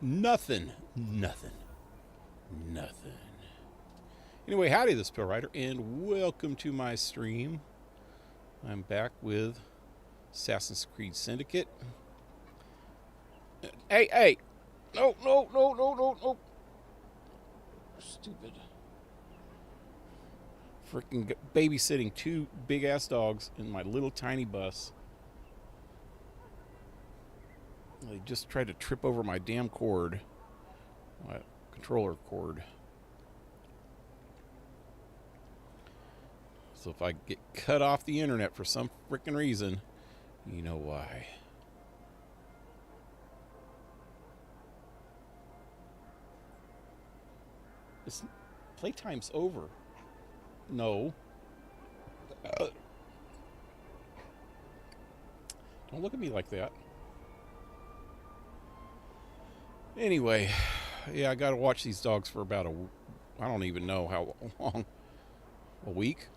Nothing. Nothing. Nothing. Anyway, howdy, this is PaleRider, and welcome to my stream. I'm back with Assassin's Creed Syndicate. Hey, hey! No, no, no, no, no, no! Stupid. Freaking babysitting two big-ass dogs in my little tiny bus. They just tried to trip over my damn cord. My controller cord. So if I get cut off the internet for some freaking reason, you know why. It's, playtime's over. No. Don't look at me like that. Anyway, yeah, I gotta watch these dogs for about I don't even know how long. A week?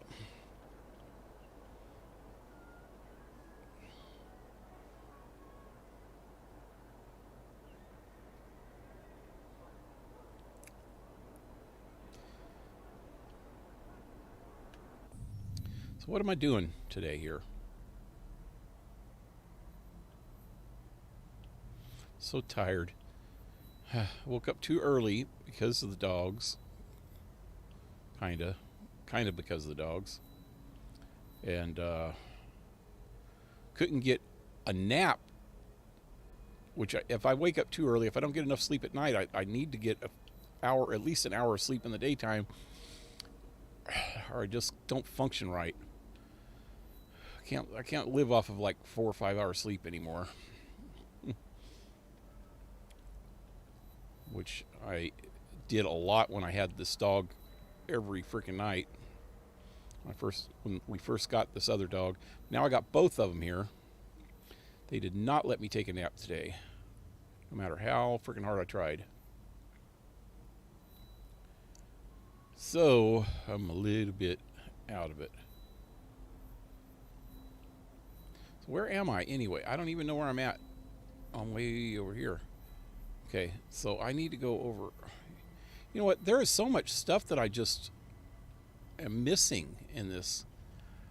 So what am I doing today here? So tired. Woke up too early because of the dogs. Kinda because of the dogs. And couldn't get a nap, which if I wake up too early, if I don't get enough sleep at night, I need to get at least an hour of sleep in the daytime, or I just don't function right. I can't live off of like 4 or 5 hours sleep anymore. Which I did a lot when I had this dog every freaking night. When we first got this other dog. Now I got both of them here. They did not let me take a nap today, no matter how freaking hard I tried. So I'm a little bit out of it. So where am I anyway? I don't even know where I'm at. I'm way over here. Okay, so I need to go over. You know what? There is so much stuff that I just am missing in this.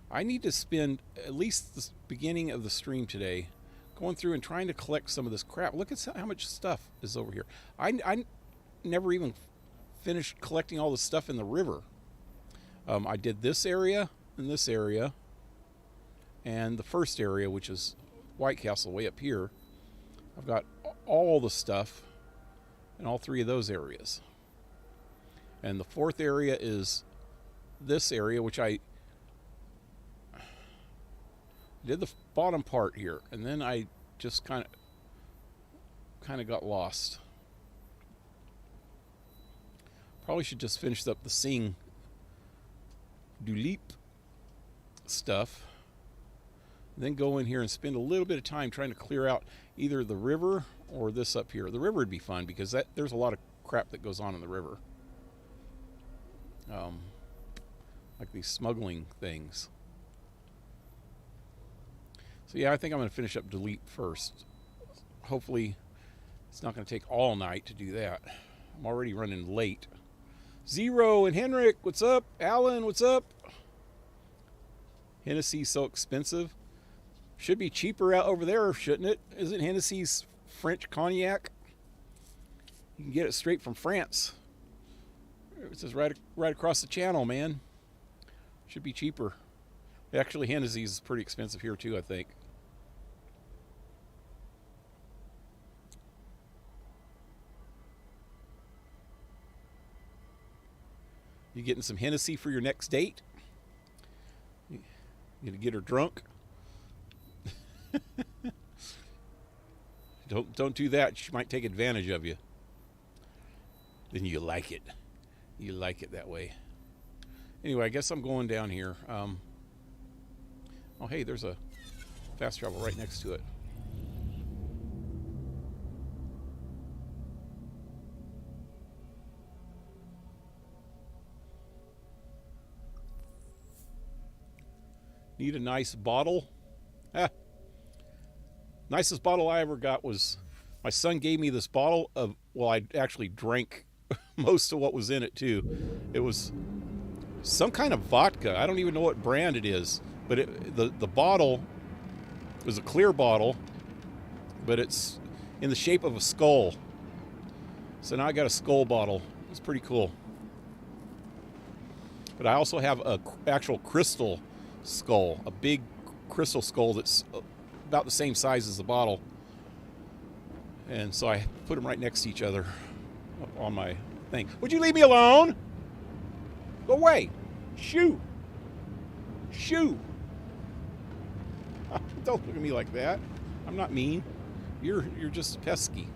I need to spend at least the beginning of the stream today going through and trying to collect some of this crap. Look at how much stuff is over here. I never even finished collecting all the stuff in the river. I did this area and this area and the first area, which is White Castle way up here. I've got all the stuff in all three of those areas. And the fourth area is this area, which I did the bottom part here, and then I just kind of got lost. Probably should just finish up the Sing du Leap stuff, then go in here and spend a little bit of time trying to clear out either the river or this up here. The river would be fun because there's a lot of crap that goes on in the river. Like these smuggling things. So yeah, I think I'm going to finish up Delete first. Hopefully it's not going to take all night to do that. I'm already running late. Zero and Henrik, what's up? Alan, what's up? Hennessy's so expensive. Should be cheaper out over there, shouldn't it? Isn't Hennessy's French cognac? You can get it straight from France. It's just right across the channel, man. Should be cheaper. Actually, Hennessy's is pretty expensive here too, I think. You getting some Hennessy for your next date? You gonna get her drunk? Don't do that. She might take advantage of you. Then you like it. You like it that way. Anyway, I guess I'm going down here. Oh, hey, there's a fast travel right next to it. Need a nice bottle? Nicest bottle I ever got was My son gave me this bottle of, well, I actually drank most of what was in it too. It was some kind of vodka. I don't even know what brand it is, but the bottle was a clear bottle, but it's in the shape of a skull. So now I got a skull bottle. It's pretty cool. But I also have a actual crystal skull, a big crystal skull that's about the same size as the bottle. And so I put them right next to each other on my thing. Would you leave me alone? Go away. Shoo. Shoo. Don't look at me like that. I'm not mean. You're just pesky.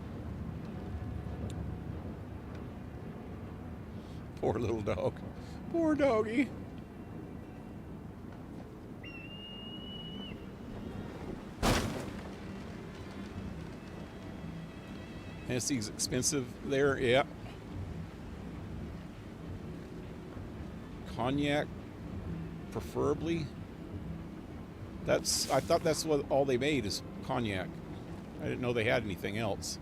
Poor little dog. Poor doggy. Tennessee's expensive there, yeah. Cognac, preferably. I thought that's what all they made is cognac. I didn't know they had anything else.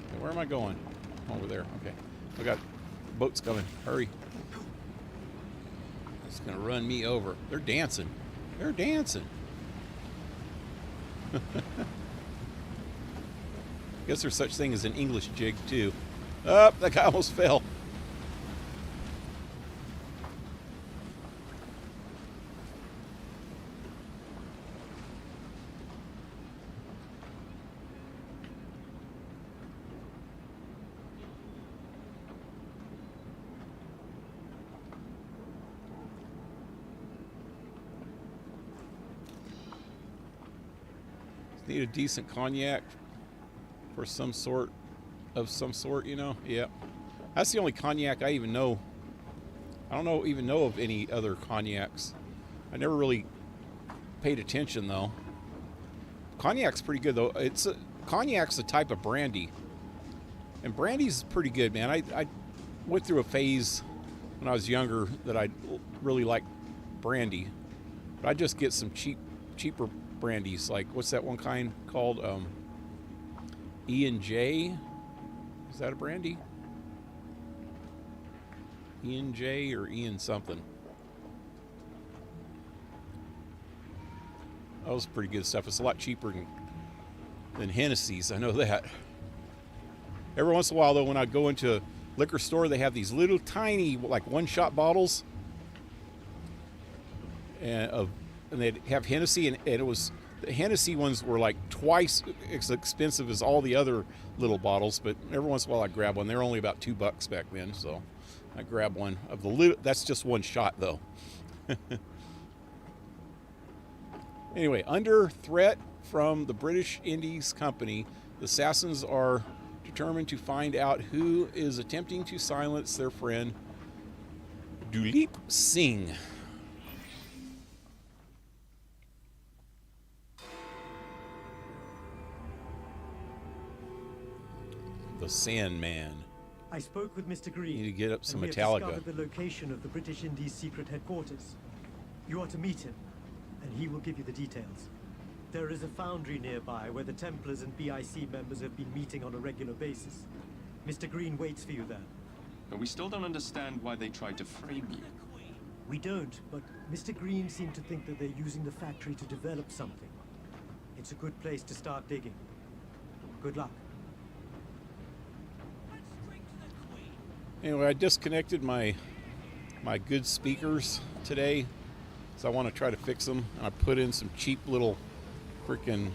Okay, where am I going? Over there. Okay. I got boats coming. Hurry. It's gonna run me over. They're dancing. They're dancing. Guess there's such thing as an English jig too. Oh, that guy almost fell. Need a decent cognac for some sort, you know? Yeah. That's the only cognac I even know. I don't even know of any other cognacs. I never really paid attention though. Cognac's pretty good though. Cognac's a type of brandy. And brandy's pretty good, man. I went through a phase when I was younger that I really liked brandy. But I just get some cheaper brandies, like what's that one kind called? E&J? Is that a brandy? E&J or Ian something? That was pretty good stuff. It's a lot cheaper than Hennessy's, I know that. Every once in a while though, when I go into a liquor store, they have these little tiny like one-shot bottles and they'd have Hennessy, and it was, the Hennessy ones were like twice as expensive as all the other little bottles, but every once in a while I grab one. They were only about $2 back then, so I grab one of the little, that's just one shot though. Anyway, under threat from the British Indies Company, the assassins are determined to find out who is attempting to silence their friend Duleep Singh. The Sandman. I spoke with Mr. Green. You need to get up some and Metallica. We have discovered the location of the British Indies secret headquarters. You are to meet him, and he will give you the details. There is a foundry nearby where the Templars and BIC members have been meeting on a regular basis. Mr. Green waits for you there. But we still don't understand why they tried to frame you. We don't, but Mr. Green seemed to think that they're using the factory to develop something. It's a good place to start digging. Good luck. Anyway, I disconnected my good speakers today, so I want to try to fix them. I put in some cheap little freaking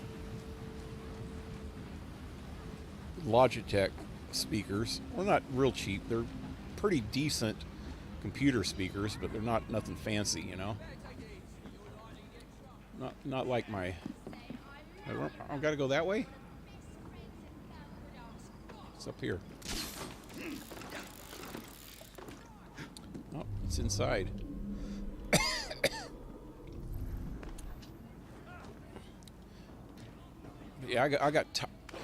Logitech speakers. Well, not real cheap. They're pretty decent computer speakers, but they're nothing fancy, you know. Not like my. I've got to go that way. It's up here. Oh, it's inside. Yeah, I got.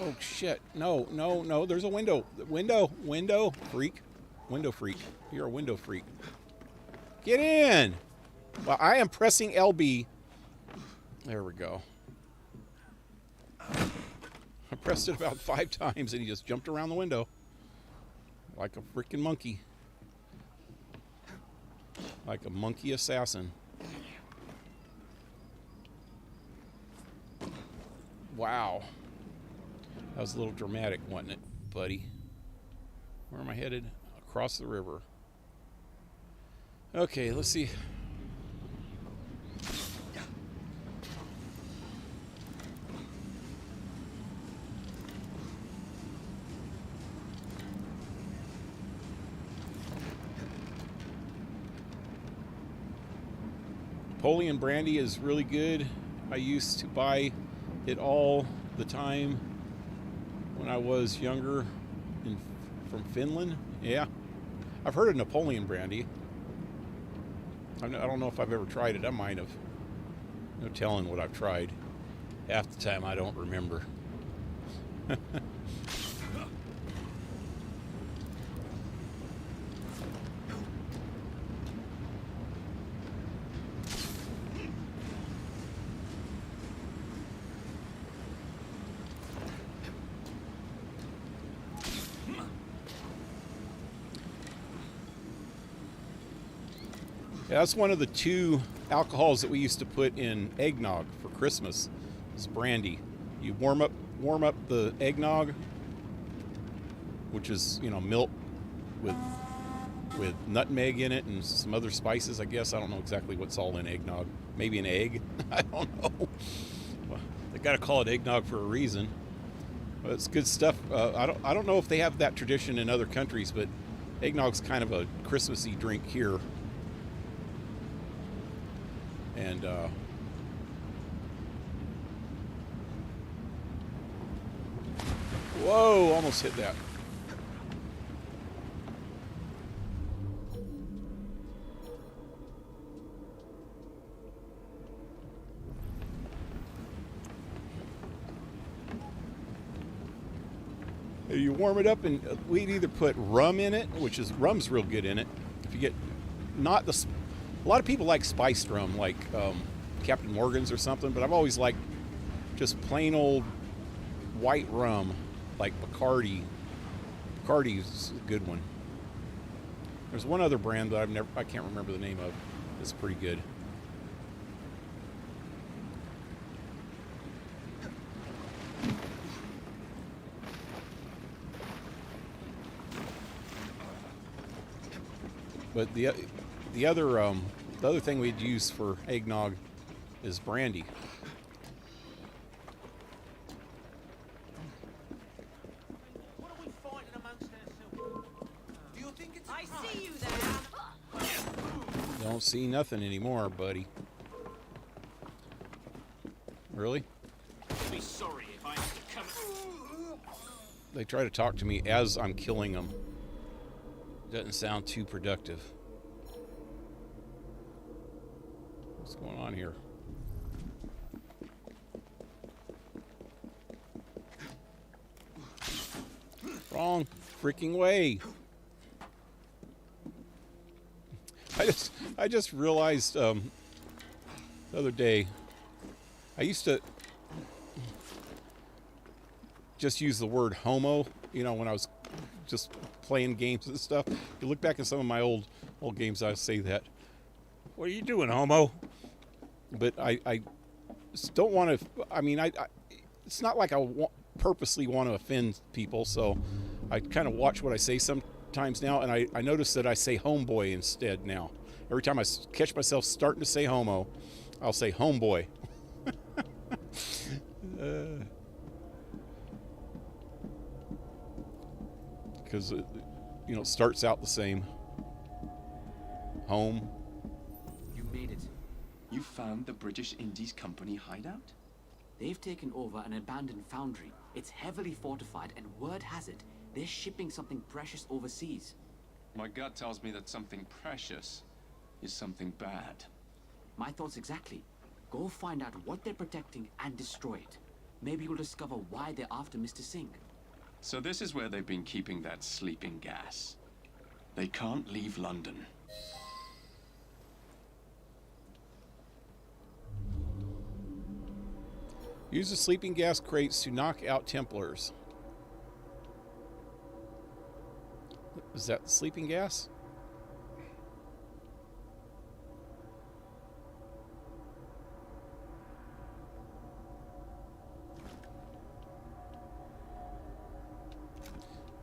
Oh shit! No! There's a window. Window, freak. Window freak. You're a window freak. Get in. Well, I am pressing LB There we go. I pressed it about 5 times and he just jumped around the window like a freaking monkey. Like a monkey assassin. Wow. That was a little dramatic, wasn't it, buddy? Where am I headed? Across the river. Okay, let's see. Napoleon brandy is really good. I used to buy it all the time when I was younger from Finland. Yeah, I've heard of Napoleon brandy. I don't know if I've ever tried it. I might have. No telling what I've tried. Half the time I don't remember. Yeah, that's one of the 2 alcohols that we used to put in eggnog for Christmas. Is brandy. You warm up the eggnog, which is, you know, milk with nutmeg in it and some other spices, I guess. I don't know exactly what's all in eggnog. Maybe an egg. I don't know. Well, they got to call it eggnog for a reason. But it's good stuff. I don't know if they have that tradition in other countries, but eggnog's kind of a Christmassy drink here. And whoa, almost hit that. You warm it up, and we'd either put rum in it, which is rum's real good in it. If you get not the, a lot of people like spiced rum, like Captain Morgan's or something, but I've always liked just plain old white rum, like Bacardi. Bacardi's a good one. There's one other brand that I can't remember the name of. It's pretty good. But the other thing we'd use for eggnog is brandy. What are we fighting amongst ourselves? Do you think it's I see you there. Don't see nothing anymore, buddy. Really? I'd be sorry if I had to come. They try to talk to me as I'm killing them. Doesn't sound too productive. What's going on here? Wrong freaking way. I just realized the other day I used to just use the word homo, you know, when I was just playing games and stuff. If you look back at some of my old games, I say that. What are you doing, homo? But I just don't want to. I mean, it's not like I purposely want to offend people, so I kind of watch what I say sometimes now, and I notice that I say homeboy instead now. Every time I catch myself starting to say homo, I'll say homeboy. Because it, you know, it starts out the same. Home. You made it. You found the British Indies Company hideout? They've taken over an abandoned foundry. It's heavily fortified, and word has it, they're shipping something precious overseas. My gut tells me that something precious is something bad. My thoughts exactly. Go find out what they're protecting and destroy it. Maybe you'll discover why they're after Mr. Singh. So this is where they've been keeping that sleeping gas. They can't leave London. Use the sleeping gas crates to knock out Templars. Is that the sleeping gas?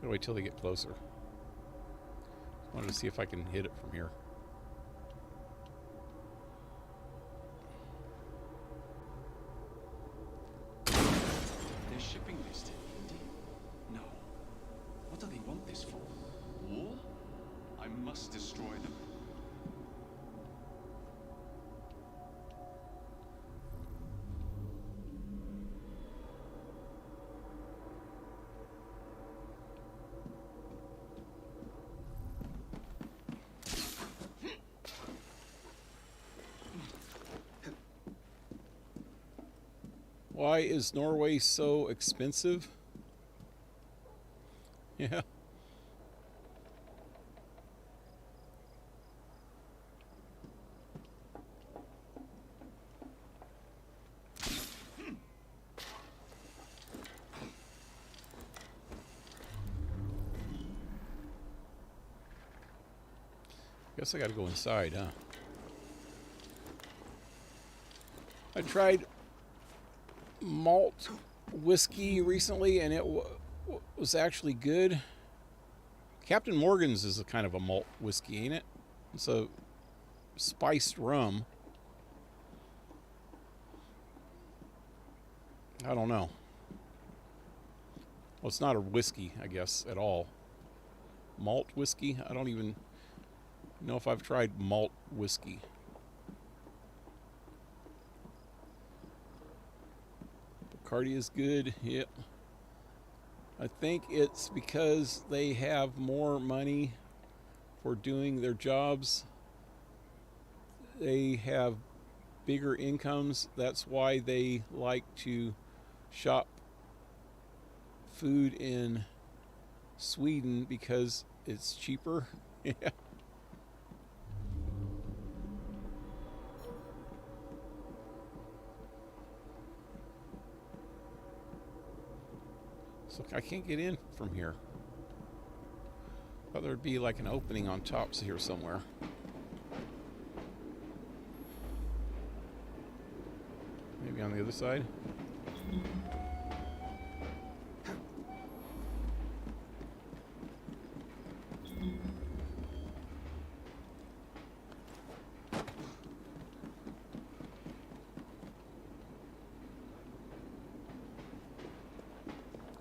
Gotta wait till they get closer. Wanted to see if I can hit it from here. They're shipping this to India? No. What do they want this for? War? I must destroy them. Why is Norway so expensive? Yeah. Guess I gotta go inside, huh? I tried malt whiskey recently, and it was actually good. Captain Morgan's is a kind of a malt whiskey, ain't it? It's a spiced rum. I don't know. Well, it's not a whiskey, I guess, at all. Malt whiskey? I don't even know if I've tried malt whiskey. Bacardi is good. Yep. I think it's because they have more money for doing their jobs. They have bigger incomes. That's why they like to shop food in Sweden, because it's cheaper. Yeah. So I can't get in from here. Thought there'd be like an opening on top here somewhere. Maybe on the other side.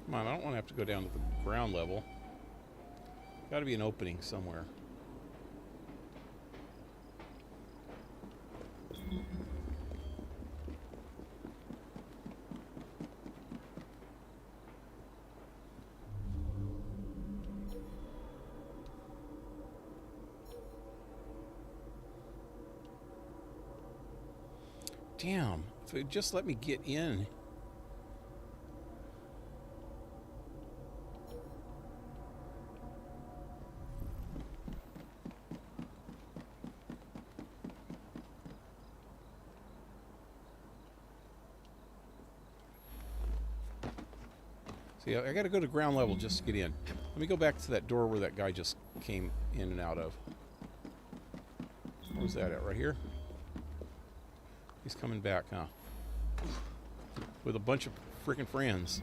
Come on, I don't want to have to go down to the ground level. Got to be an opening somewhere. Damn, if it just let me get in. See, I gotta go to ground level just to get in. Let me go back to that door where that guy just came in and out of. Where's that at? Right here? He's coming back, huh? With a bunch of freaking friends.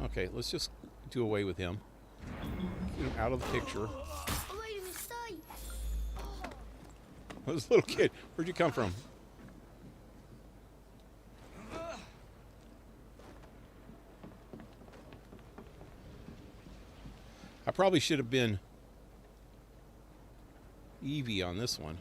Okay, let's just do away with him. Get him out of the picture. I made a mistake. This little kid, where'd you come from? I probably should have been Evie on this one.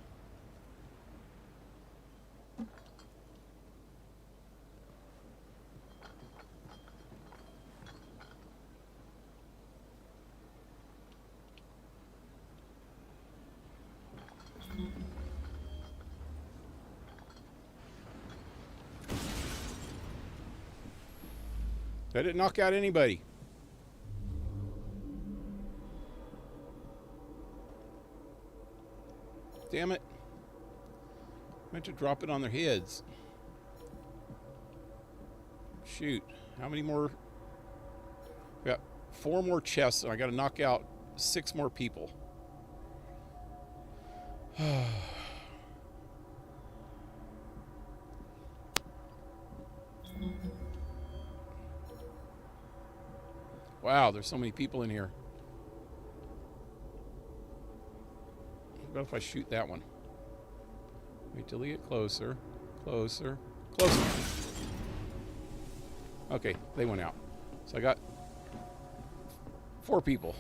That didn't knock out anybody. Damn it. Meant to drop it on their heads. Shoot. How many more? We got 4 more chests, and I got to knock out 6 more people. Wow, there's so many people in here. What if I shoot that one? Wait till they get closer. Closer. Closer. Okay, they went out. So I got 4 people.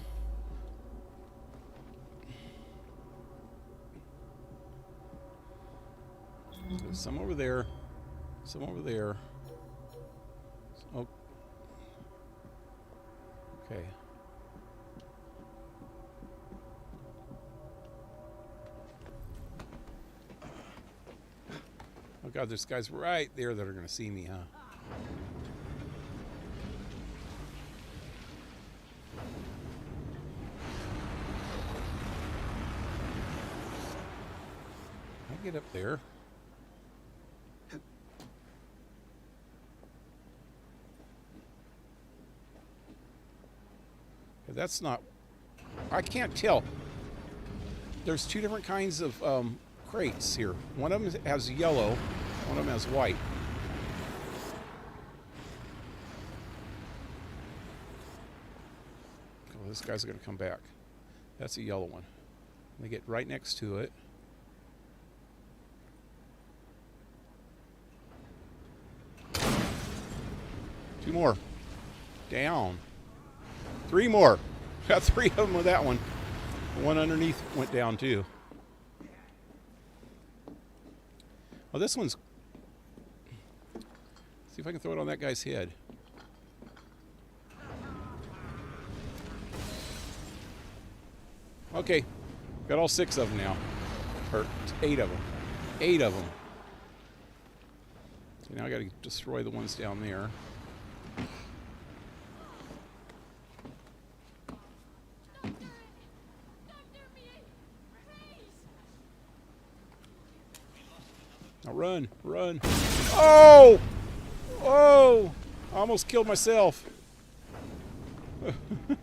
There's some over there. Some over there. Oh. Okay. Oh God, there's guys right there that are going to see me, huh? I get up there. That's not... I can't tell. There's 2 different kinds of crates here. One of them has yellow, one of them has white. Oh, this guy's going to come back. That's a yellow one. They get right next to it. Two more. Down. 3 more. Got 3 of them with that one. The one underneath went down too. Oh, this one's... See if I can throw it on that guy's head. Okay. Got all 6 of them now. Or 8 of them. 8 of them. Okay, now I got to destroy the ones down there. Now run, run. Oh! Oh! I almost killed myself.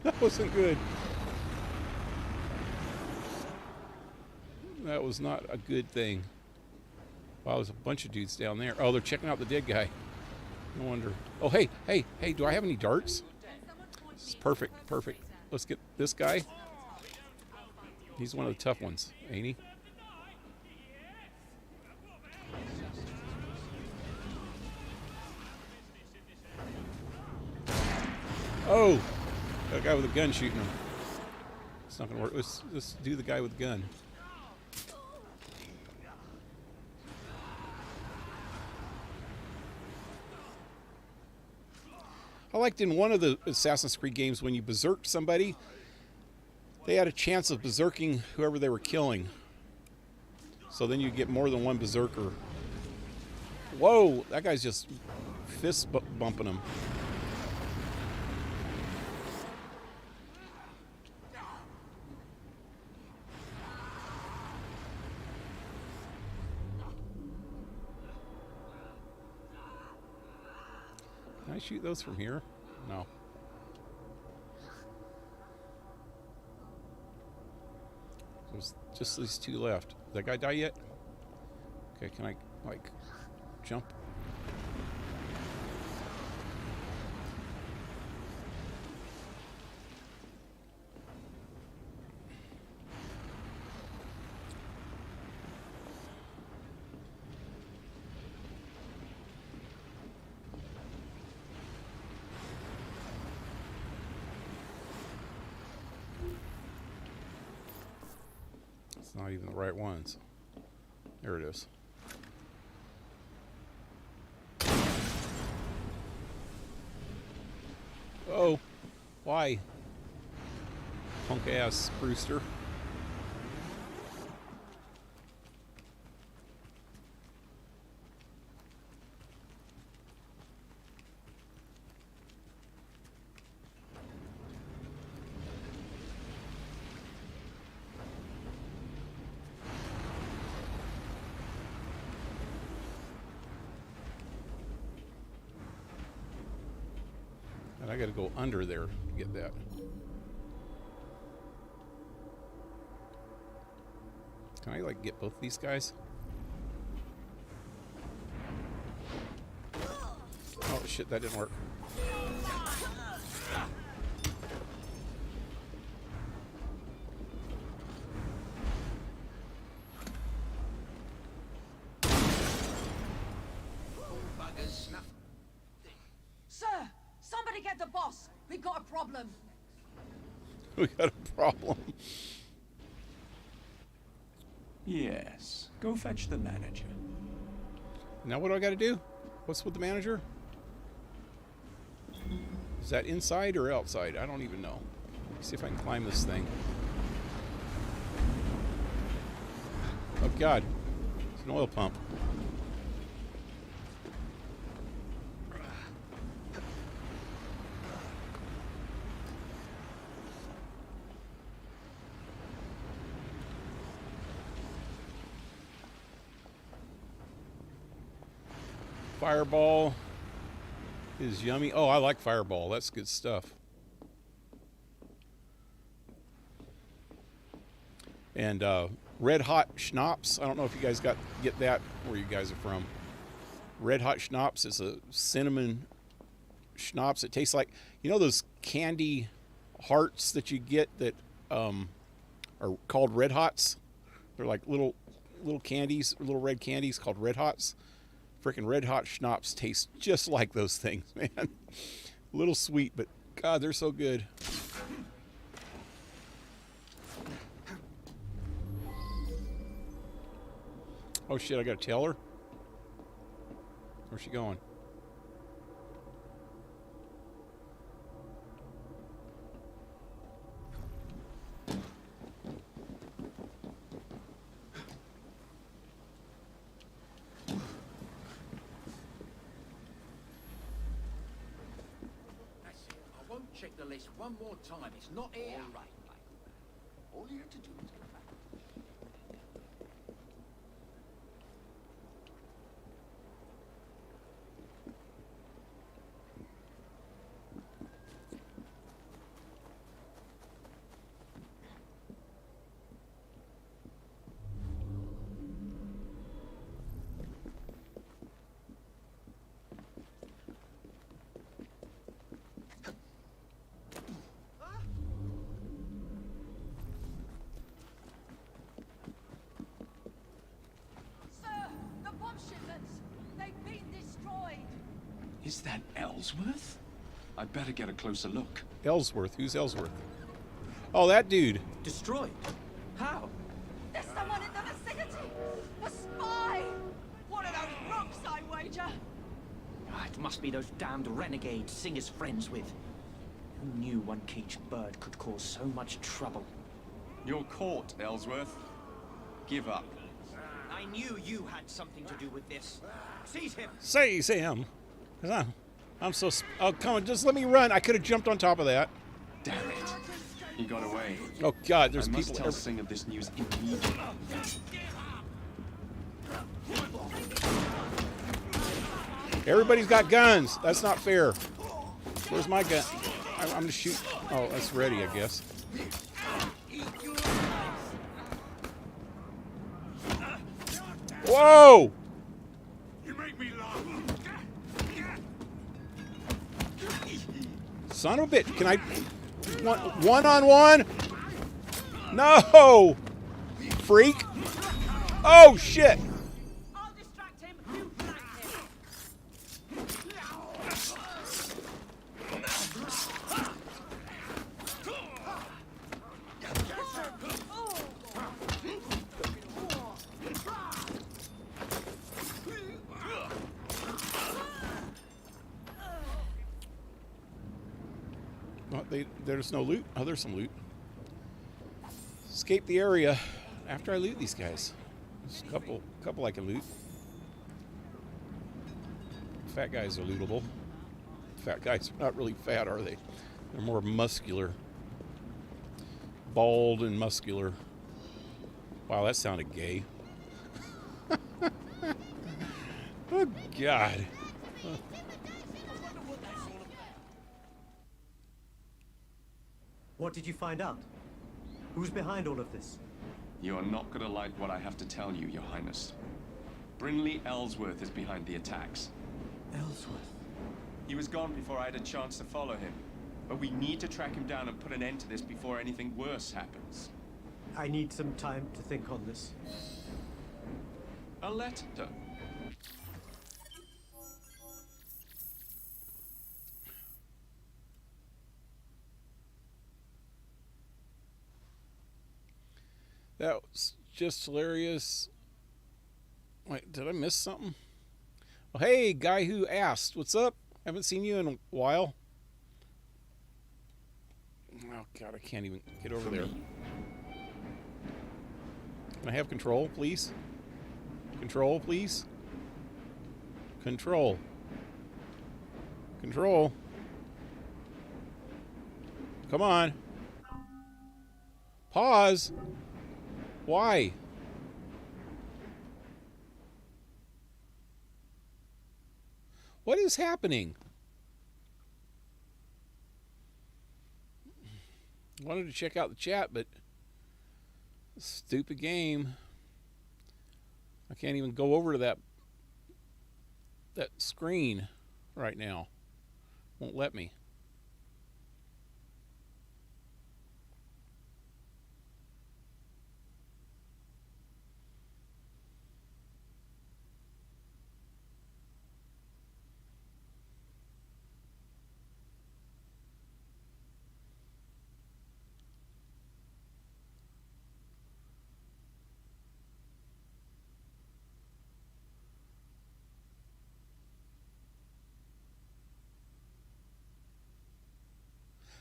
That wasn't good. That was not a good thing. Wow, there's a bunch of dudes down there. Oh, they're checking out the dead guy. No wonder. Oh, hey, hey, hey, do I have any darts? This is perfect, perfect. Let's get this guy. He's one of the tough ones, ain't he? Oh! Got a guy with a gun shooting him. It's not gonna work. Let's do the guy with the gun. I liked in one of the Assassin's Creed games when you berserked somebody, they had a chance of berserking whoever they were killing. So then you get more than one berserker. Whoa! That guy's just fist bumping him. Can I shoot those from here? No. There's just these 2 left. Did that guy die yet? Okay, can I, like, jump? Not even the right ones. There it is. Oh, why? Punk ass Brewster. And I got to go under there to get that. Can I, like, get both these guys? Oh, shit, that didn't work. Sir, somebody get the boss. We've got a problem. We got a problem. Yes. Go fetch the manager. Now what do I got to do? What's with the manager? Is that inside or outside? I don't even know. Let's see if I can climb this thing. Oh God, it's an oil pump. Fireball is yummy. Oh, I like Fireball. That's good stuff. And Red Hot Schnapps. I don't know if you guys get that where you guys are from. Red Hot Schnapps is a cinnamon schnapps. It tastes like, you know, those candy hearts that you get that are called Red Hots. They're like little candies, little red candies called Red Hots. Freaking Red Hot Schnapps taste just like those things, man. A little sweet, but God, they're so good. Oh shit, I gotta tell her? Where's she going? Check the list one more time. It's not here. All right. All you have to do is go back. Is that Ellsworth? I'd better get a closer look. Ellsworth? Who's Ellsworth? Oh, that dude. Destroyed? How? There's someone in the vicinity. A spy. One of those rooks, I wager. Ah, it must be those damned renegades Singer's friends with. Who knew one caged bird could cause so much trouble? You're caught, Ellsworth. Give up. I knew you had something to do with this. Seize him! Seize him! I'm so... Oh, come on, just let me run. I could have jumped on top of that. Damn it. He got away. Oh, God, there's I must people... tell Singer this news immediately. Everybody's got guns. That's not fair. Where's my gun? I'm going to shoot... Oh, that's ready, I guess. Whoa! You make me laugh. Son of a bitch. Can I... One-on-one? No! Freak. Oh, shit. I'll distract him. You flank him. Well, there's no loot. Oh, there's some loot. Escape the area after I loot these guys. There's a couple I can loot. Fat guys are lootable. Fat guys are not really fat, are they? They're more muscular. Bald and muscular. Wow, that sounded gay. Oh, God. I wonder what that's all about. What did you find out? Who's behind all of this? You are not gonna like what I have to tell you, Your Highness. Brinley Ellsworth is behind the attacks. Ellsworth? He was gone before I had a chance to follow him. But we need to track him down and put an end to this before anything worse happens. I need some time to think on this. A letter. That was just hilarious. Wait, did I miss something? Oh, hey, guy who asked. What's up? Haven't seen you in a while. Oh, God, I can't even get over there. Can I have control, please? Control, please? Control. Control. Come on. Pause. Why? What is happening? Wanted to check out the chat, but stupid game. I can't even go over to that screen right now. Won't let me.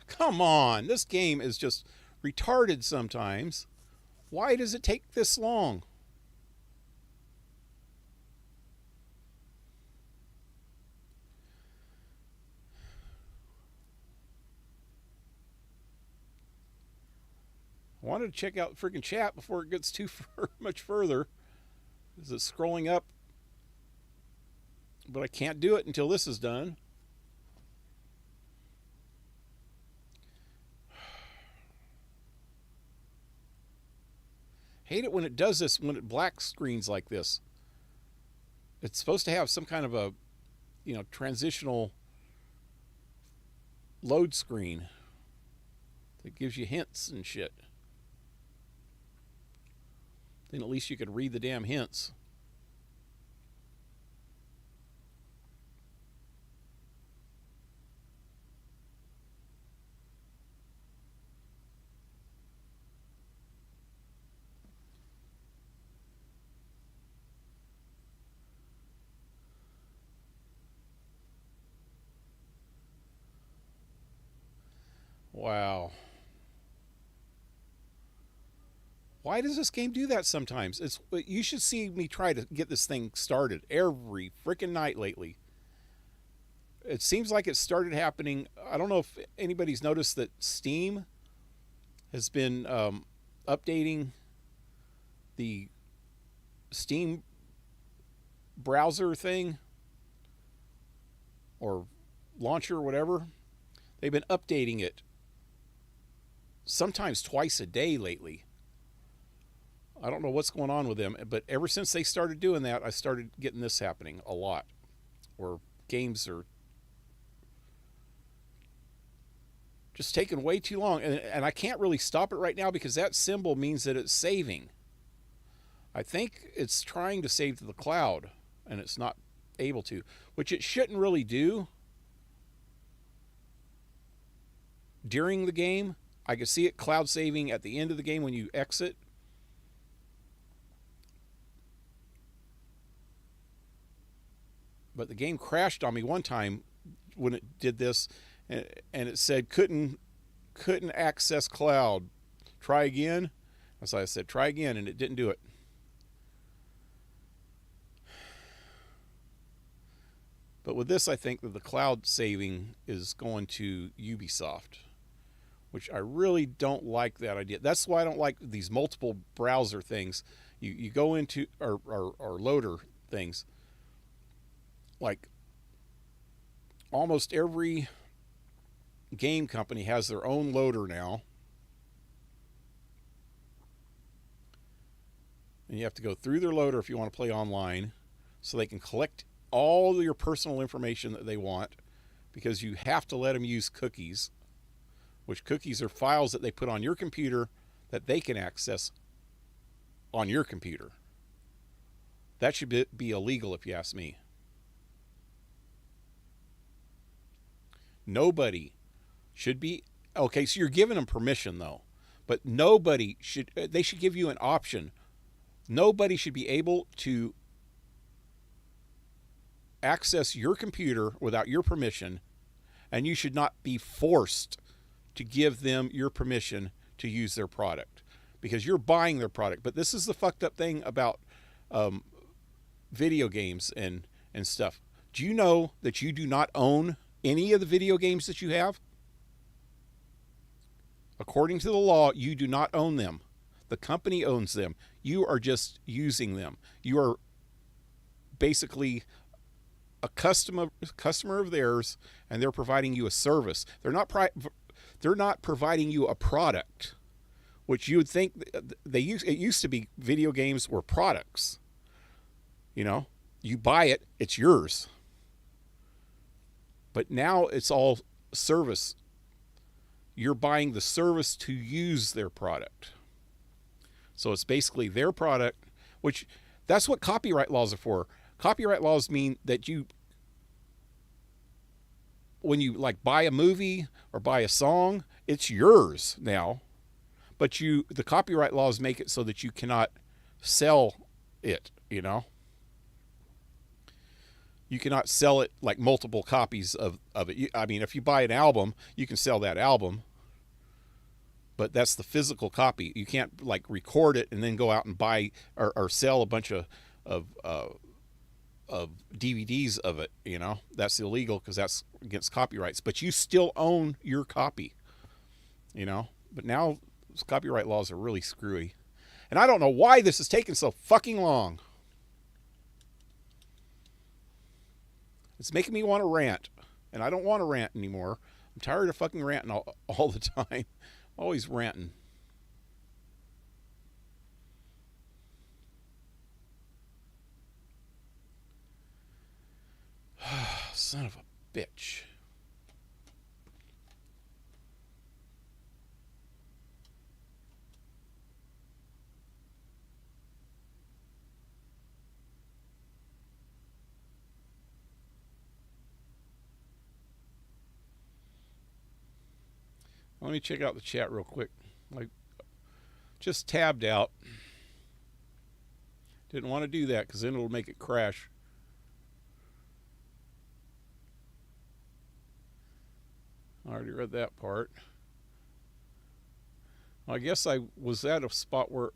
Come on, this game is just retarded sometimes. Why does it take this long? I wanted to check out the freaking chat before it gets too much further. Is it scrolling up? But I can't do it until this is done. Hate it when it does this, when it black screens like this. It's supposed to have some kind of a, transitional load screen that gives you hints and shit. Then at least you could read the damn hints. Wow. Why does this game do that sometimes? You should see me try to get this thing started every freaking night lately. It seems like it started happening. I don't know if anybody's noticed that Steam has been updating the Steam browser thing or launcher or whatever. They've been updating it sometimes twice a day lately. I don't know what's going on with them, but ever since they started doing that, I started getting this happening a lot. Where games are just taking way too long. And I can't really stop it right now because that symbol means that it's saving. I think it's trying to save to the cloud, and it's not able to, which it shouldn't really do. During the game, I could see it cloud saving at the end of the game when you exit. But the game crashed on me one time when it did this, and it said couldn't access cloud. Try again. So I said try again, and it didn't do it. But with this, I think that the cloud saving is going to Ubisoft, which I really don't like that idea. That's why I don't like these multiple browser things. You go into, or loader things. Like, almost every game company has their own loader now. And you have to go through their loader if you want to play online, so they can collect all your personal information that they want, because you have to let them use cookies, which cookies are files that they put on your computer that they can access on your computer. That should be illegal if you ask me. Nobody should be, okay, so you're giving them permission though, but they should give you an option. Nobody should be able to access your computer without your permission, and you should not be forced to give them your permission to use their product, because you're buying their product. But this is the fucked up thing about video games and stuff. Do you know that you do not own any of the video games that you have? According to the law, you do not own them. The company owns them. You are just using them. You are basically a customer of theirs, and they're providing you a service. They're not providing you a product, which you would think it used to be video games were products. You know, you buy it, it's yours. But now it's all service. You're buying the service to use their product. So it's basically their product, which that's what copyright laws are for. Copyright laws mean that when you like buy a movie or buy a song, it's yours now. But the copyright laws make it so that you cannot sell it, you know? You cannot sell it like multiple copies of it. I mean, if you buy an album, you can sell that album, but that's the physical copy. You can't like record it and then go out and buy or sell a bunch of DVDs of it, you know? That's illegal because that's against copyrights, but you still own your copy, you know? But now copyright laws are really screwy. And I don't know why this is taking so fucking long. It's making me want to rant, and I don't want to rant anymore. I'm tired of fucking ranting all the time. Always ranting. Son of a bitch. Let me check out the chat real quick. I just tabbed out. Didn't want to do that because then it'll make it crash. I already read that part. I guess I was at a spot where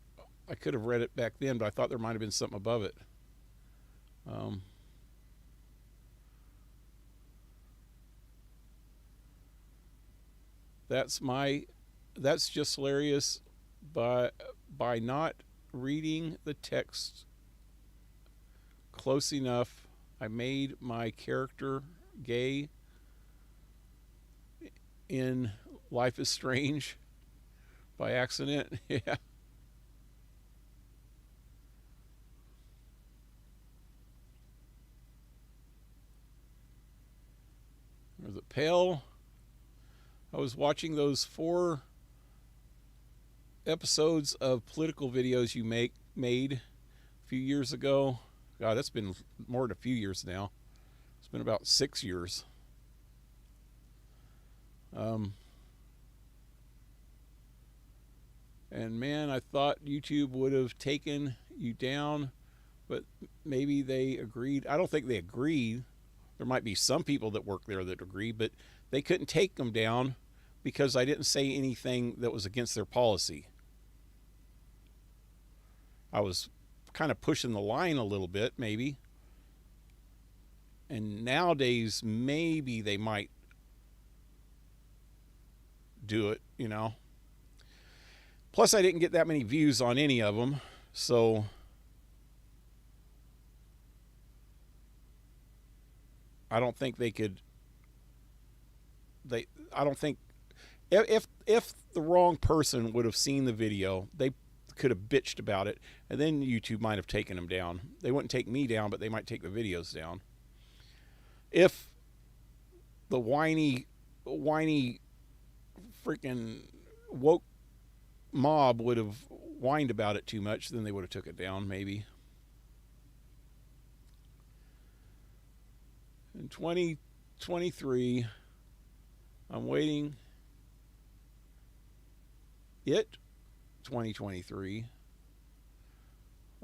I could have read it back then, but I thought there might have been something above it. That's just hilarious. By not reading the text close enough, I made my character gay in Life is Strange by accident. Yeah. There's a Pale. I was watching those 4 episodes of political videos you made a few years ago. God, that's been more than a few years now. It's been about 6 years. And man, I thought YouTube would have taken you down, but maybe they agreed. I don't think they agreed. There might be some people that work there that agree, but they couldn't take them down because I didn't say anything that was against their policy. I was kind of pushing the line a little bit, maybe. And nowadays, maybe they might do it, you know. Plus, I didn't get that many views on any of them, so I don't think they could. I don't think if the wrong person would have seen the video, the could have bitched about it, and then YouTube might have taken them down. They wouldn't take me down, but they might take the videos down. If the whiny freaking woke mob would have whined about it too much, then they would have took it down, maybe. In 2023, I'm waiting. 2023.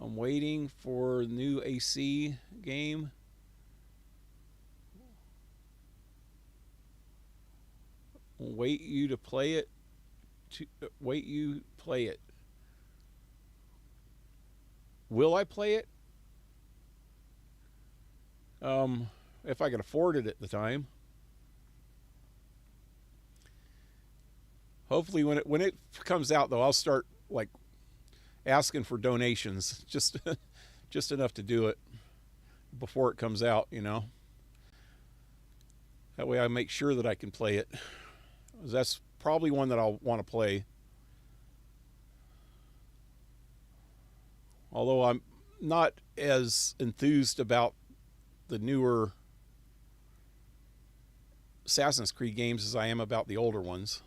I'm waiting for the new AC game. Wait you to play it. Wait you play it. Will I play it? If I can afford it at the time. Hopefully when it comes out though, I'll start like asking for donations, just enough to do it before it comes out, you know. That way I make sure that I can play it. That's probably one that I'll want to play. Although I'm not as enthused about the newer Assassin's Creed games as I am about the older ones.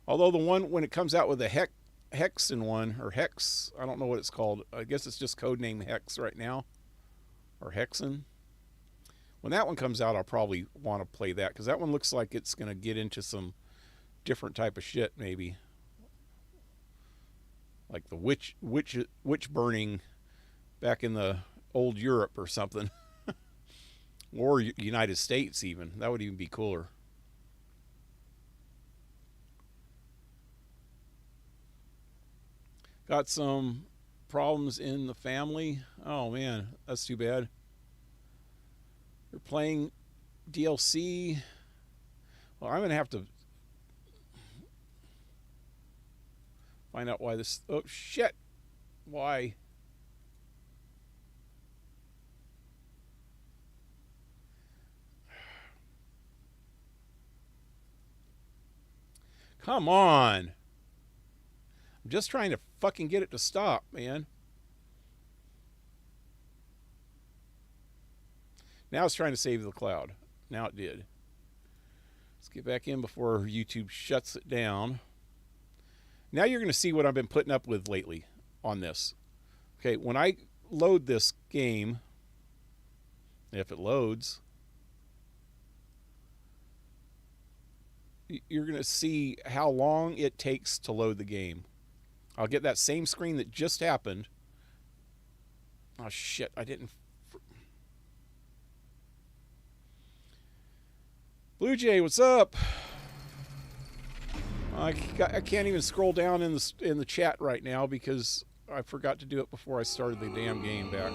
Although the one, when it comes out with the Hexen one, or Hex, I don't know what it's called. I guess it's just codename Hex right now. Or Hexen. When that one comes out, I'll probably want to play that, because that one looks like it's going to get into some different type of shit, maybe. Like the witch burning back in the old Europe or something. Or United States even. That would even be cooler. Got some problems in the family. Oh man, that's too bad. You're playing DLC. Well, I'm going to have to find out why this... Oh, shit. Why? Come on. I'm just trying to fucking get it to stop, man. Now it's trying to save the cloud. Now it did. Let's get back in before YouTube shuts it down. Now you're going to see what I've been putting up with lately on this. Okay, when I load this game, if it loads, you're going to see how long it takes to load the game. I'll get that same screen that just happened. Oh shit, I didn't... Blue Jay, what's up? I can't even scroll down in the chat right now because I forgot to do it before I started the damn game back.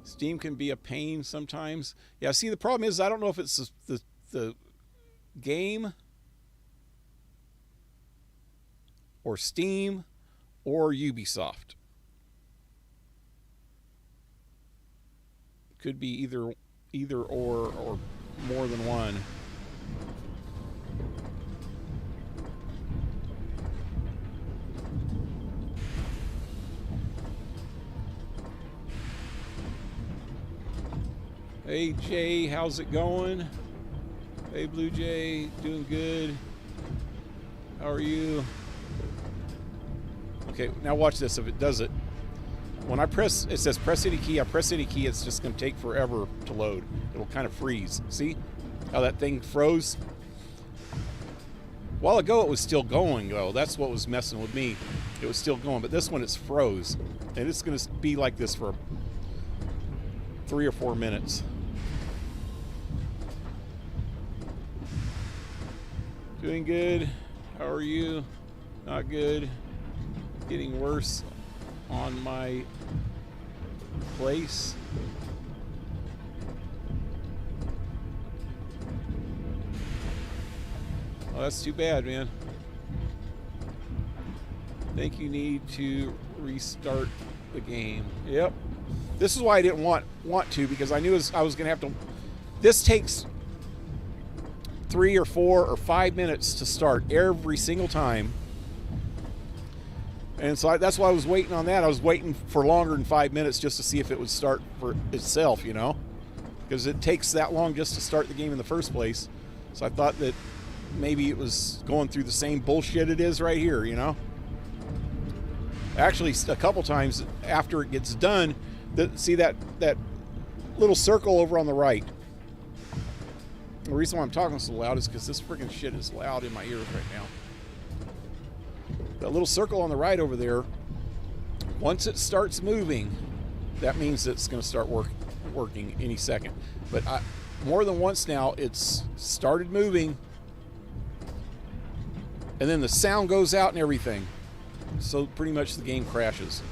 Steam can be a pain sometimes. Yeah, see, the problem is I don't know if it's the game or Steam or Ubisoft. Could be either or more than one. Hey Jay, how's it going? Hey Blue Jay, doing good. How are you? Okay, now watch this. If it does it, when I press, it says press any key. I press any key, it's just going to take forever to load. It'll kind of freeze. See how that thing froze? A while ago it was still going though. That's what was messing with me. It was still going, but this one it's froze. And it's going to be like this for 3 or 4 minutes. Doing good. How are you? Not good. Getting worse on my place. Oh, that's too bad, man. Think you need to restart the game. Yep. This is why I didn't want to, because I knew I was going to have to... This takes 3 or 4 or 5 minutes to start every single time. And so that's why I was waiting on that. I was waiting for longer than 5 minutes just to see if it would start for itself, you know, because it takes that long just to start the game in the first place. So I thought that maybe it was going through the same bullshit it is right here, you know. Actually, a couple times after it gets done, see that little circle over on the right. The reason why I'm talking so loud is because this freaking shit is loud in my ears right now. That little circle on the right over there, once it starts moving, that means it's going to start working any second. But more than once now, it's started moving, and then the sound goes out and everything. So pretty much the game crashes.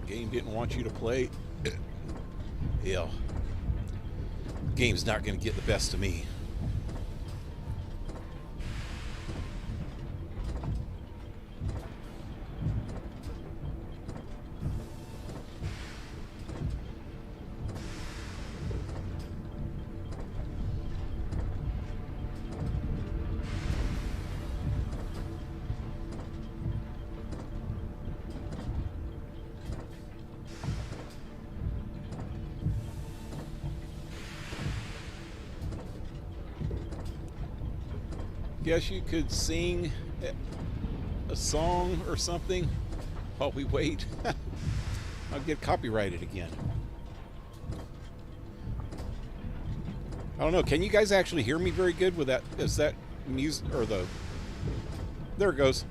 Game didn't want you to play. Yeah. Game's not going to get the best of me. Guess you could sing a song or something while we wait. I'll get copyrighted again. I don't know. Can you guys actually hear me very good with that? Is that music or the... There it goes.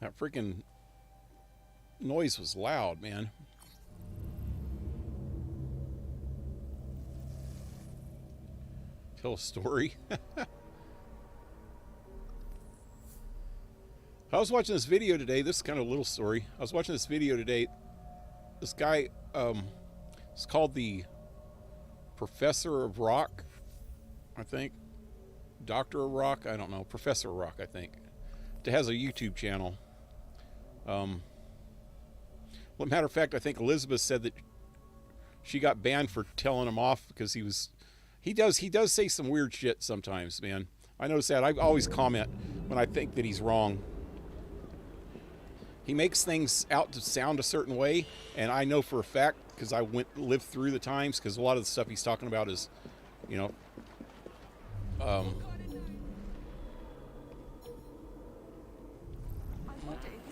That freaking noise was loud, man. Tell a story. I was watching this video today. This is kind of a little story. I was watching this video today. This guy, it's called the Professor of Rock, I think. Doctor of Rock, I don't know. Professor of Rock, I think. It has a YouTube channel. Well, matter of fact, I think Elizabeth said that she got banned for telling him off because he does say some weird shit sometimes, man. I notice that. I always comment when I think that he's wrong. He makes things out to sound a certain way, and I know for a fact because I lived through the times, because a lot of the stuff he's talking about is, you know,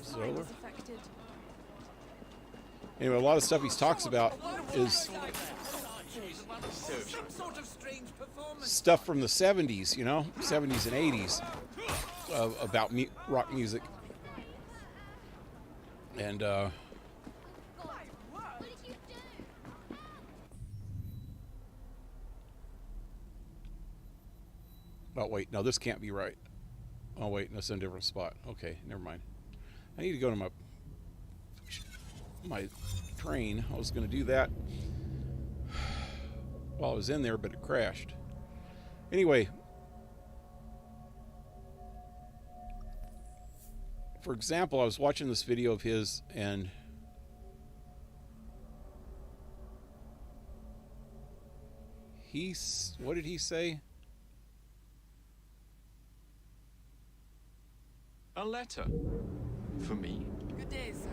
so anyway, a lot of stuff he talks about is stuff from the 70s, you know, 70s and 80s, about rock music. And, oh, wait, no, this can't be right. Oh, wait, that's in a different spot. Okay, never mind. I need to go to my train. I was going to do that while I was in there, but it crashed. Anyway, for example, I was watching this video of his, and what did he say? A letter? For me? Good day, sir.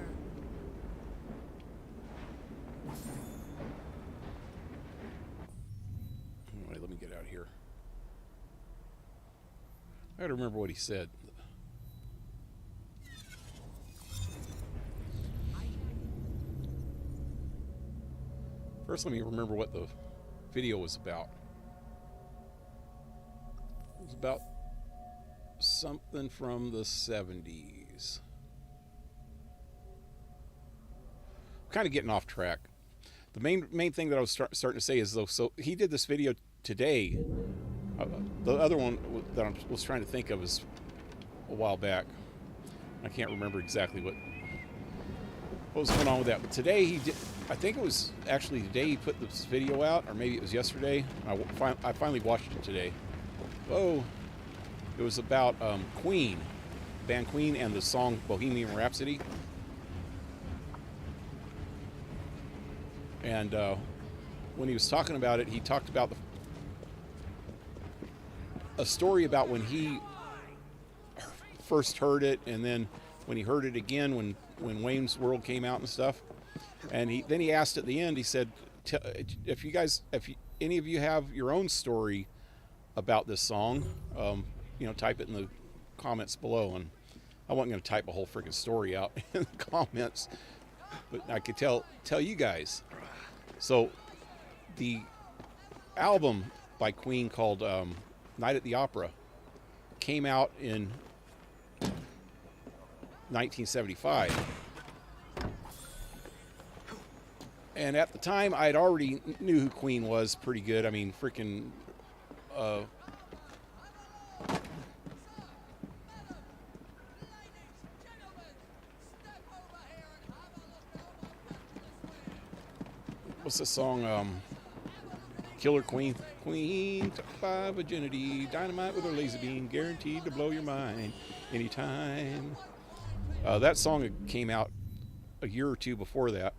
Wait, let me get out of here. I gotta remember what he said. First, let me remember what the video was about. It was about something from the 70s. I'm kind of getting off track. The main thing that I was starting to say is, though, so he did this video today. The other one that I was trying to think of is a while back. I can't remember exactly what. what was going on with that. But today he did. I think it was actually today he put this video out, or maybe it was yesterday. I finally watched it today. Oh, it was about Queen, band Queen, and the song Bohemian Rhapsody. And when he was talking about it, he talked about a story about when he first heard it, and then when he heard it again when Wayne's World came out and stuff. And then he asked at the end, he said, if any of you have your own story about this song, type it in the comments below. And I wasn't going to type a whole freaking story out in the comments, but I could tell you guys. So the album by Queen called Night at the Opera came out in 1975. And at the time, I had already knew who Queen was pretty good. I mean, freaking... what's the song? Killer Queen. Queen took by virginity, dynamite with her laser beam, guaranteed to blow your mind anytime. That song came out a year or two before that.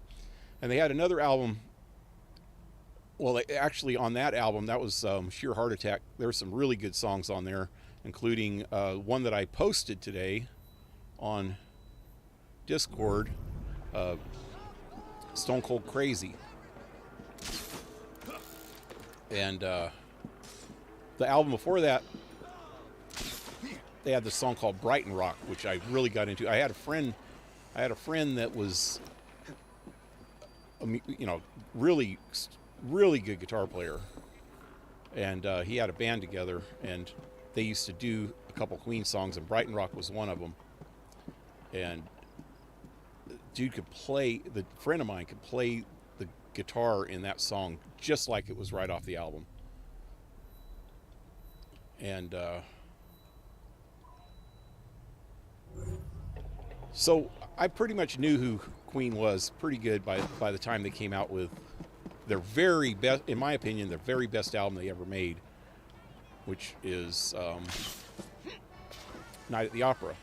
And they had another album. Well, actually on that album, that was Sheer Heart Attack. There were some really good songs on there, including one that I posted today on Discord, Stone Cold Crazy. And the album before that, they had this song called Brighton Rock, which I really got into. I had a friend that was, really, really good guitar player, and he had a band together, and they used to do a couple Queen songs, and Brighton Rock was one of them. And dude could play. The friend of mine could play the guitar in that song just like it was right off the album. And so I pretty much knew who Queen was pretty good by the time they came out with their very best, in my opinion, their very best album they ever made, which is Night at the Opera,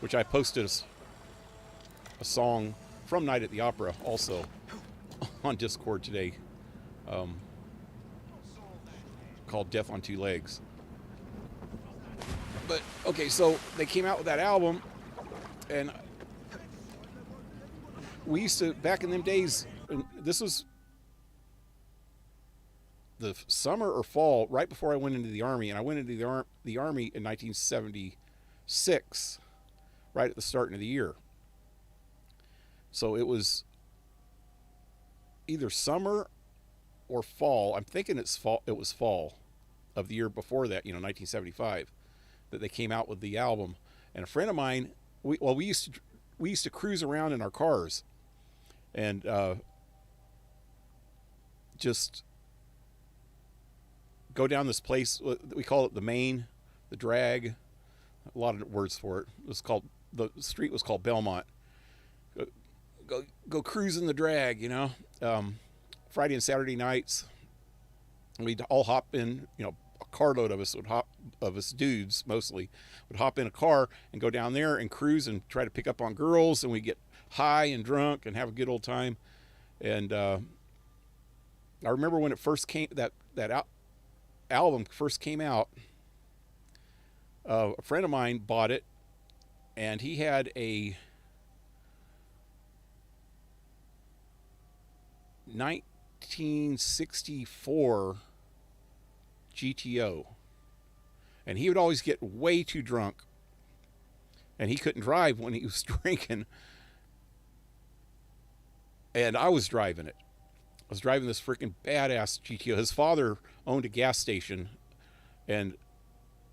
which I posted a song from Night at the Opera also on Discord today, called Death on Two Legs. But okay, so they came out with that album, and we used to, back in them days, this was the summer or fall, right before I went into the Army, and I went into the Army in 1976, right at the start of the year. So it was either summer or fall. I'm thinking it was fall of the year before that, 1975, that they came out with the album. And a friend of mine, we used to cruise around in our cars, and just go down this place. We call it the Main, the Drag, a lot of words for it. The street was called Belmont. Go cruising the Drag, Friday and Saturday nights. We'd all hop in, a carload of us dudes mostly, would hop in a car and go down there and cruise and try to pick up on girls, and we get high and drunk and have a good old time. And I remember when it first came, that album first came out, a friend of mine bought it, and he had a 1964 GTO, and he would always get way too drunk, and he couldn't drive when he was drinking, and I was driving it. I was driving this freaking badass GTO. His father owned a gas station, and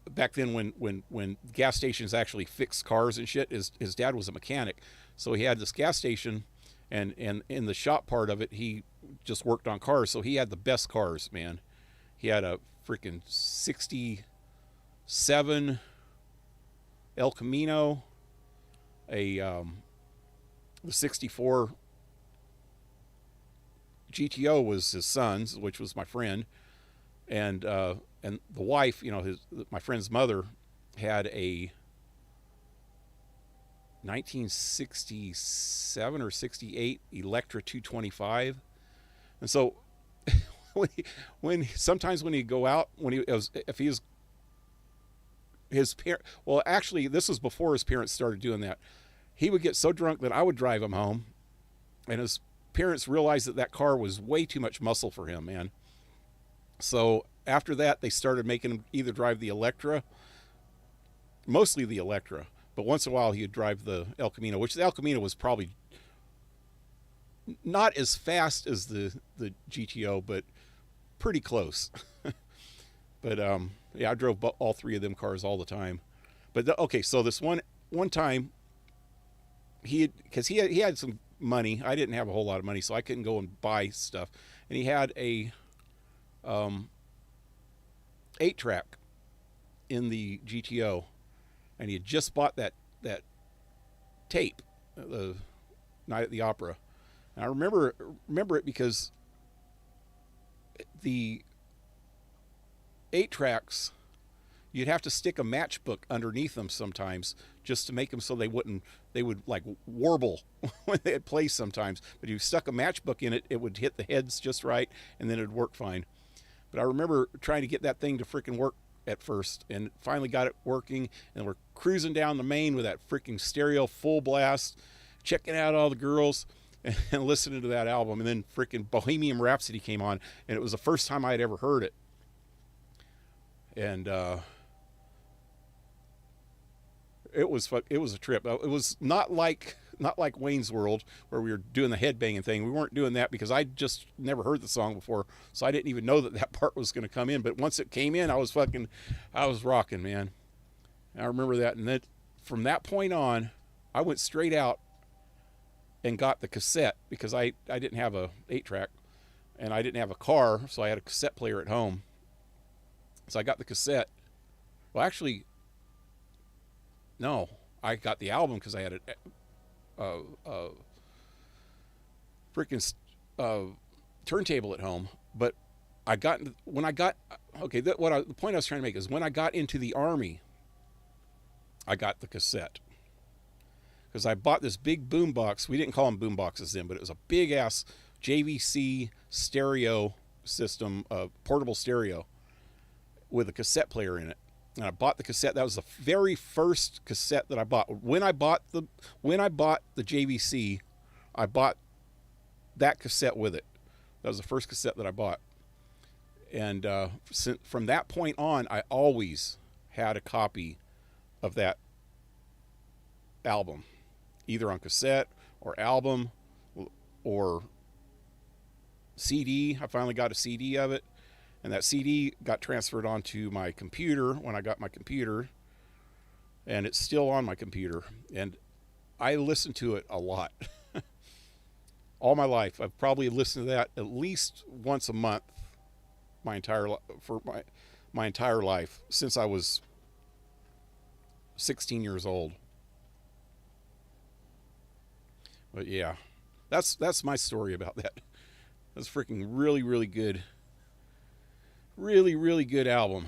back then when gas stations actually fixed cars and shit, his dad was a mechanic, so he had this gas station, and in the shop part of it, he just worked on cars, so he had the best cars, man. He had a freaking 67 El Camino, a the 64 GTO was his son's, which was my friend, and the wife, you know, my friend's mother had a 1967 or 68 Electra 225, and so sometimes when he'd go out, if he was his parent, well, actually, this was before his parents started doing that. He would get so drunk that I would drive him home, and his parents realized that car was way too much muscle for him, man. So after that, they started making him either drive the Electra, mostly the Electra, but once in a while he would drive the El Camino, which the El Camino was probably not as fast as the GTO, but pretty close. But yeah, I drove all three of them cars all the time. But okay, so this one time, because he had some money. I didn't have a whole lot of money, so I couldn't go and buy stuff. And he had a 8-track in the GTO, and he had just bought that tape, the Night at the Opera. And I remember it because the 8-tracks, you'd have to stick a matchbook underneath them sometimes just to make them so they would like warble when they'd play sometimes. But if you stuck a matchbook in it, it would hit the heads just right, and then it'd work fine. But I remember trying to get that thing to freaking work at first, and finally got it working, and we're cruising down the main with that freaking stereo full blast, checking out all the girls and listening to that album. And then freaking Bohemian Rhapsody came on, and it was the first time I had ever heard it. And it was a trip. It was not like Wayne's World, where we were doing the headbanging thing. We weren't doing that because I just never heard the song before, so I didn't even know that part was going to come in. But once it came in, I was rocking, man. And I remember that. And then from that point on, I went straight out and got the cassette, because I didn't have a 8-track, and I didn't have a car, so I had a cassette player at home. So I got the cassette. Well, actually, no, I got the album because I had a freaking turntable at home. But the point I was trying to make is when I got into the Army, I got the cassette, because I bought this big boom box. We didn't call them boom boxes then, but it was a big ass JVC stereo system, portable stereo, with a cassette player in it. And I bought the cassette. That was the very first cassette that I bought. When I bought the JVC, I bought that cassette with it. That was the first cassette that I bought. And from that point on, I always had a copy of that album, either on cassette or album or CD. I finally got a CD of it. And that CD got transferred onto my computer when I got my computer, and it's still on my computer. And I listen to it a lot. All my life, I've probably listened to that at least once a month my entire life since I was 16 years old. But yeah, that's my story about that. That's freaking really, really good. Really, really good album.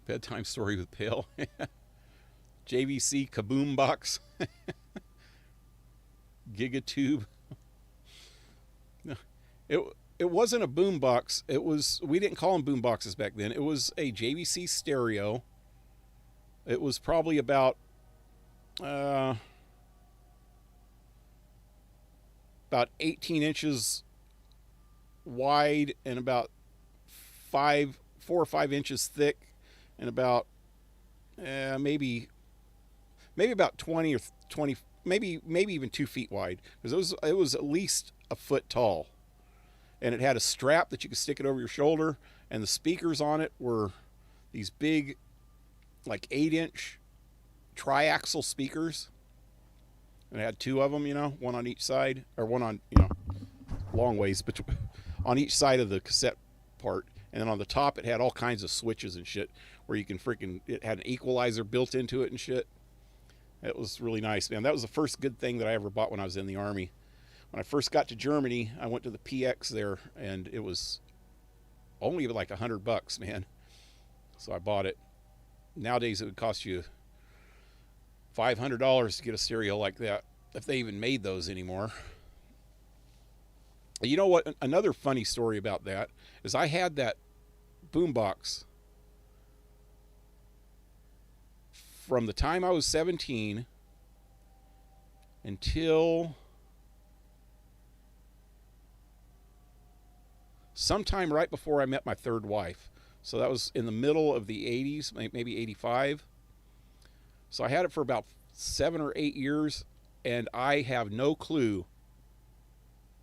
Bedtime story with Pale. JVC Kaboom Box. Gigatube. No, it wasn't a boom box. We didn't call them boom boxes back then. It was a JVC stereo. It was probably about 18 inches wide and about 4 or 5 inches thick, and about maybe about 20 or 20, maybe even 2 feet wide, because it was at least a foot tall, and it had a strap that you could stick it over your shoulder, and the speakers on it were these big, like 8-inch triaxle speakers. And it had 2 of them, one on each side, or one on, long ways, but on each side of the cassette part. And then on the top, it had all kinds of switches and shit where you can it had an equalizer built into it and shit. It was really nice, man. That was the first good thing that I ever bought when I was in the Army. When I first got to Germany, I went to the PX there, and it was only like $100, man. So I bought it. Nowadays, it would cost you $500 to get a stereo like that, if they even made those anymore. You know what? Another funny story about that is I had that boombox from the time I was 17 until sometime right before I met my third wife. So that was in the middle of the 80s, maybe 85. So I had it for about 7 or 8 years, and I have no clue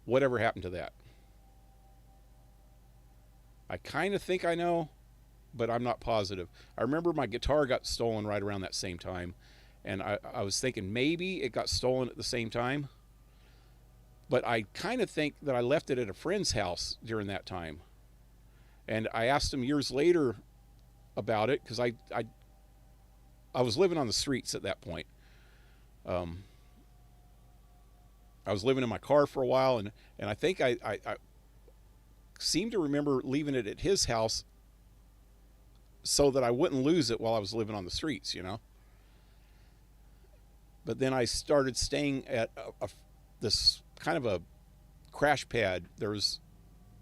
whatever happened to that. I kind of think I know, but I'm not positive. I remember my guitar got stolen right around that same time, and I was thinking maybe it got stolen at the same time, but I kind of think that I left it at a friend's house during that time. And I asked him years later about it, because I was living on the streets at that point. I was living in my car for a while, and I think I seem to remember leaving it at his house so that I wouldn't lose it while I was living on the streets, you know. But then I started staying at this kind of a crash pad. There was,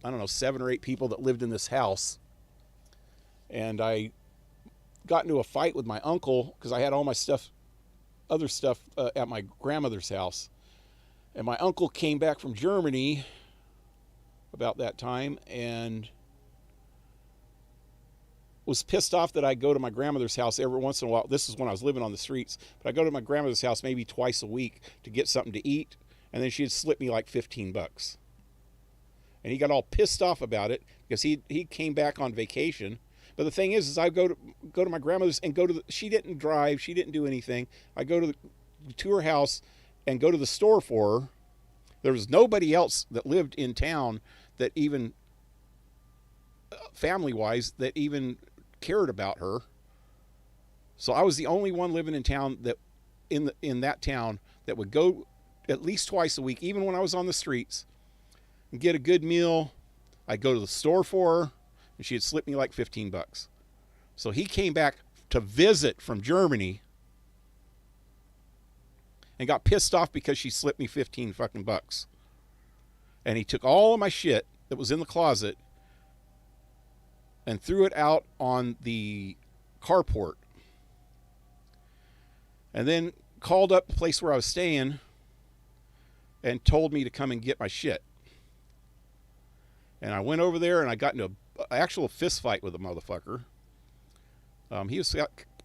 I don't know, 7 or 8 people that lived in this house. And I got into a fight with my uncle because I had all my stuff, other stuff at my grandmother's house. And my uncle came back from Germany about that time and was pissed off that I go to my grandmother's house every once in a while. This is when I was living on the streets, but I go to my grandmother's house maybe twice a week to get something to eat, and then she'd slip me like $15. And he got all pissed off about it because he came back on vacation. But the thing is I go to my grandmother's and she didn't drive, she didn't do anything. I go to her house and go to the store for her. There was nobody else that lived in town that even, family-wise, that even cared about her. So I was the only one living in town that, in that town, that would go at least twice a week, even when I was on the streets, and get a good meal. I'd go to the store for her, and she'd slip me like $15. So he came back to visit from Germany and got pissed off because she slipped me 15 fucking bucks. And he took all of my shit that was in the closet and threw it out on the carport. And then called up the place where I was staying and told me to come and get my shit. And I went over there and I got into an actual fist fight with a motherfucker. He was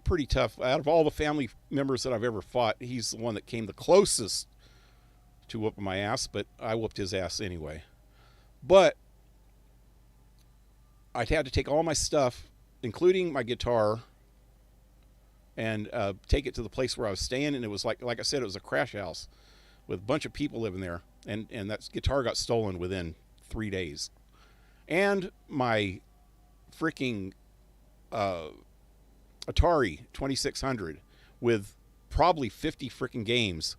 pretty tough. Out of all the family members that I've ever fought, he's the one that came the closest to whooping my ass, but I whooped his ass anyway. But I'd had to take all my stuff, including my guitar, and take it to the place where I was staying. And it was like I said, it was a crash house with a bunch of people living there. And that guitar got stolen within 3 days. And my freaking Atari 2600 with probably 50 freaking games.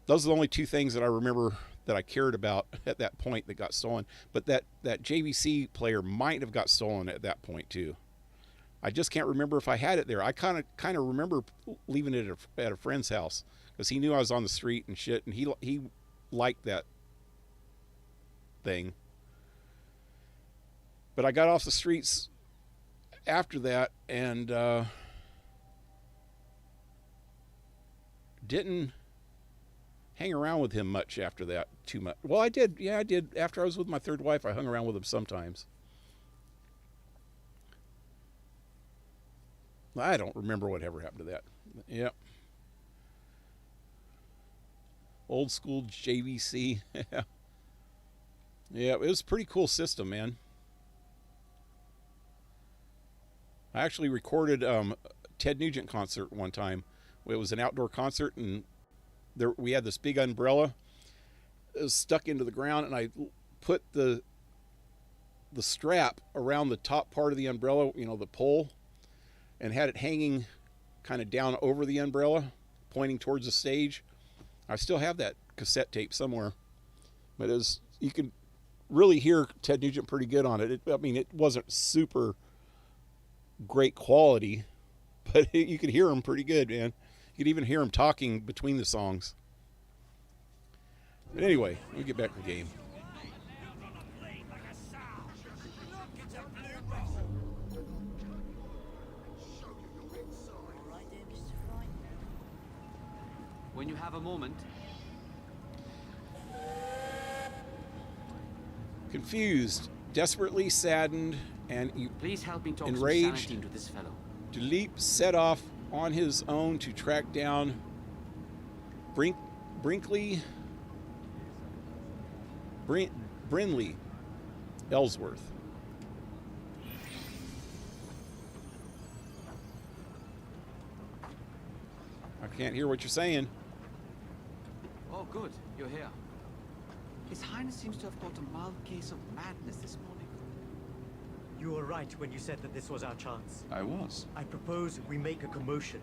Those are the only 2 things that I remember that I cared about at that point that got stolen. But that JVC player might have got stolen at that point too. I just can't remember if I had it there. I kind of remember leaving it at a friend's house because he knew I was on the street and shit, and he liked that thing. But I got off the streets after that and didn't hang around with him much after that, too much. Well, I did. Yeah, I did. After I was with my third wife, I hung around with him sometimes. I don't remember whatever happened to that. Yep. Old school JVC. Yeah, it was a pretty cool system, man. I actually recorded Ted Nugent concert one time. It was an outdoor concert, and we had this big umbrella. It was stuck into the ground, and I put the the strap around the top part of the umbrella, you know, the pole, and had it hanging kind of down over the umbrella, pointing towards the stage. I still have that cassette tape somewhere, but you can really hear Ted Nugent pretty good on it. I mean, it wasn't super great quality, but you could hear him pretty good, man. You could even hear him talking between the songs. But anyway, let me get back to the game. When you have a moment. Confused, desperately saddened, and Please help me talk some enraged, sanity into this fellow. Duleep set off on his own to track down Brinley Ellsworth. I can't hear what you're saying. Oh, good. You're here. His Highness seems to have caught a mild case of madness this morning. You were right when you said that this was our chance. I was. I propose we make a commotion.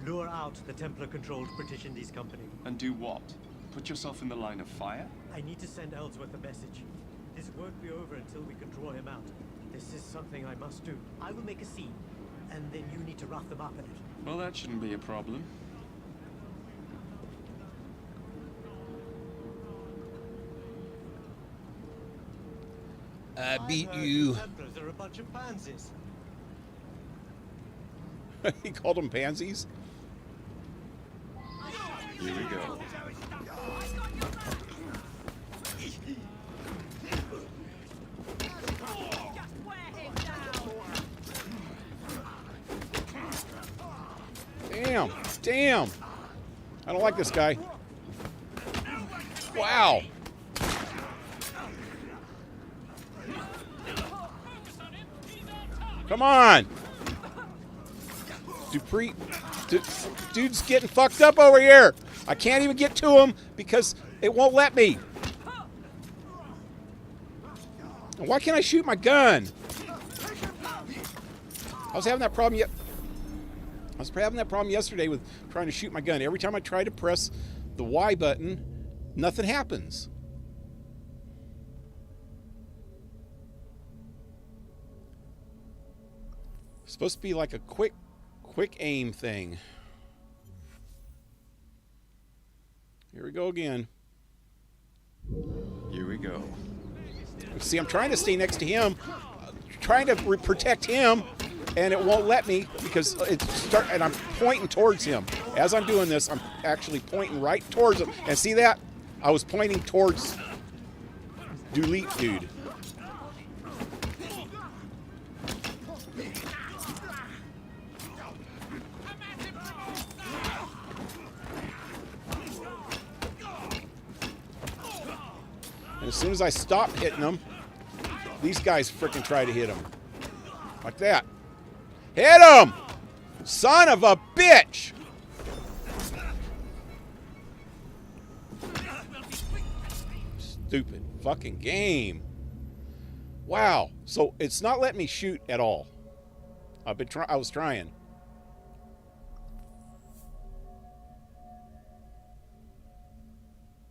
Lure out the Templar-controlled British Indies Company. And do what? Put yourself in the line of fire? I need to send Ellsworth a message. This won't be over until we can draw him out. This is something I must do. I will make a scene, and then you need to rough them up in it. Well, that shouldn't be a problem. I beat heard you. The Templars are a bunch of pansies. He called them pansies. Here we go. Damn. I don't like this guy. Wow. Come on. Dupree. Dude's getting fucked up over here. I can't even get to him because it won't let me. Why can't I shoot my gun? I was having that problem yesterday with trying to shoot my gun. Every time I try to press the Y button, nothing happens. It's supposed to be like a quick aim thing. Here we go again. Here we go. See, I'm trying to stay next to him, trying to protect him, and it won't let me because and I'm pointing towards him. As I'm doing this, I'm actually pointing right towards him. And see that? I was pointing towards Duleep dude. And as soon as I stop hitting them, these guys frickin' try to hit him. Like that. Hit him! Son of a bitch! Stupid fucking game. Wow. So it's not letting me shoot at all. I was trying.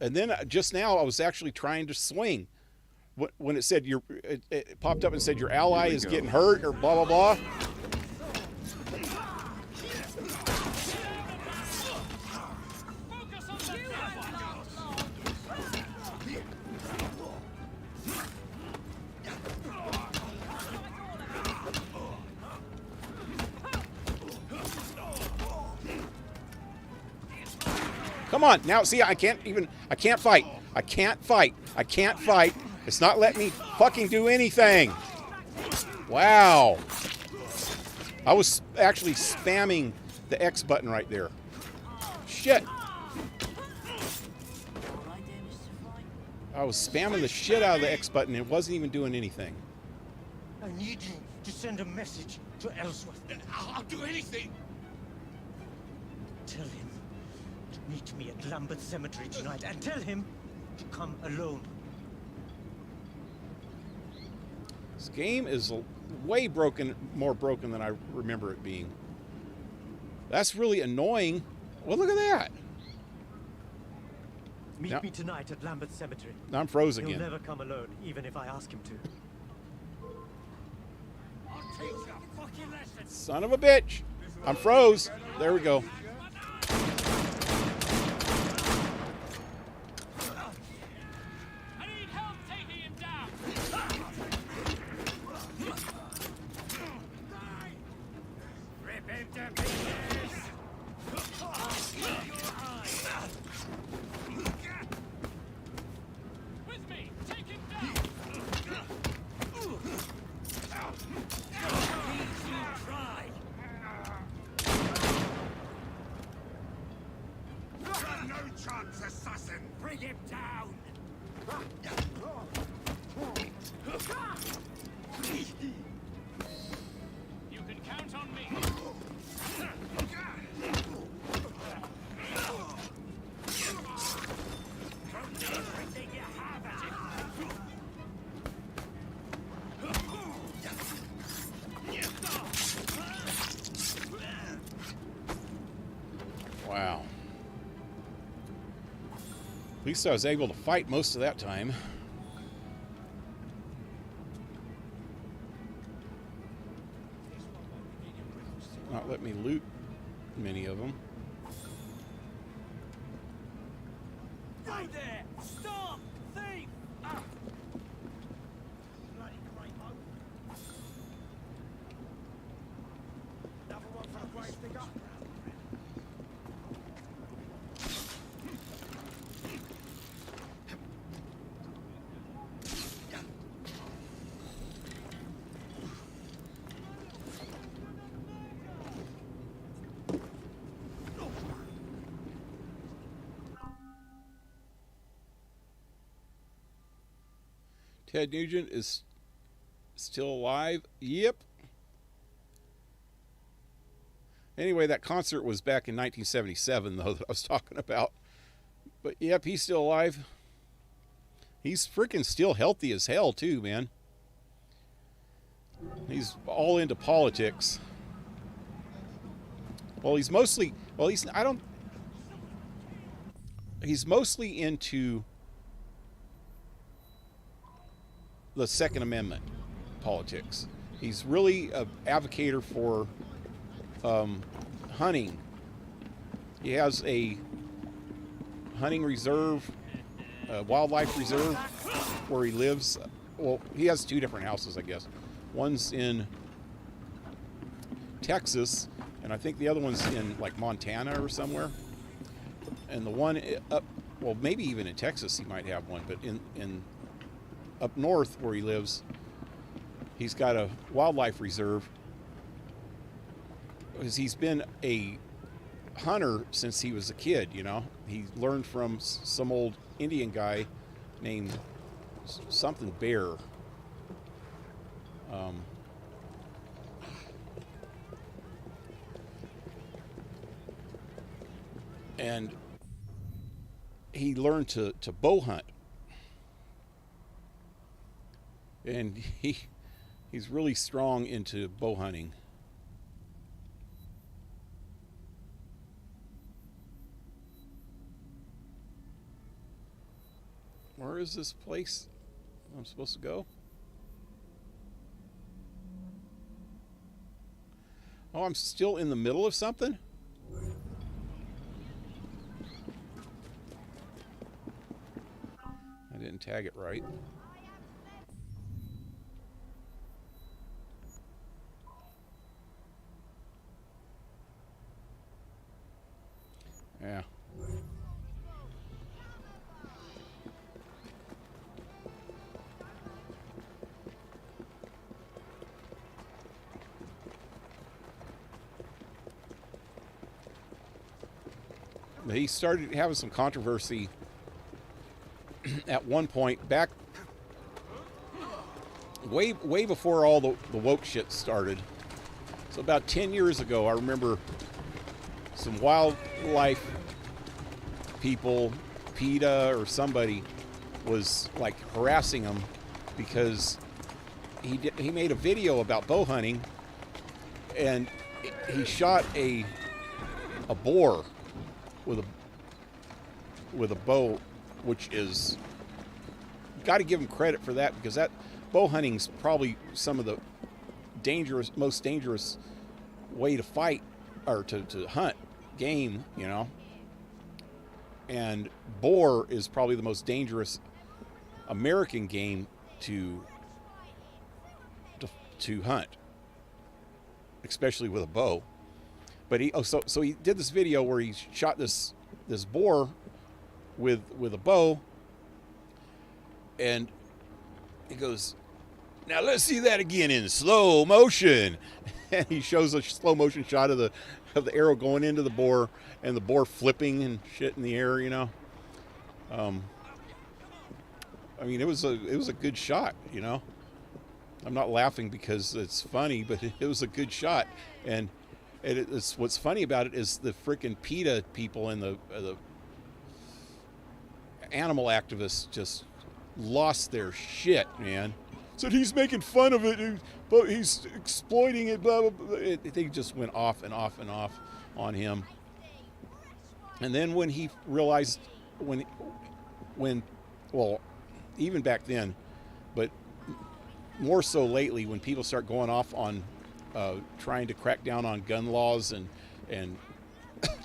And then just now I was actually trying to swing. When it said it popped up and said your ally is getting hurt or blah, blah, blah. Come on, now see, I can't fight. I can't fight. It's not letting me fucking do anything. Wow. I was actually spamming the X button right there. Shit. I was spamming the shit out of the X button. It wasn't even doing anything. I need you to send a message to Ellsworth. I'll do anything. Tell him to meet me at Lambeth Cemetery tonight, and tell him to come alone. This game is way more broken than I remember it being. That's really annoying. Well, look at that. Meet Yep. me tonight at Lambeth Cemetery. Now I'm froze He'll again. never come alone, even if I ask him to. I'll teach you a fucking lesson. Son of a bitch. I'm froze. There we go. I need help taking him down. Rip him to pieces. With me, take him down. Easy try. No chance, assassin. Bring him down. You can count on me. Throw everything you have at him. Wow. At least I was able to fight most of that time. Not let me loot many of them. Right there! Stop! Thief! Ah. Bloody Greybo. Another one for the grave digger. Ted Nugent is still alive. Yep. Anyway, that concert was back in 1977, though, that I was talking about. But yep, he's still alive. He's freaking still healthy as hell, too, man. He's all into politics. Well, he's mostly, he's mostly into the Second Amendment politics. He's really an advocator for hunting. He has a hunting reserve, a wildlife reserve where he lives. Well, he has two different houses, I guess. One's in Texas, and I think the other one's in like Montana or somewhere. And the one up, well, maybe even in Texas he might have one, but in up north where he lives, he's got a wildlife reserve because he's been a hunter since he was a kid, you know. He learned from some old Indian guy named something Bear. And he learned to bow hunt. And he's really strong into bow hunting. Where is this place I'm supposed to go? Oh, I'm still in the middle of something? I didn't tag it right. Yeah. He started having some controversy at one point back way before all the woke shit started. So about 10 years ago, I remember some wildlife people, PETA or somebody, was like harassing him because he made a video about bow hunting, and he shot a boar with a bow, which is, got to give him credit for that, because that bow hunting's probably some of the most dangerous way to fight or to hunt game, you know. And boar is probably the most dangerous American game to hunt, especially with a bow. But so he did this video where he shot this boar with a bow, and he goes, "Now let's see that again in slow motion." And he shows a slow motion shot of the arrow going into the boar, and the boar flipping and shit in the air, you know. I mean, it was a good shot, you know. I'm not laughing because it's funny, but it was a good shot. And it's what's funny about it is the freaking PETA people and the animal activists just lost their shit, man. Said he's making fun of it, but he's exploiting it, blah, blah, blah. They just went off and off and off on him. And then when he realized, well, even back then, but more so lately, when people start going off on trying to crack down on gun laws and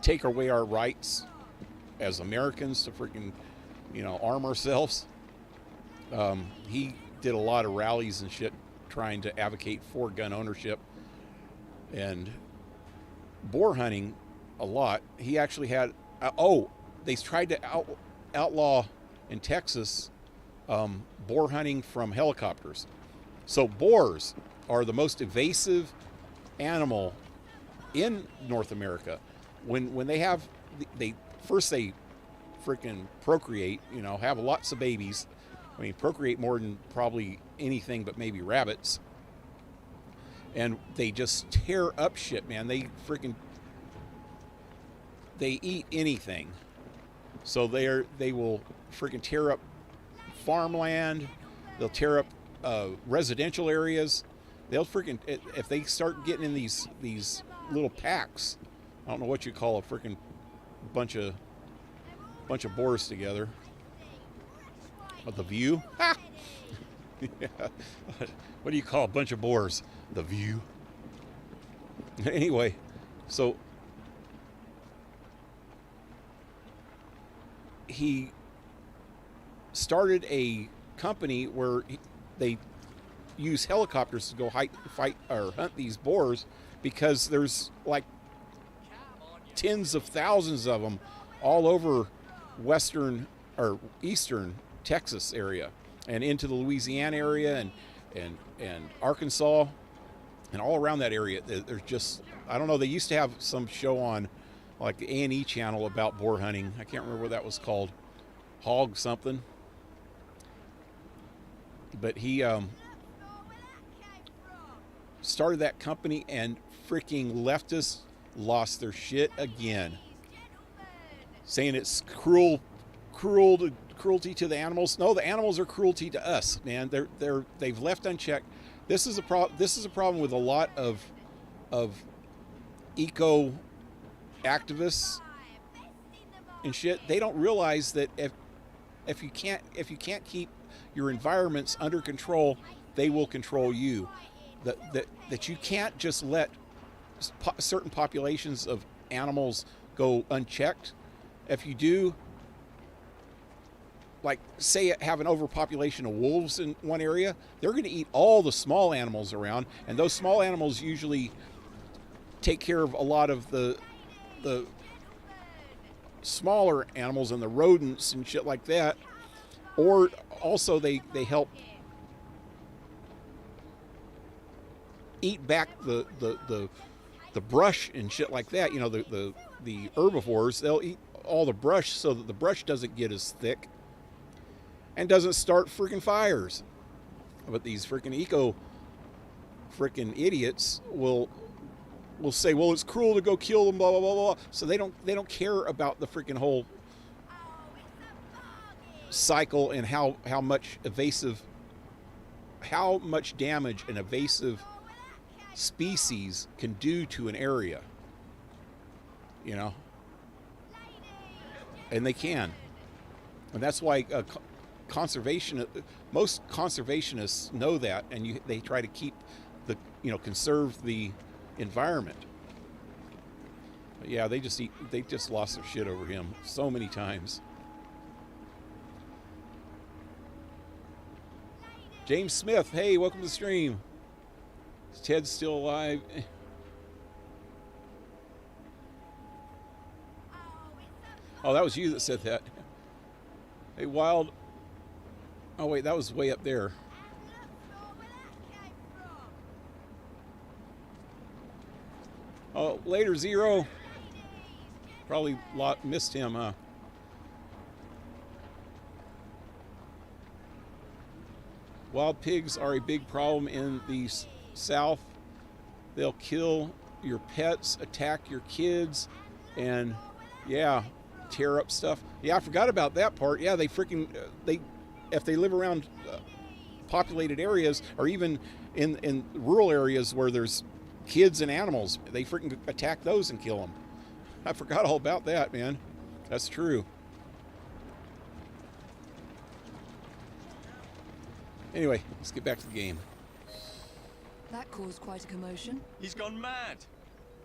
take away our rights as Americans to freaking, you know, arm ourselves, he did a lot of rallies and shit trying to advocate for gun ownership and boar hunting a lot. He actually had, they tried to outlaw in Texas boar hunting from helicopters. So boars are the most evasive animal in North America. When they freaking procreate, you know, have lots of babies. I mean, procreate more than probably anything but maybe rabbits. And they just tear up shit, man. They eat anything. So they will freaking tear up farmland. They'll tear up residential areas. They'll freaking, if they start getting in these little packs, I don't know what you call a freaking bunch of boars together. What, the view? Ha! Yeah. What do you call a bunch of boars? The view. Anyway, so he started a company where they use helicopters to go fight or hunt these boars, because there's like tens of thousands of them all over western or eastern Texas area and into the Louisiana area and Arkansas and all around that area. There's just, I don't know, they used to have some show on like the A&E channel about boar hunting. I can't remember what that was called. Hog something. But he started that company, and freaking leftists lost their shit again, saying it's cruelty to the animals. No, the animals are cruelty to us, man. They've left unchecked. This is a problem with a lot of eco activists and shit. They don't realize that if you can't keep your environments under control, they will control you. That you can't just let certain populations of animals go unchecked. If you do, like say have an overpopulation of wolves in one area, they're going to eat all the small animals around, and those small animals usually take care of a lot of the smaller animals and the rodents and shit like that. Or also they help eat back the brush and shit like that. You know, the herbivores, they'll eat all the brush so that the brush doesn't get as thick and doesn't start freaking fires. But these freaking idiots will say, well, it's cruel to go kill them, blah blah blah blah. So they don't care about the freaking whole cycle and how much how much damage an invasive species can do to an area. You know, and they can, and that's why most conservationists know that, and they try to keep conserve the environment. But yeah, they just lost their shit over him so many times. James Smith, hey, welcome to the stream. Is Ted still alive? Oh, that was you that said that. Hey, Wild. Oh, wait, that was way up there. Oh, later, Zero. Probably missed him, huh? Wild pigs are a big problem in the South. They'll kill your pets, attack your kids, and yeah, tear up stuff. Yeah, I forgot about that part. Yeah, they freaking if they live around populated areas, or even in rural areas where there's kids and animals, they freaking attack those and kill them. I forgot all about that, man. That's true. Anyway, let's get back to the game. That caused quite a commotion. He's gone mad.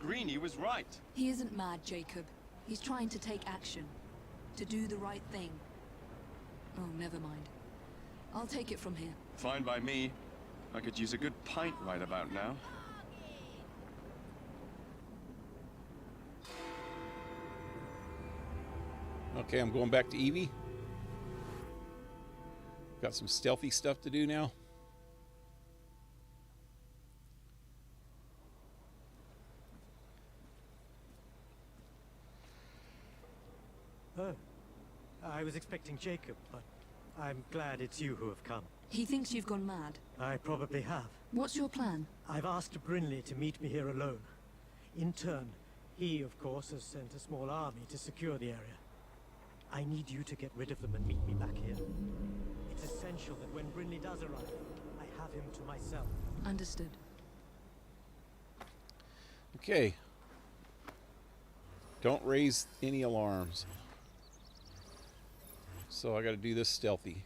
Greenie was right. He isn't mad, Jacob. He's trying to take action. To do the right thing. Oh, never mind. I'll take it from here. Fine by me. I could use a good pint right about now. Okay, I'm going back to Evie. Got some stealthy stuff to do now. Oh, I was expecting Jacob, but I'm glad it's you who have come. He thinks you've gone mad. I probably have. What's your plan? I've asked Brinley to meet me here alone. In turn, he, of course, has sent a small army to secure the area. I need you to get rid of them and meet me back here. It's essential that when Brinley does arrive, I have him to myself. Understood. Okay. Don't raise any alarms. So I got to do this stealthy.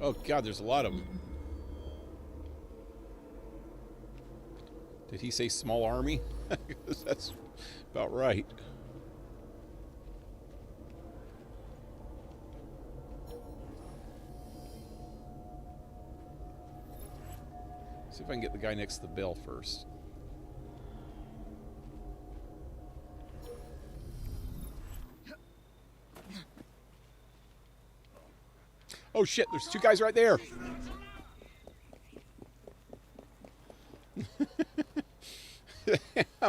Oh God, there's a lot of them. Did he say small army? That's about right. See if I can get the guy next to the bell first. Oh shit, there's two guys right there.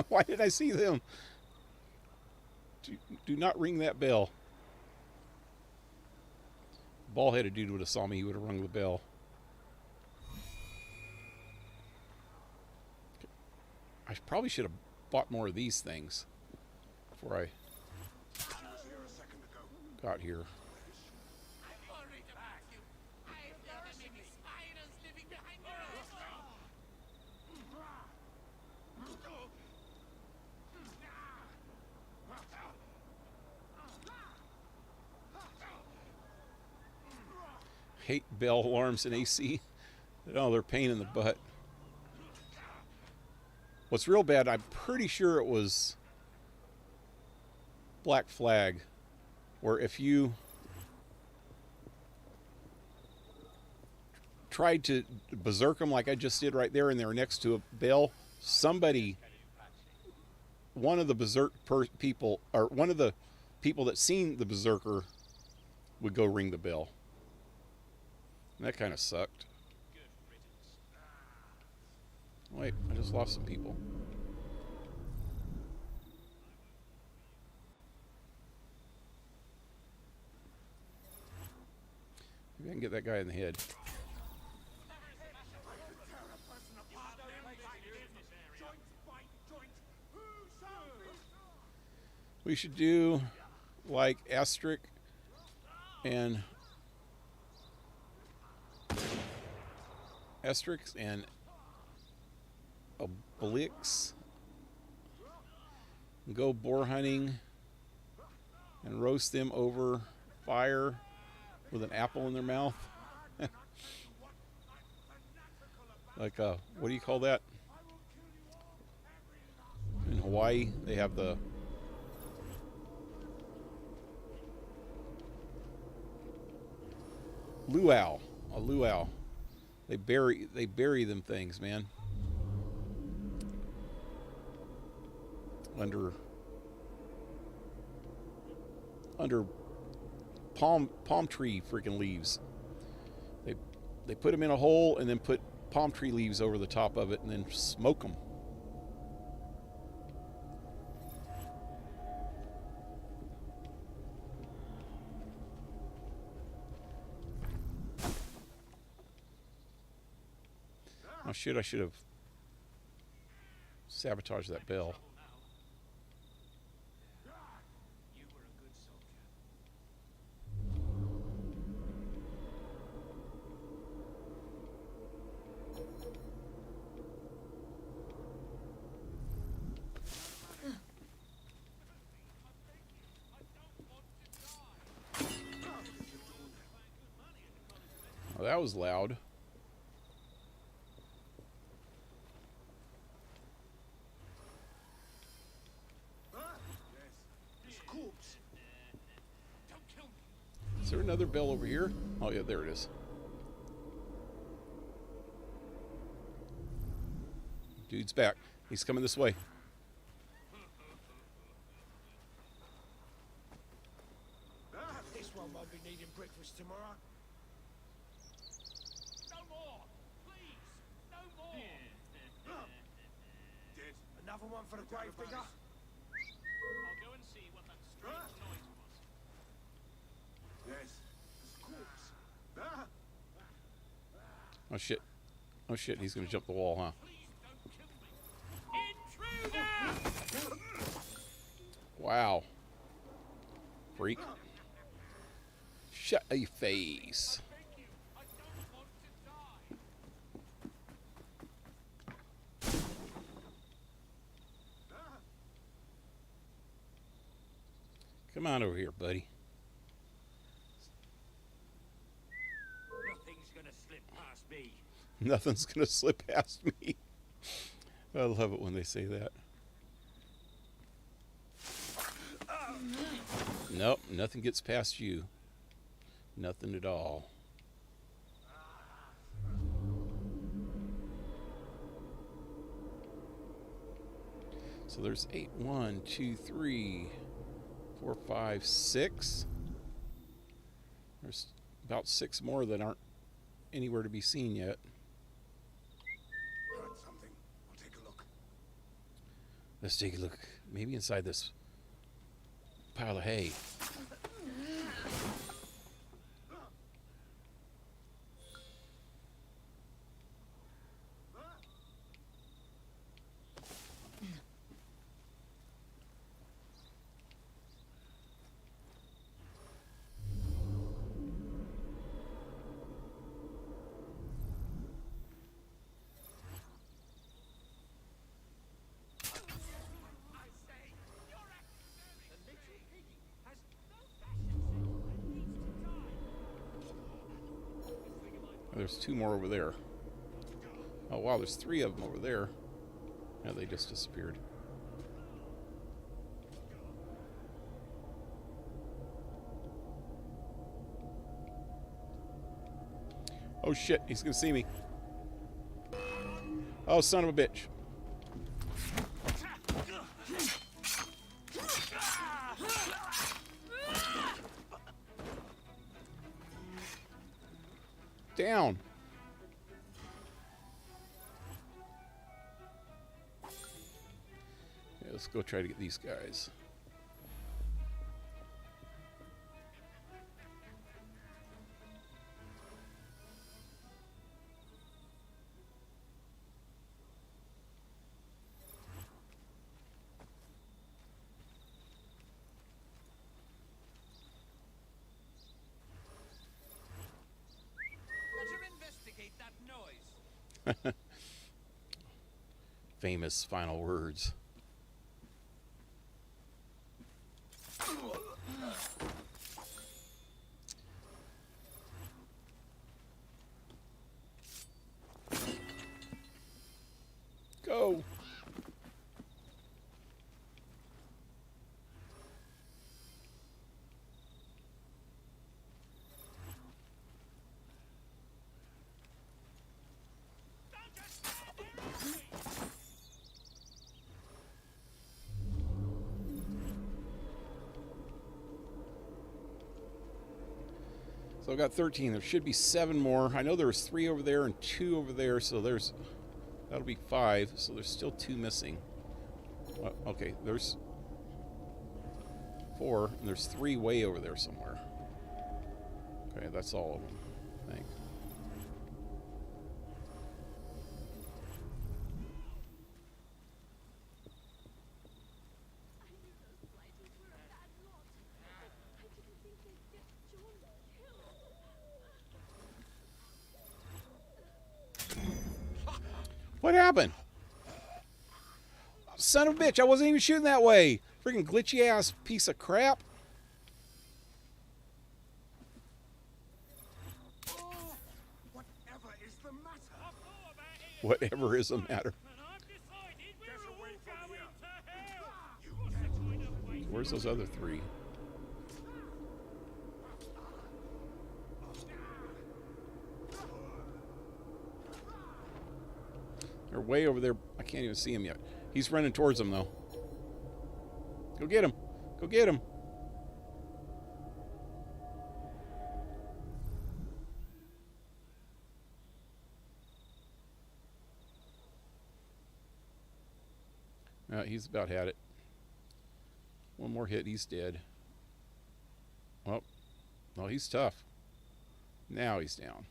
Why did I see them? Do not ring that bell. Bald-headed dude would have saw me, he would have rung the bell. I probably should have bought more of these things before I got here. Hate bell alarms and AC. Oh, they're a pain in the butt. What's real bad, I'm pretty sure it was Black Flag, where if you tried to berserk them like I just did right there and they were next to a bell, one of the berserk people, or one of the people that seen the berserker would go ring the bell. And that kind of sucked. Wait, I just lost some people. Maybe I can get that guy in the head. We should do like asterisk and Estrix and Oblix. Go boar hunting and roast them over fire with an apple in their mouth. Like what do you call that? In Hawaii, they have the luau. A luau. They bury them things, man. Under palm tree freaking leaves. They put them in a hole and then put palm tree leaves over the top of it and then smoke them. Oh shit, I should have sabotaged that bell. You were a good soldier. Oh, that was loud. Is there another bell over here? Oh yeah, there it is. Dude's back. He's coming this way. This one won't be needing breakfast tomorrow. No more! Please! No more! Dead. Another one for the grave digger? I'll go and see what that strange noise was. Yes. It's a corpse. Oh shit. Oh shit, he's gonna jump the wall, huh? Please don't kill me! Intruder! Wow. Freak. Shut your face. Thank you. I don't want to die. Come on over here, buddy. Nothing's gonna slip past me. Nothing's gonna slip past me. I love it when they say that. Nope, nothing gets past you. Nothing at all. So there's 8, 1, 2, 3, 4, 5, 6. There's about 6 more that aren't anywhere to be seen yet. Heard something. I'll take a look. Let's take a look. Maybe inside this pile of hay. There's 2 more over there. Oh wow, there's 3 of them over there. Yeah, they just disappeared. Oh shit, he's gonna see me. Oh, son of a bitch. Down. Yeah, let's go try to get these guys. Better investigate that noise. Famous final words. Go. So I've got 13. There should be 7 more. I know there was 3 over there and 2 over there, so that'll be 5. So there's still 2 missing. Well, okay, there's 4, and there's 3 way over there somewhere. Okay, that's all of them, I think. What happened? Son of a bitch, I wasn't even shooting that way. Freaking glitchy ass piece of crap. Whatever is the matter? Whatever is the matter. And I've decided we're all going to hell. Where's those other 3? They're way over there. I can't even see him yet. He's running towards them, though. Go get him. Go get him. He's about had it. One more hit, he's dead. Oh, well, he's tough. Now he's down.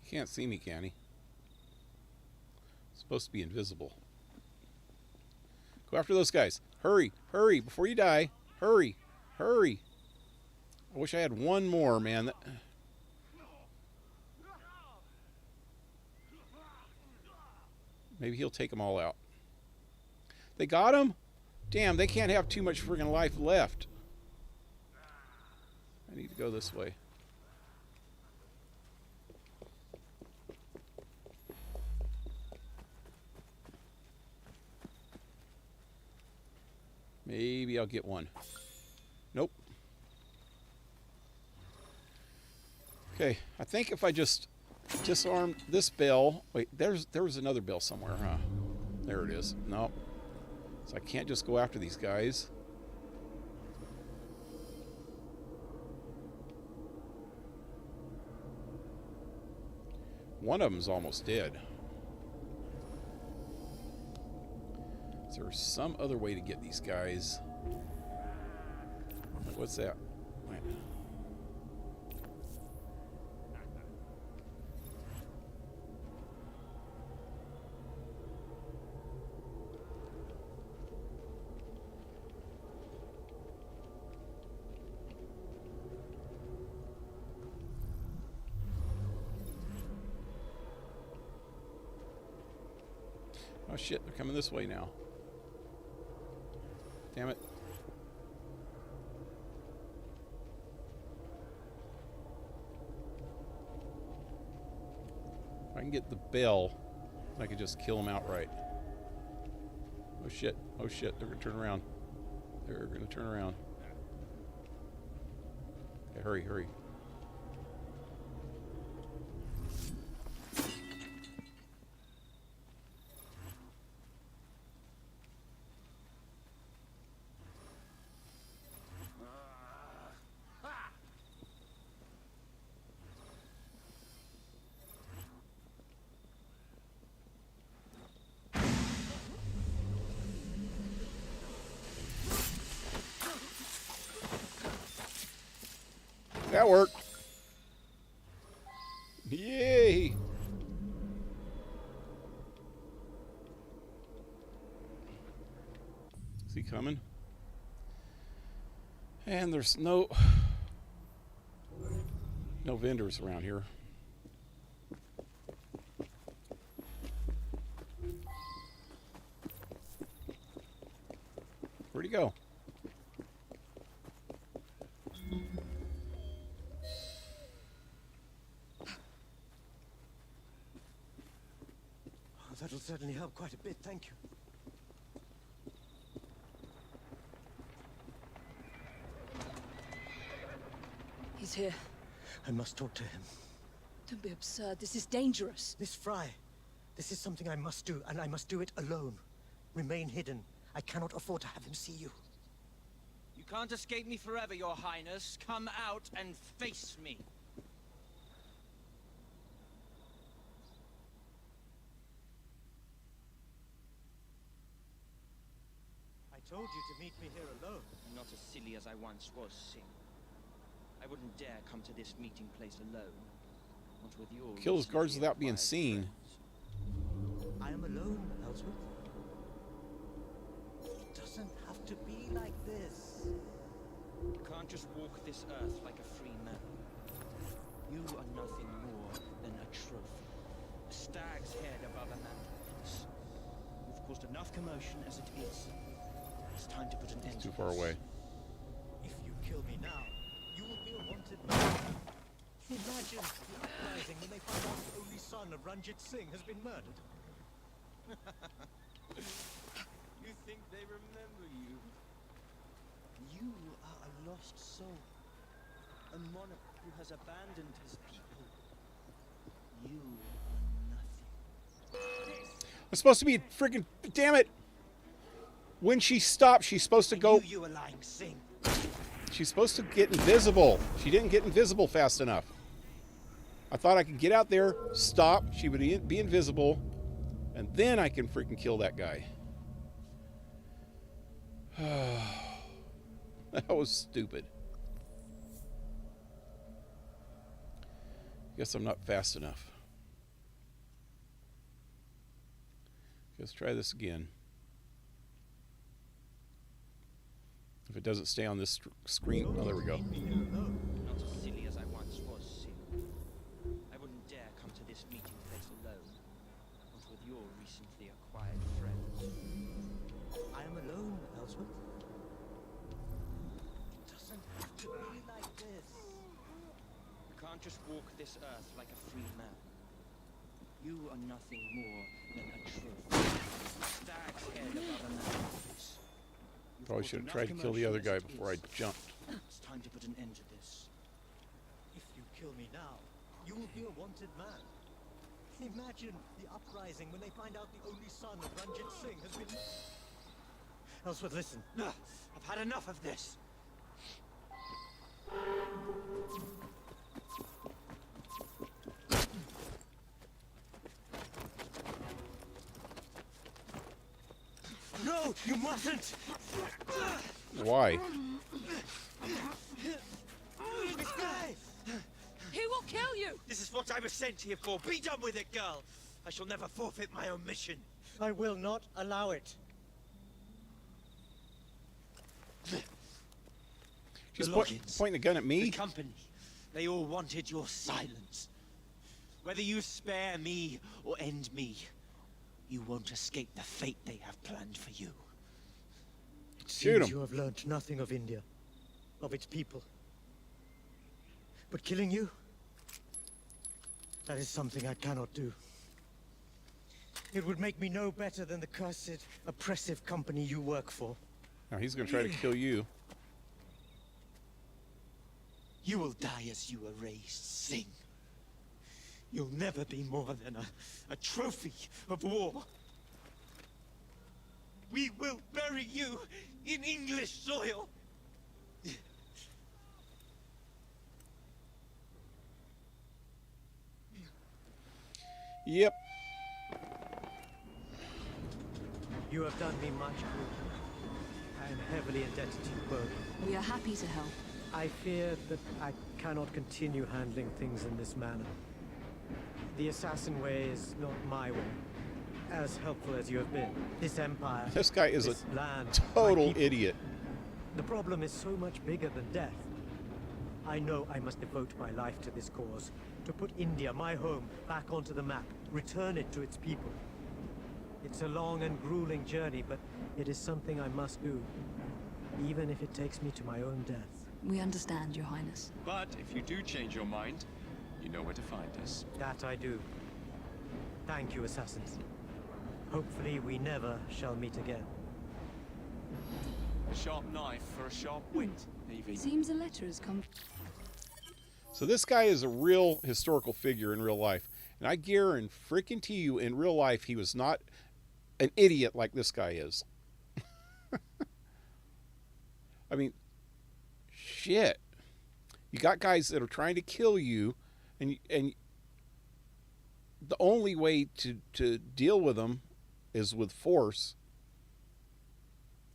He can't see me, can he? Supposed to be invisible. Go after those guys. Hurry, hurry, before you die. Hurry, hurry. I wish I had one more, man. Maybe he'll take them all out. They got him? Damn, they can't have too much friggin' life left. I need to go this way. Maybe I'll get one. Nope. Okay, I think if I just disarm this bell. Wait, there was another bell somewhere, huh? There it is. Nope. So I can't just go after these guys. One of them's almost dead. Is there some other way to get these guys? What's that? Wait. Oh shit, they're coming this way now. Damn it. If I can get the bell, I can just kill them outright. Oh shit, they're gonna turn around. They're gonna turn around. Okay, hurry, hurry. That worked. Yay! Is he coming? And there's no vendors around here. Where'd he go? Oh, that'll certainly help quite a bit, thank you. He's here. I must talk to him. Don't be absurd. This is dangerous. Miss Fry, this is something I must do, and I must do it alone. Remain hidden. I cannot afford to have him see you. You can't escape me forever, Your Highness. Come out and face me. I told you to meet me here alone. I'm not as silly as I once was, Sing. I wouldn't dare come to this meeting place alone. Not with your Kill his guards recently without being acquired seen. friends. I am alone, Ellsworth. It doesn't have to be like this. You can't just walk this earth like a free man. You are nothing more than a trophy. A stag's head above a mantelpiece. You've caused enough commotion as it is. It's time to put an end to Too far this. away. If you kill me now, you will be a wanted man. Imagine the uprising when they find out the only son of Ranjit Singh has been murdered. You think they remember you? You are a lost soul. A monarch who has abandoned his people. You are nothing. I'm supposed to be freaking. Damn it! When she stops, she's supposed to go. You were lying, Sing. She's supposed to get invisible. She didn't get invisible fast enough. I thought I could get out there, stop, she would be invisible, and then I can freaking kill that guy. That was stupid. Guess I'm not fast enough. Let's try this again. If it doesn't stay on this screen, oh, there we go. Not as silly as I once was, Sing. I wouldn't dare come to this meeting place alone. Not with your recently acquired friends. I am alone, Ellsworth. It doesn't have to be like this. You can't just walk this earth like a free man. You are nothing more than a trophy. Stag's head above a mantelpiece. You've Probably caused should have enough tried to kill the commotion other as guy it before I is. jumped. It's time to put an end to this. If you kill me now, you will be a wanted man. Imagine the uprising when they find out the only son of Ranjit Singh has been... Ellsworth, listen. No, I've had enough of this. No, you mustn't! Why? This guy! He will kill you! This is what I was sent here for. Be done with it, girl. I shall never forfeit my own mission. I will not allow it. She's The Loggins, pointing a gun at The me? company, they all wanted your silence. Whether you spare me or end me, you won't escape the fate they have planned for you. It Shoot seems him. you have learnt nothing of India, of its people. But killing you, that is something I cannot do. It would make me no better than the cursed, oppressive company you work for. Now he's going to try to kill you. You will die as you were raised, Sing. You'll never be more than a trophy of war. We will bury you in English soil. Yep. You have done me much good. I am heavily indebted to you both. We are happy to help. I fear that I cannot continue handling things in this manner. The assassin way is not my way. As helpful as you have been, this empire, This guy is this a land, total my people, idiot. the problem is so much bigger than death. I know I must devote my life to this cause, to put India, my home, back onto the map, return it to its people. It's a long and grueling journey, but it is something I must do, even if it takes me to my own death. We understand, Your Highness. But if you do change your mind, you know where to find us. That I do. Thank you, assassins. Hopefully we never shall meet again. A sharp knife for a sharp wit, Evie. Seems a letter has come. So this guy is a real historical figure in real life. And I guarantee freaking to you, in real life, he was not an idiot like this guy is. I mean, shit. You got guys that are trying to kill you, and the only way to deal with them is with force,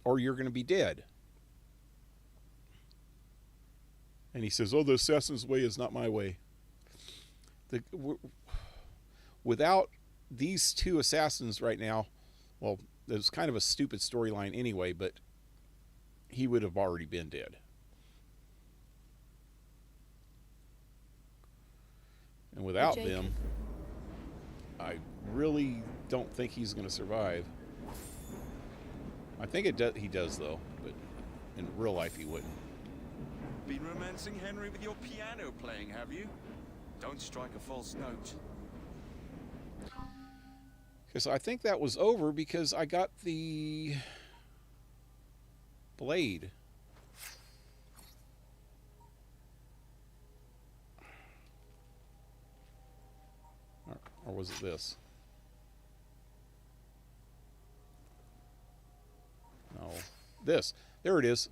or you're going to be dead. And he says, oh, the assassin's way is not my way. Without these two assassins right now, well, it was kind of a stupid storyline anyway, but he would have already been dead. And without them, I really don't think he's going to survive. I think he does, though, but in real life he wouldn't. Been romancing Henry with your piano playing, have you? Don't strike a false note. Because I think that was over because I got the blade. Or was it this? No. This. There it is.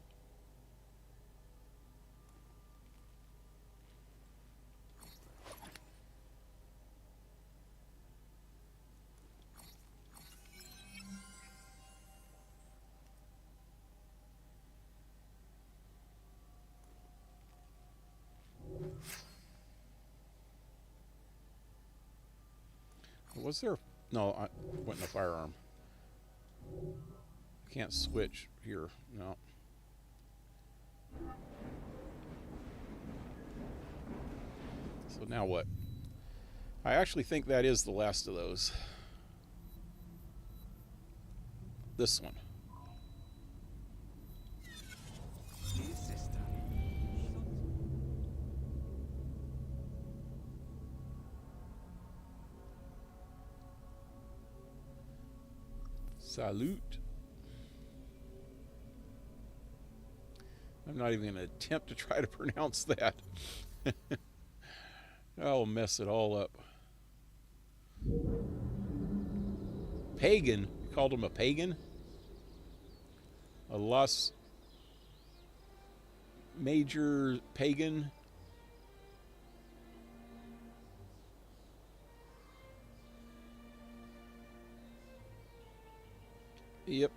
Was there? No, I went in a firearm. I can't switch here. No. So now what? I actually think that is the last of those. This one. Dear sister. Salute. I'm not even going to attempt to try to pronounce that. I'll mess it all up. Pagan. You called him a pagan? A Las Major pagan? Yep.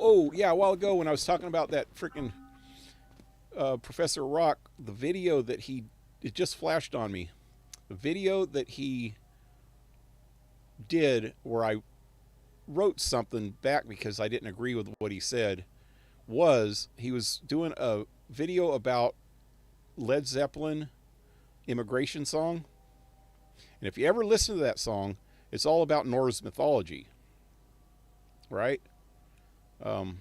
Oh, yeah, a while ago when I was talking about that freaking Professor Rock, the video that it just flashed on me. The video that he did where I wrote something back because I didn't agree with what he said he was doing a video about Led Zeppelin immigration song. And if you ever listen to that song, it's all about Norse mythology. Right? Come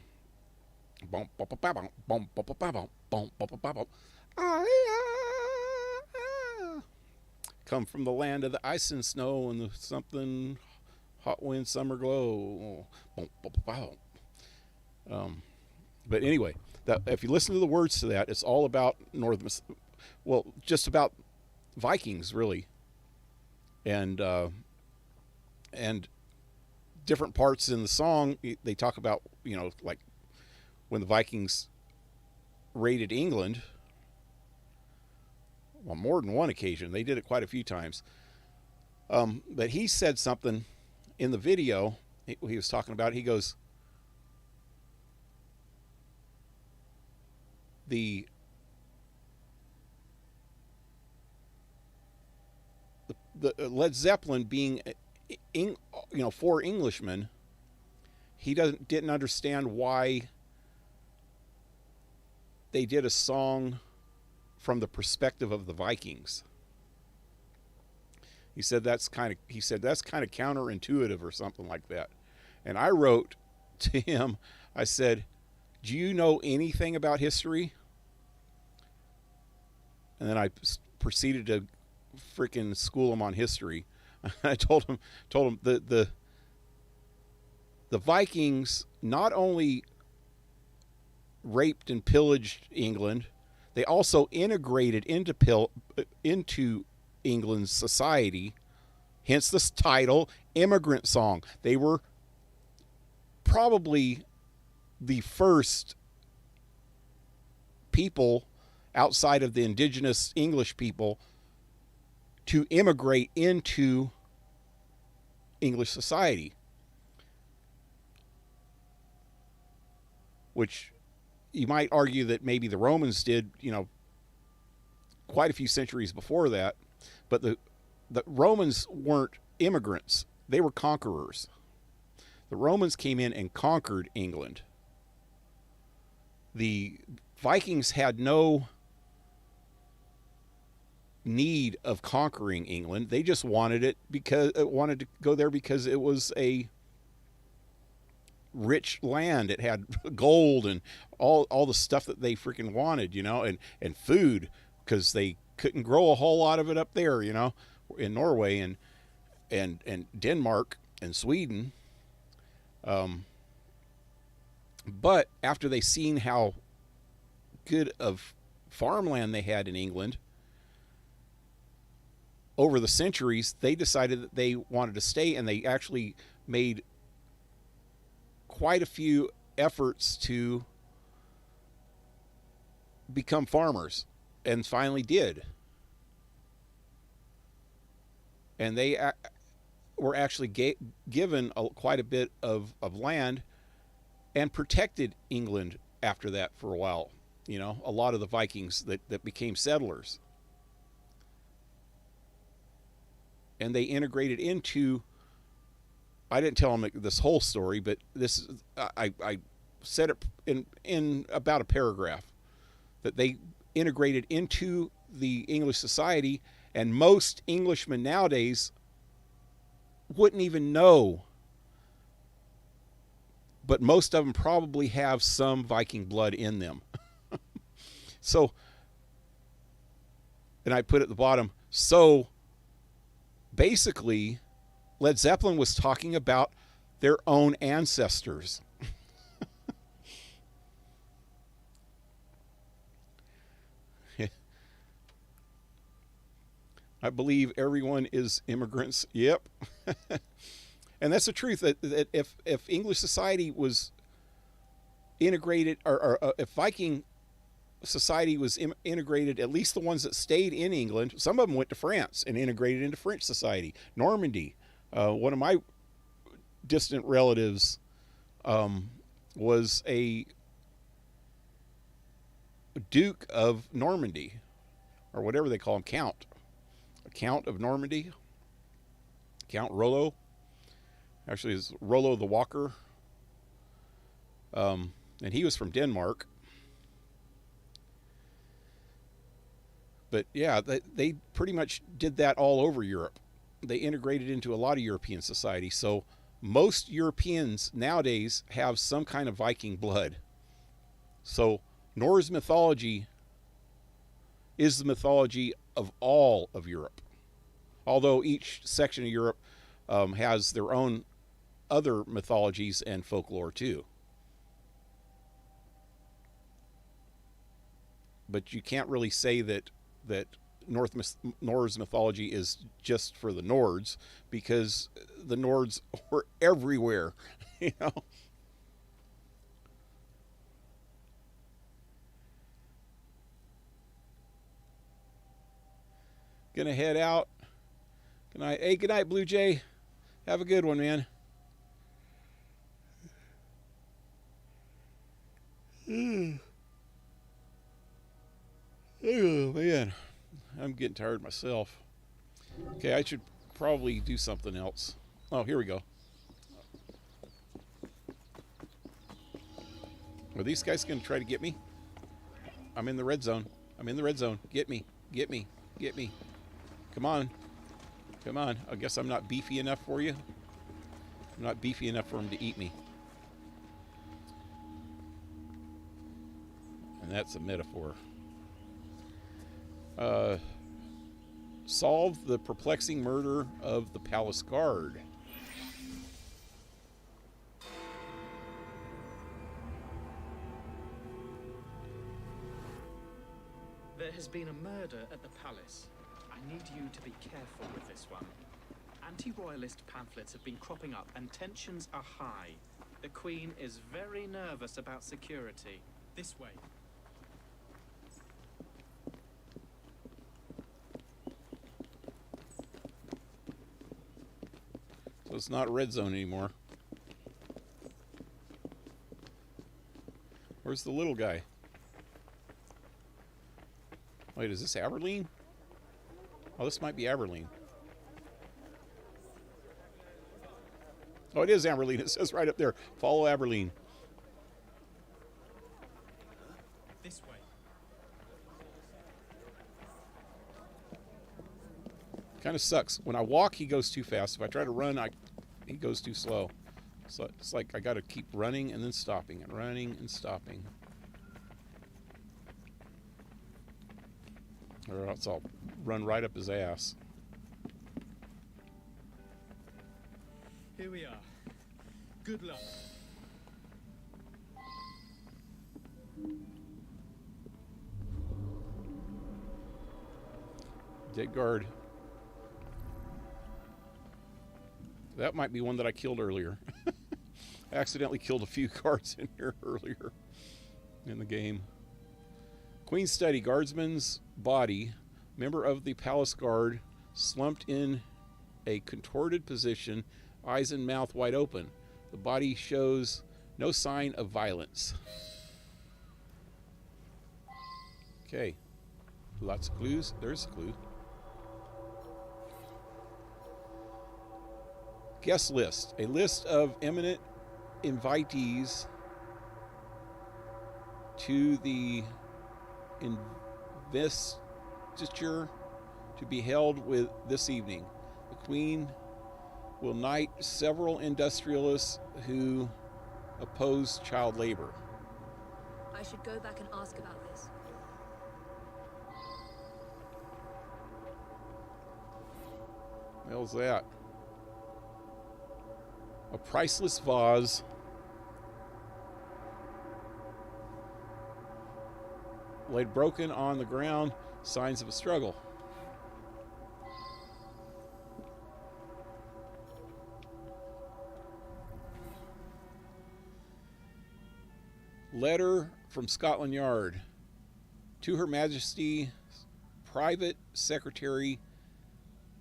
from the land of the ice and snow and the something hot wind summer glow. But anyway, that if you listen to the words to that, it's all about just about Vikings really, and different parts in the song they talk about, like when the Vikings raided England, well, more than one occasion. They did it quite a few times. But he said something in the video he was talking about. He goes, the Led Zeppelin being, for Englishmen, he didn't understand why they did a song from the perspective of the Vikings. He said that's kind of counterintuitive or something like that. And I wrote to him, I said, "Do you know anything about history?" And then I proceeded to freaking school him on history. I told him the Vikings not only raped and pillaged England, they also integrated into England's society, hence this title, Immigrant Song. They were probably the first people outside of the indigenous English people to immigrate into English society, which you might argue that maybe the Romans did, quite a few centuries before that, but the Romans weren't immigrants. They were conquerors. The Romans came in and conquered England. The Vikings had no need of conquering England. They just wanted to go there because it was a rich land. It had gold and all the stuff that they freaking wanted, and food, because they couldn't grow a whole lot of it up there, in Norway and Denmark and Sweden. But after they seen how good of farmland they had in England over the centuries, they decided that they wanted to stay, and they actually made quite a few efforts to become farmers, and finally did. And they were actually given quite a bit of land and protected England after that for a while. A lot of the Vikings that became settlers. And they integrated into, I didn't tell them this whole story, but I said it in about a paragraph, that they integrated into the English society, and most Englishmen nowadays wouldn't even know, but most of them probably have some Viking blood in them. So, and I put at the bottom, so basically, Led Zeppelin was talking about their own ancestors. I believe everyone is immigrants. Yep. And that's the truth, that if English society was integrated, or if Viking society was integrated, at least the ones that stayed in England, some of them went to France and integrated into French society. Normandy, one of my distant relatives was a Duke of Normandy, or whatever they call him, Count of Normandy, Count Rollo. Actually, it's Rollo the Walker. And he was from Denmark. But yeah, they pretty much did that all over Europe. They integrated into a lot of European society. So most Europeans nowadays have some kind of Viking blood. So Norse mythology is the mythology of all of Europe. Although each section of Europe has their own other mythologies and folklore too. But you can't really say that Norse mythology is just for the Nords, because the Nords were everywhere, Gonna head out. Good night. Hey, good night, Blue Jay. Have a good one, man. Oh, man. I'm getting tired myself. Okay, I should probably do something else. Oh, here we go. Are these guys going to try to get me? I'm in the red zone. I'm in the red zone. Get me. Get me. Get me. Come on. Come on. I guess I'm not beefy enough for you. I'm not beefy enough for them to eat me. And that's a metaphor. Solve the perplexing murder of the palace guard. There has been a murder at the palace. I need you to be careful with this one. Anti-royalist pamphlets have been cropping up and tensions are high. The Queen is very nervous about security. This way. So it's not red zone anymore. Where's the little guy? Wait, is this Aberline? Oh, this might be Aberline. Oh, it is Aberline. It says right up there, follow Aberline. This way. Kind of sucks. When I walk, he goes too fast. If I try to run, he goes too slow. So it's like I got to keep running and then stopping and running and stopping. Or else I'll run right up his ass. Here we are. Good luck. Dead guard. That might be one that I killed earlier. I accidentally killed a few guards in here earlier in the game. Queen's study. Guardsman's body, member of the palace guard, slumped in a contorted position, eyes and mouth wide open. The body shows no sign of violence. Okay. Lots of clues. There's a clue. Guest list. A list of eminent invitees to the investiture to be held with this evening. The Queen will knight several industrialists who oppose child labor. I should go back and ask about this. What the hell's that? A priceless vase. Laid broken on the ground, signs of a struggle. Letter from Scotland Yard to Her Majesty's Private Secretary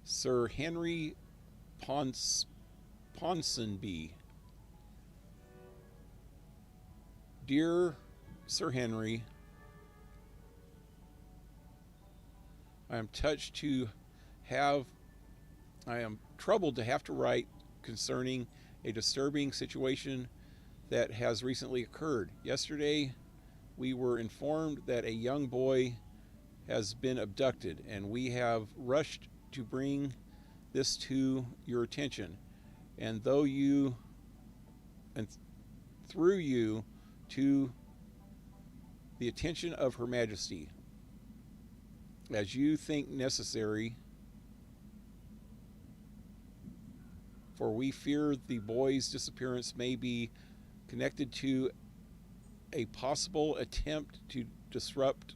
Sir Henry Ponsonby. Dear Sir Henry, I am troubled to have to write concerning a disturbing situation that has recently occurred. Yesterday, we were informed that a young boy has been abducted, and we have rushed to bring this to your attention. And through you to the attention of Her Majesty, as you think necessary, for we fear the boy's disappearance may be connected to a possible attempt to disrupt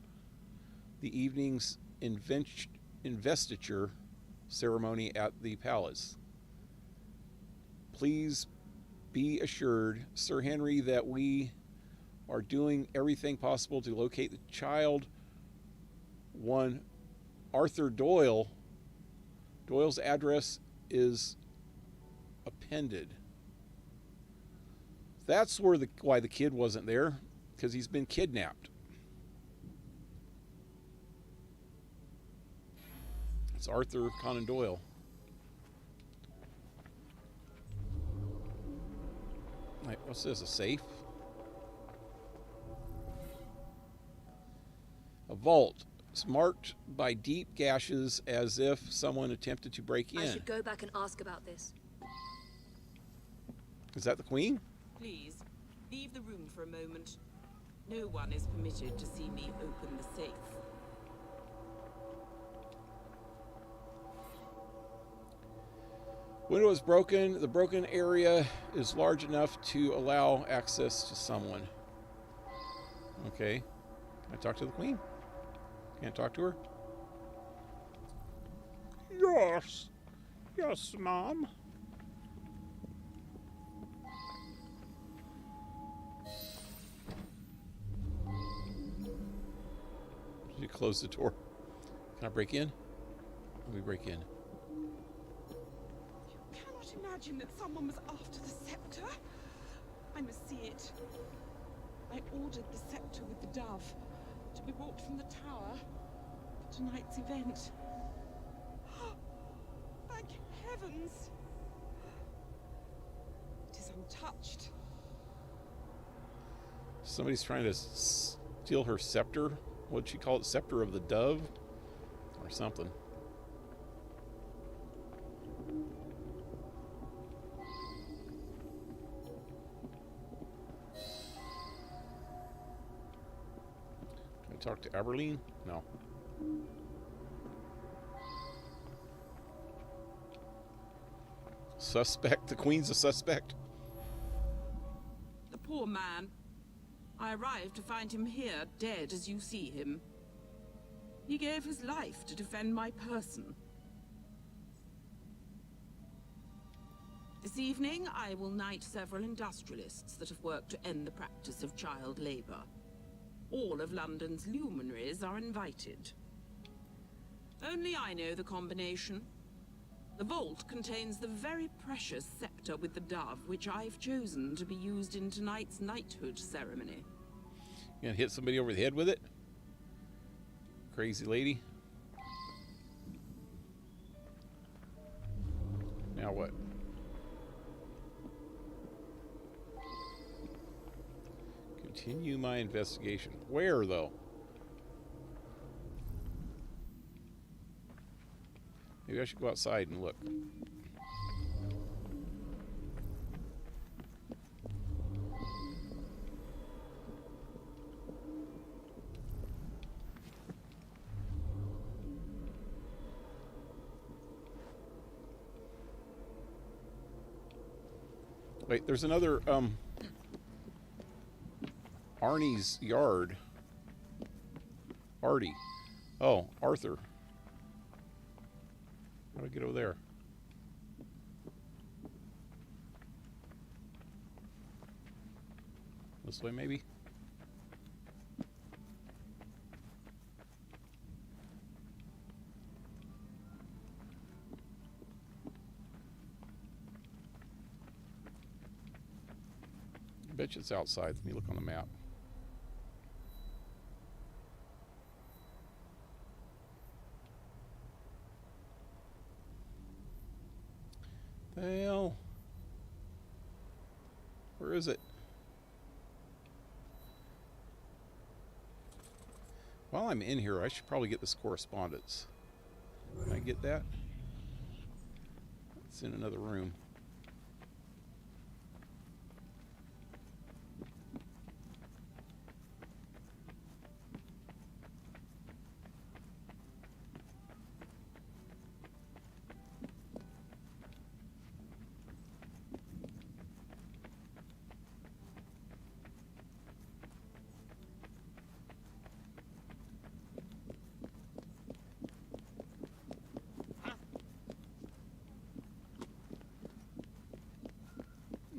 the evening's investiture ceremony at the palace. Please be assured, Sir Henry, that we are doing everything possible to locate the child. One Arthur Doyle Doyle's address is appended. That's why the kid wasn't there, because he's been kidnapped. It's Arthur Conan Doyle. Like, what's this? A safe? A vault. It's marked by deep gashes as if someone attempted to break in. I should go back and ask about this. Is that the Queen? Please, leave the room for a moment. No one is permitted to see me open the safe. Window is broken. The broken area is large enough to allow access to someone. Okay. Can I talk to the Queen? Can't talk to her? Yes. Yes, Mom. Did you close the door? Can I break in? Let me break in. Cannot imagine that someone was after the scepter. I must see it. I ordered the scepter with the dove to be brought from the tower for tonight's event. Thank heavens! It is untouched. Somebody's trying to steal her scepter. What'd she call it? Scepter of the dove? Or something. Talk to Aberline? No. Suspect? The Queen's a suspect? The poor man. I arrived to find him here, dead as you see him. He gave his life to defend my person. This evening, I will knight several industrialists that have worked to end the practice of child labor. All of London's luminaries are invited. Only I know the combination. The vault contains the very precious scepter with the dove, which I've chosen to be used in tonight's knighthood ceremony. You gonna hit somebody over the head with it? Crazy lady. Now what? Continue my investigation. Where, though? Maybe I should go outside and look. Wait, there's another, Arnie's yard. Artie. Oh, Arthur. How do I get over there? This way, maybe? I bet you it's outside. Let me look on the map. The hell? Where is it? While I'm in here, I should probably get this correspondence. Can I get that? It's in another room.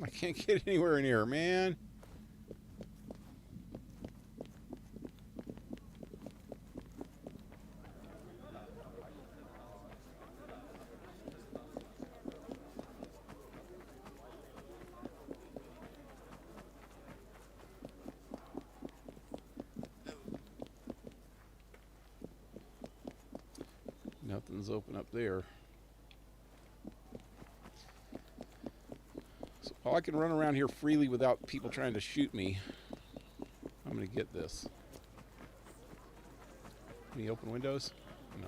I can't get anywhere in here, man. Nothing's open up there. So while I can run around here freely without people trying to shoot me, I'm going to get this. Any open windows? No.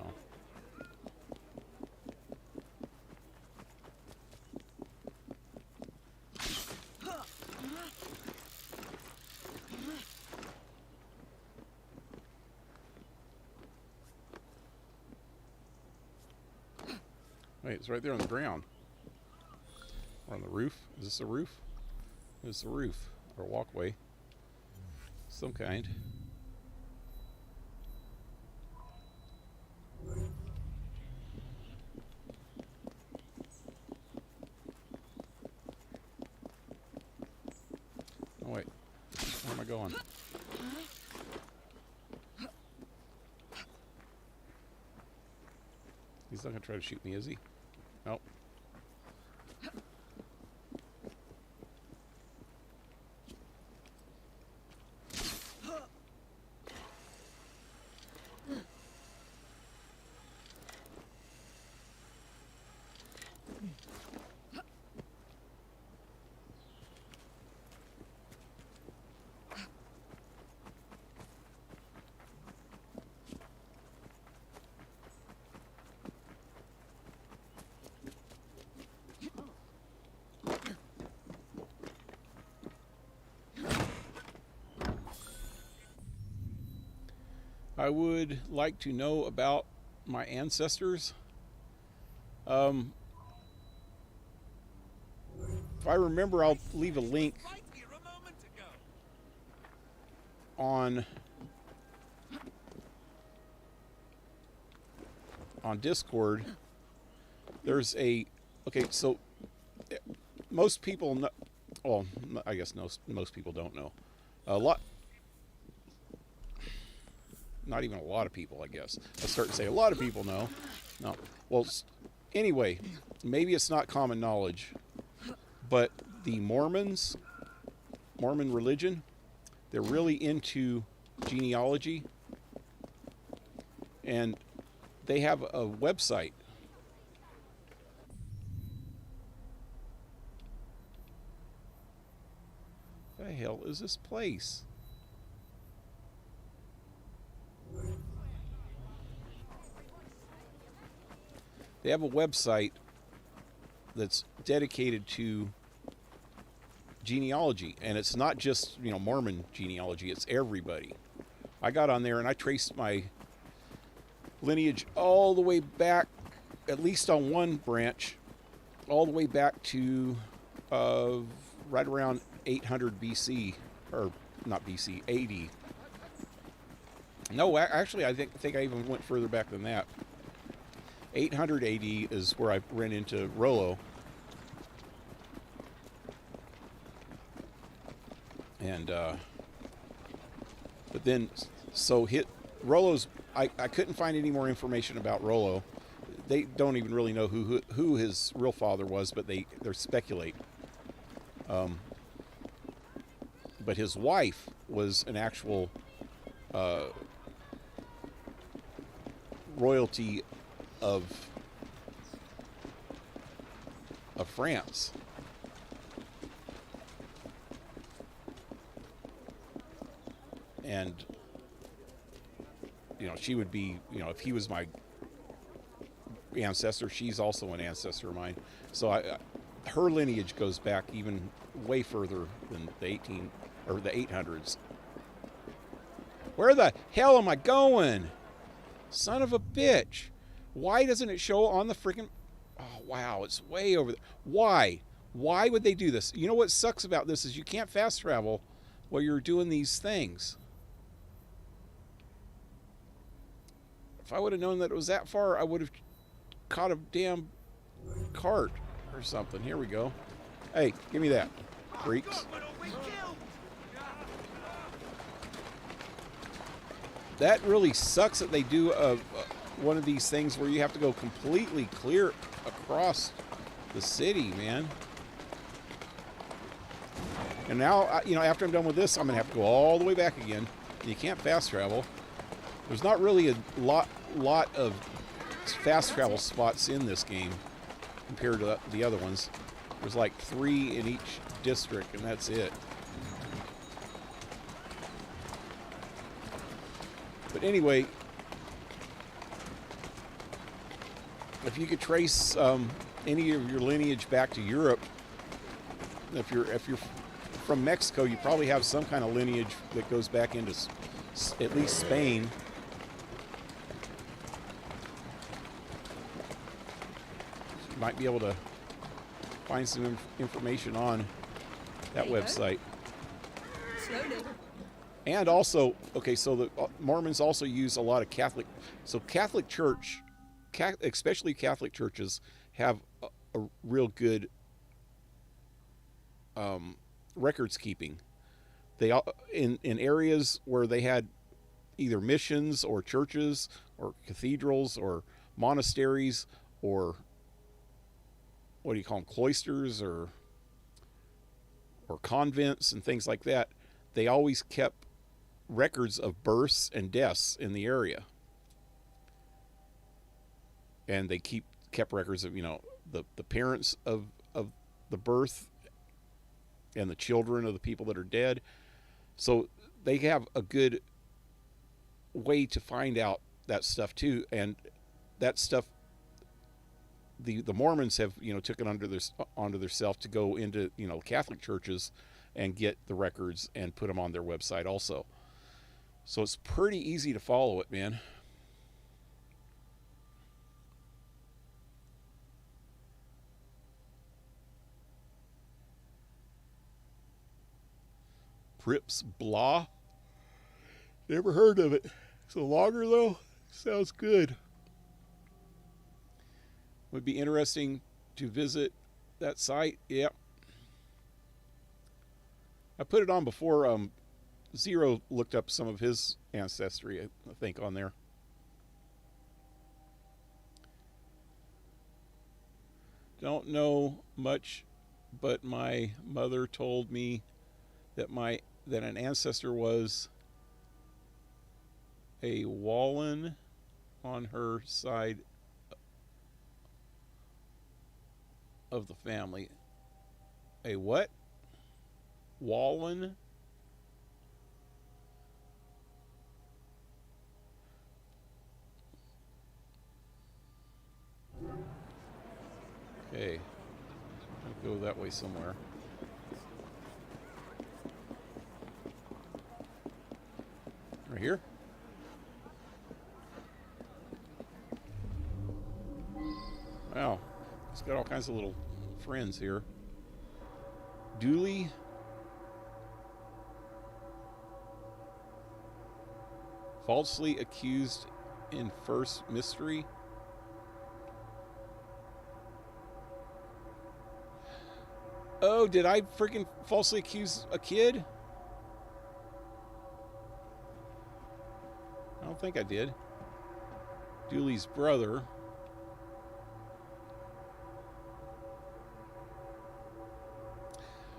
Wait, it's right there on the ground. Or on the roof. Is this a roof? It's a roof. Or a walkway. Some kind. Oh wait. Where am I going? He's not going to try to shoot me, is he? Nope. I would like to know about my ancestors. If I remember, I'll leave a link on Discord. There's a so most people know, well, I guess most people don't know. Not even a lot of people, I guess. I start to say a lot of people know. No. Well, anyway, maybe it's not common knowledge, but the Mormon religion, they're really into genealogy, and they have a website. What the hell is this place? They have a website that's dedicated to genealogy, and it's not just, Mormon genealogy, it's everybody. I got on there and I traced my lineage all the way back, at least on one branch, all the way back to right around 800 BC, or not BC, 80. No, actually, I think I even went further back than that. 800 AD is where I ran into Rollo. And, but then, so Rollo's, I couldn't find any more information about Rollo. They don't even really know who his real father was, but they speculate. But his wife was an actual royalty of France. And she would be, if he was my ancestor, she's also an ancestor of mine. So her lineage goes back even way further than the 800s. Where the hell am I going? Son of a bitch. Why doesn't it show on the freaking... Oh, wow, it's way over there. Why? Why would they do this? You know what sucks about this is you can't fast travel while you're doing these things. If I would have known that it was that far, I would have caught a damn cart or something. Here we go. Hey, give me that, freaks. That really sucks that they do one of these things where you have to go completely clear across the city, man. And now, after I'm done with this, I'm going to have to go all the way back again. You can't fast travel. There's not really a lot of fast travel spots in this game compared to the other ones. There's like 3 in each district, and that's it. But anyway, if you could trace any of your lineage back to Europe, if you're from Mexico, you probably have some kind of lineage that goes back into at least Spain. So you might be able to find some information on that website. Slowly. And also, okay, so the Mormons also use a lot of Catholic. So Catholic Church, especially Catholic churches, have a real good records keeping. They in areas where they had either missions or churches or cathedrals or monasteries or what do you call them, cloisters or convents and things like that. They always kept records of births and deaths in the area, and they kept records of, you know, the parents of the birth and the children of the people that are dead. So they have a good way to find out that stuff too, and that stuff the Mormons have, you know, took it onto their self to go into, you know, Catholic churches and get the records and put them on their website also. So it's pretty easy to follow it, man. Prips Blah. Never heard of it. It's a logger though. Sounds good. Would be interesting to visit that site. Yep. I put it on before Zero looked up some of his ancestry, I think, on there. Don't know much, but my mother told me that an ancestor was a Wallen on her side of the family. A what? Wallen? Okay. I'll go that way somewhere. Right here? Wow. It's got all kinds of little friends here. Dooley. Falsely accused in first mystery. Oh, did I freaking falsely accuse a kid? I don't think I did. Dooley's brother.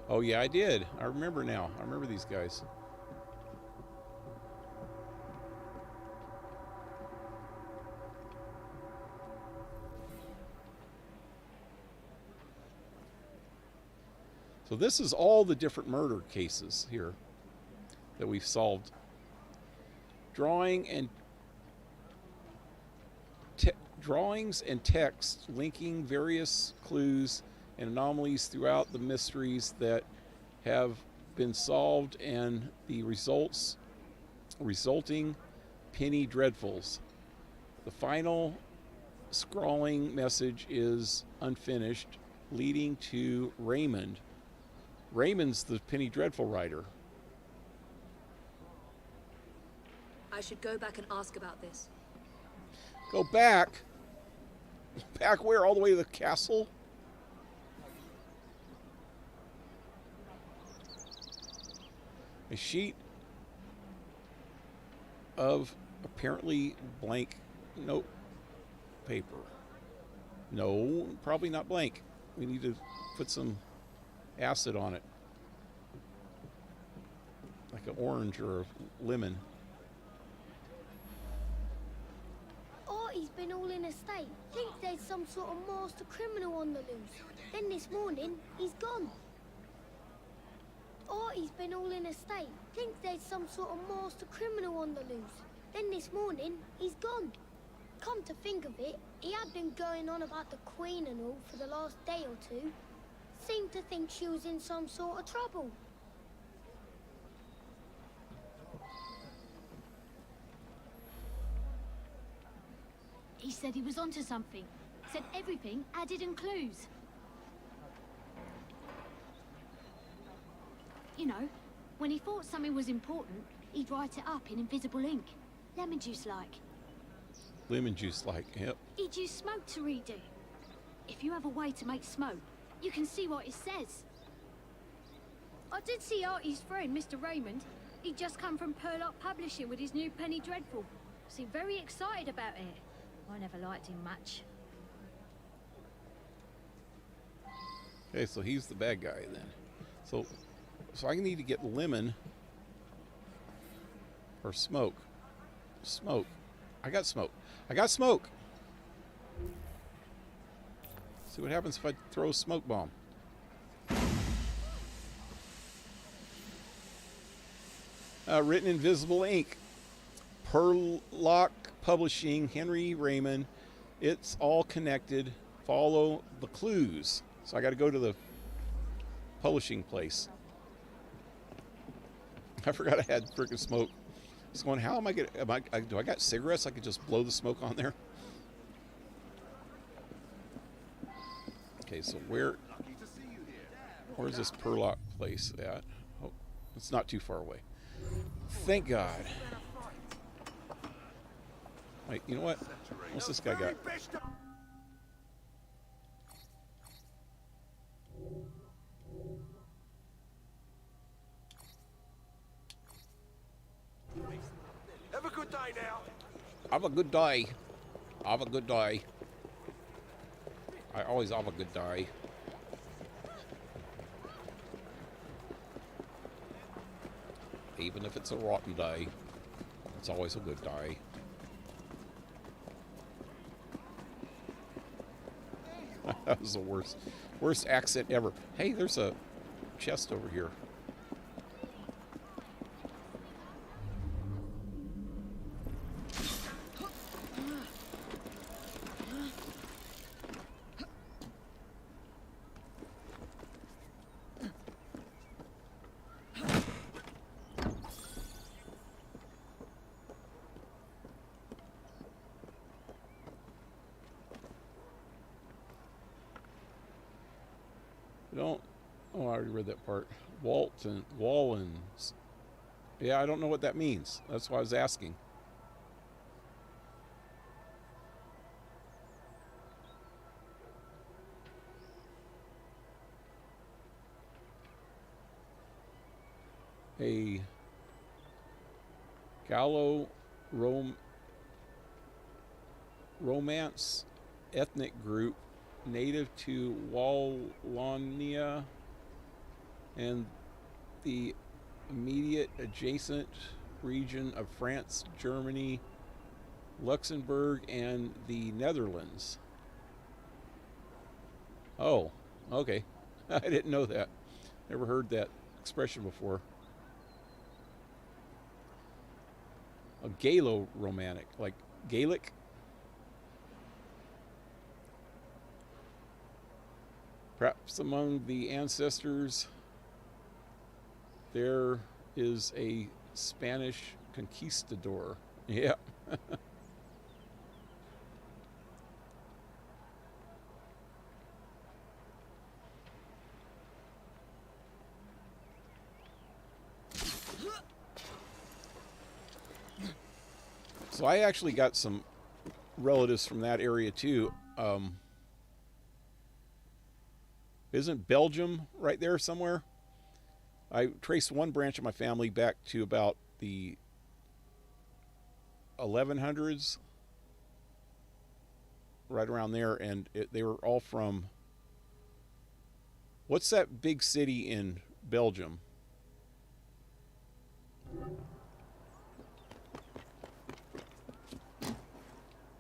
Oh yeah, I did. I remember now. I remember these guys. So this is all the different murder cases here that we've solved. Drawings and text linking various clues and anomalies throughout the mysteries that have been solved and the resulting penny dreadfuls. The final scrawling message is unfinished, leading to Raymond. Raymond's the Penny Dreadful writer. I should go back and ask about this. Go back? Back where? All the way to the castle? A sheet of apparently blank note paper. No, probably not blank. We need to put some acid on it. Like an orange or a lemon. Artie's been all in a state. Think there's some sort of master criminal on the loose. Then this morning, he's gone. Artie's been all in a state. Think there's some sort of master criminal on the loose. Then this morning, he's gone. Come to think of it, he had been going on about the Queen and all for the last day or two. Seemed to think she was in some sort of trouble. He said he was onto something. Said everything added in clues. You know, when he thought something was important, he'd write it up in invisible ink. Lemon juice like. Lemon juice like, yep. He'd use smoke to read it. If you have a way to make smoke, you can see what it says. I did see Artie's friend, Mr. Raymond. He'd just come from Perlock Publishing with his new Penny Dreadful. Seemed very excited about it. I never liked him much. Okay, so he's the bad guy then. So I need to get lemon or smoke. Smoke. I got smoke. I got smoke. See what happens if I throw a smoke bomb. Written in invisible ink. Perlock Publishing, Henry Raymond. It's all connected. Follow the clues. So I got to go to the publishing place. I forgot I had freaking smoke. I was going, how am I going to... do I got cigarettes? I could just blow the smoke on there? Okay, so where's this Perlock place at? Oh, it's not too far away. Thank God. Wait, you know what? What's this guy got? Have a good day now. Have a good day. Have a good day. I always have a good day. Even if it's a rotten day, it's always a good day. That was the worst accent ever. Hey, there's a chest over here. Oh, I already read that part. Wallens. Yeah, I don't know what that means. That's why I was asking. A Romance ethnic group native to Wallonia and the immediate adjacent region of France, Germany, Luxembourg, and the Netherlands. Oh, okay. I didn't know that. Never heard that expression before. A Galo-Romantic, like Gaelic. Perhaps among the ancestors there is a Spanish conquistador. Yeah. So I actually got some relatives from that area too. Isn't Belgium right there somewhere? I traced one branch of my family back to about the 1100s, right around there, and they were all from, what's that big city in Belgium?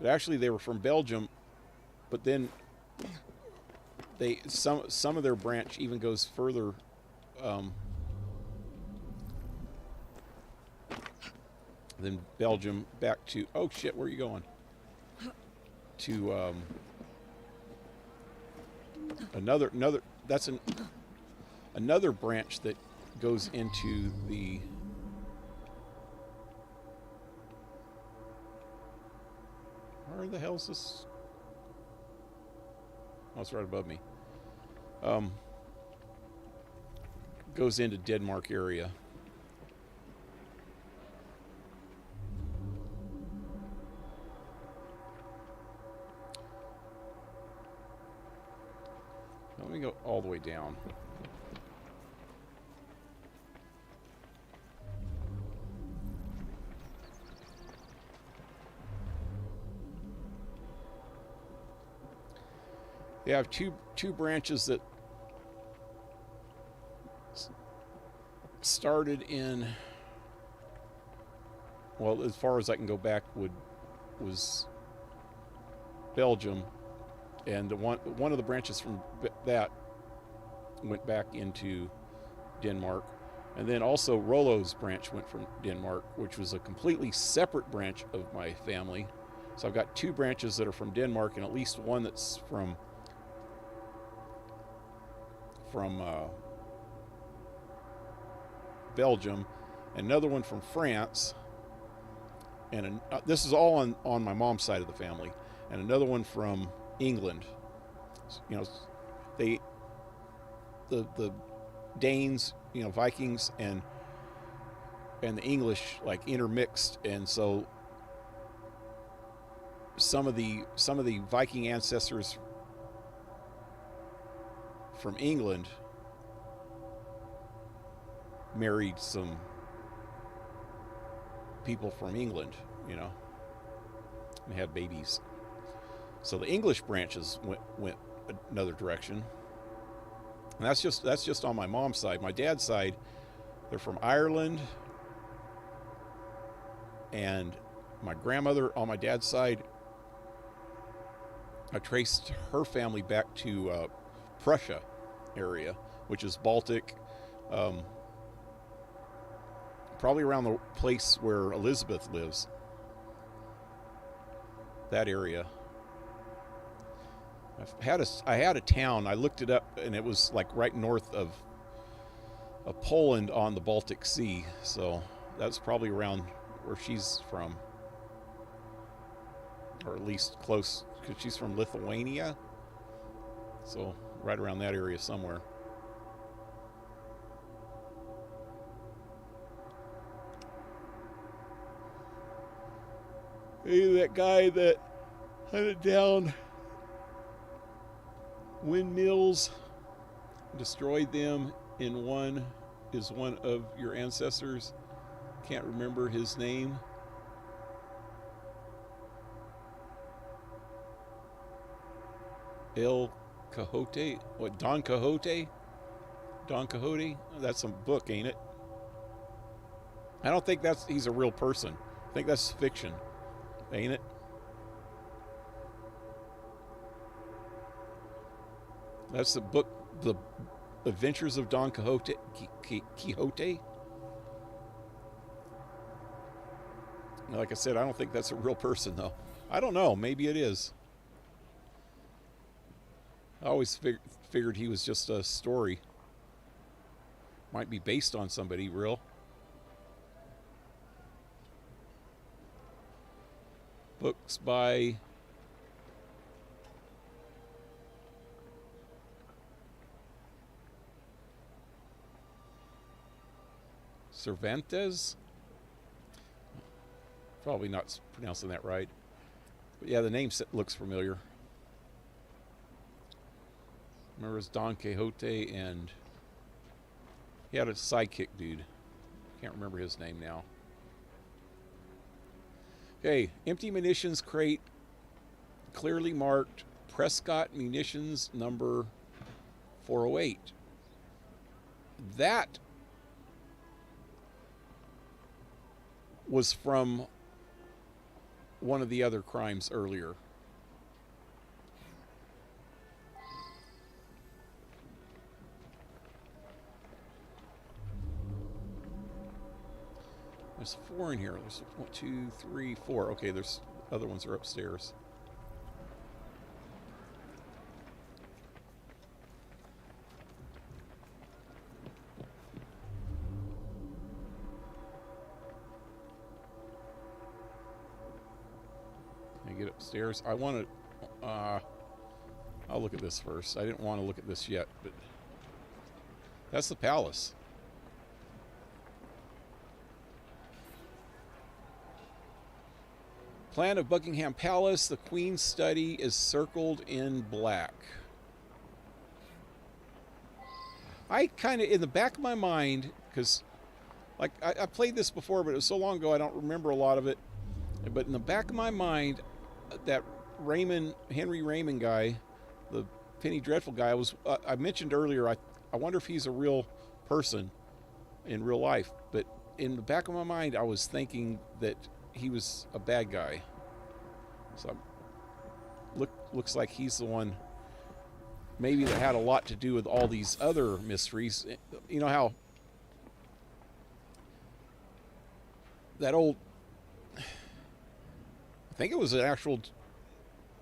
but actually they were from Belgium. But then some of their branch even goes further. Than Belgium back to, oh shit, where are you going? To another branch that goes into the where the hell's this? Oh, it's right above me. Goes into Denmark area. Let me go all the way down. You have two branches that started in, well, as far as I can go back was Belgium, and one of the branches from that went back into Denmark, and then also Rollo's branch went from Denmark, which was a completely separate branch of my family. So I've got two branches that are from Denmark, and at least one that's from Belgium, another one from France, and this is all on my mom's side of the family, and another one from England. You know, the Danes, you know, Vikings and the English like intermixed, and so some of the Viking ancestors from England married some people from England, you know, and had babies. So the English branches went another direction. And that's just on my mom's side. My dad's side, they're from Ireland, and my grandmother on my dad's side, I traced her family back to Prussia area, which is Baltic, probably around the place where Elizabeth lives, that area. I had a town, I looked it up, and it was like right north of Poland on the Baltic Sea, so that's probably around where she's from, or at least close, because she's from Lithuania, so right around that area somewhere. Hey, that guy that hunted down windmills, destroyed them in one, is one of your ancestors. Can't remember his name. El Quixote? What, Don Quixote? Don Quixote? That's some book, ain't it? I don't think he's a real person. I think that's fiction, ain't it? That's the book, The Adventures of Don Quixote. Quixote. Like I said, I don't think that's a real person, though. I don't know. Maybe it is. I always figured he was just a story. Might be based on somebody real. Books by Cervantes? Probably not pronouncing that right. But yeah, the name looks familiar. Remember, it was Don Quixote, and he had a sidekick dude. Can't remember his name now. Okay, empty munitions crate, clearly marked Prescott Munitions number 408. That was from one of the other crimes earlier. There's 4 in here. There's 1, 2, 3, 4. Okay, there's other ones are upstairs. I get upstairs. I want to. I'll look at this first. I didn't want to look at this yet, but that's the palace. Plan of Buckingham Palace. The Queen's study is circled in black. I kind of, in the back of my mind, because like I played this before, but it was so long ago I don't remember a lot of it. But in the back of my mind, that Henry Raymond guy, the Penny Dreadful guy, I mentioned earlier, I wonder if he's a real person in real life. But in the back of my mind, I was thinking that he was a bad guy. So looks like he's the one maybe that had a lot to do with all these other mysteries. You know how that old, I think it was an actual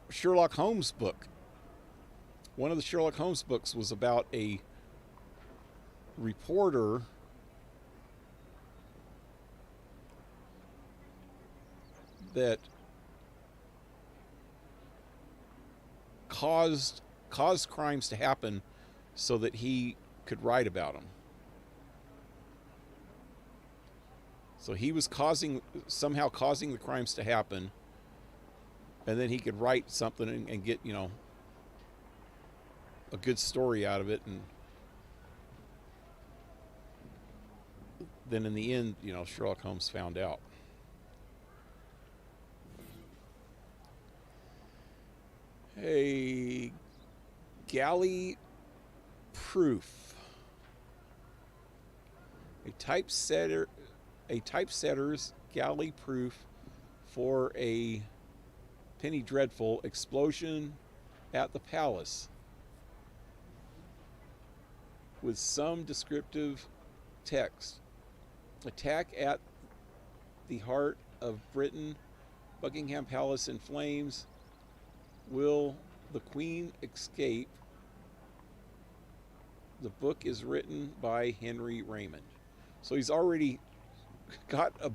Sherlock Holmes book. One of the Sherlock Holmes books was about a reporter that caused crimes to happen so that he could write about them. So he was somehow causing the crimes to happen, and then he could write something and get, you know, a good story out of it, and then in the end, you know, Sherlock Holmes found out. A galley proof. A typesetter's galley proof for a Penny Dreadful explosion at the palace, with some descriptive text. Attack at the heart of Britain, Buckingham Palace in flames. Will the Queen escape? The book is written by Henry Raymond. So he's already got a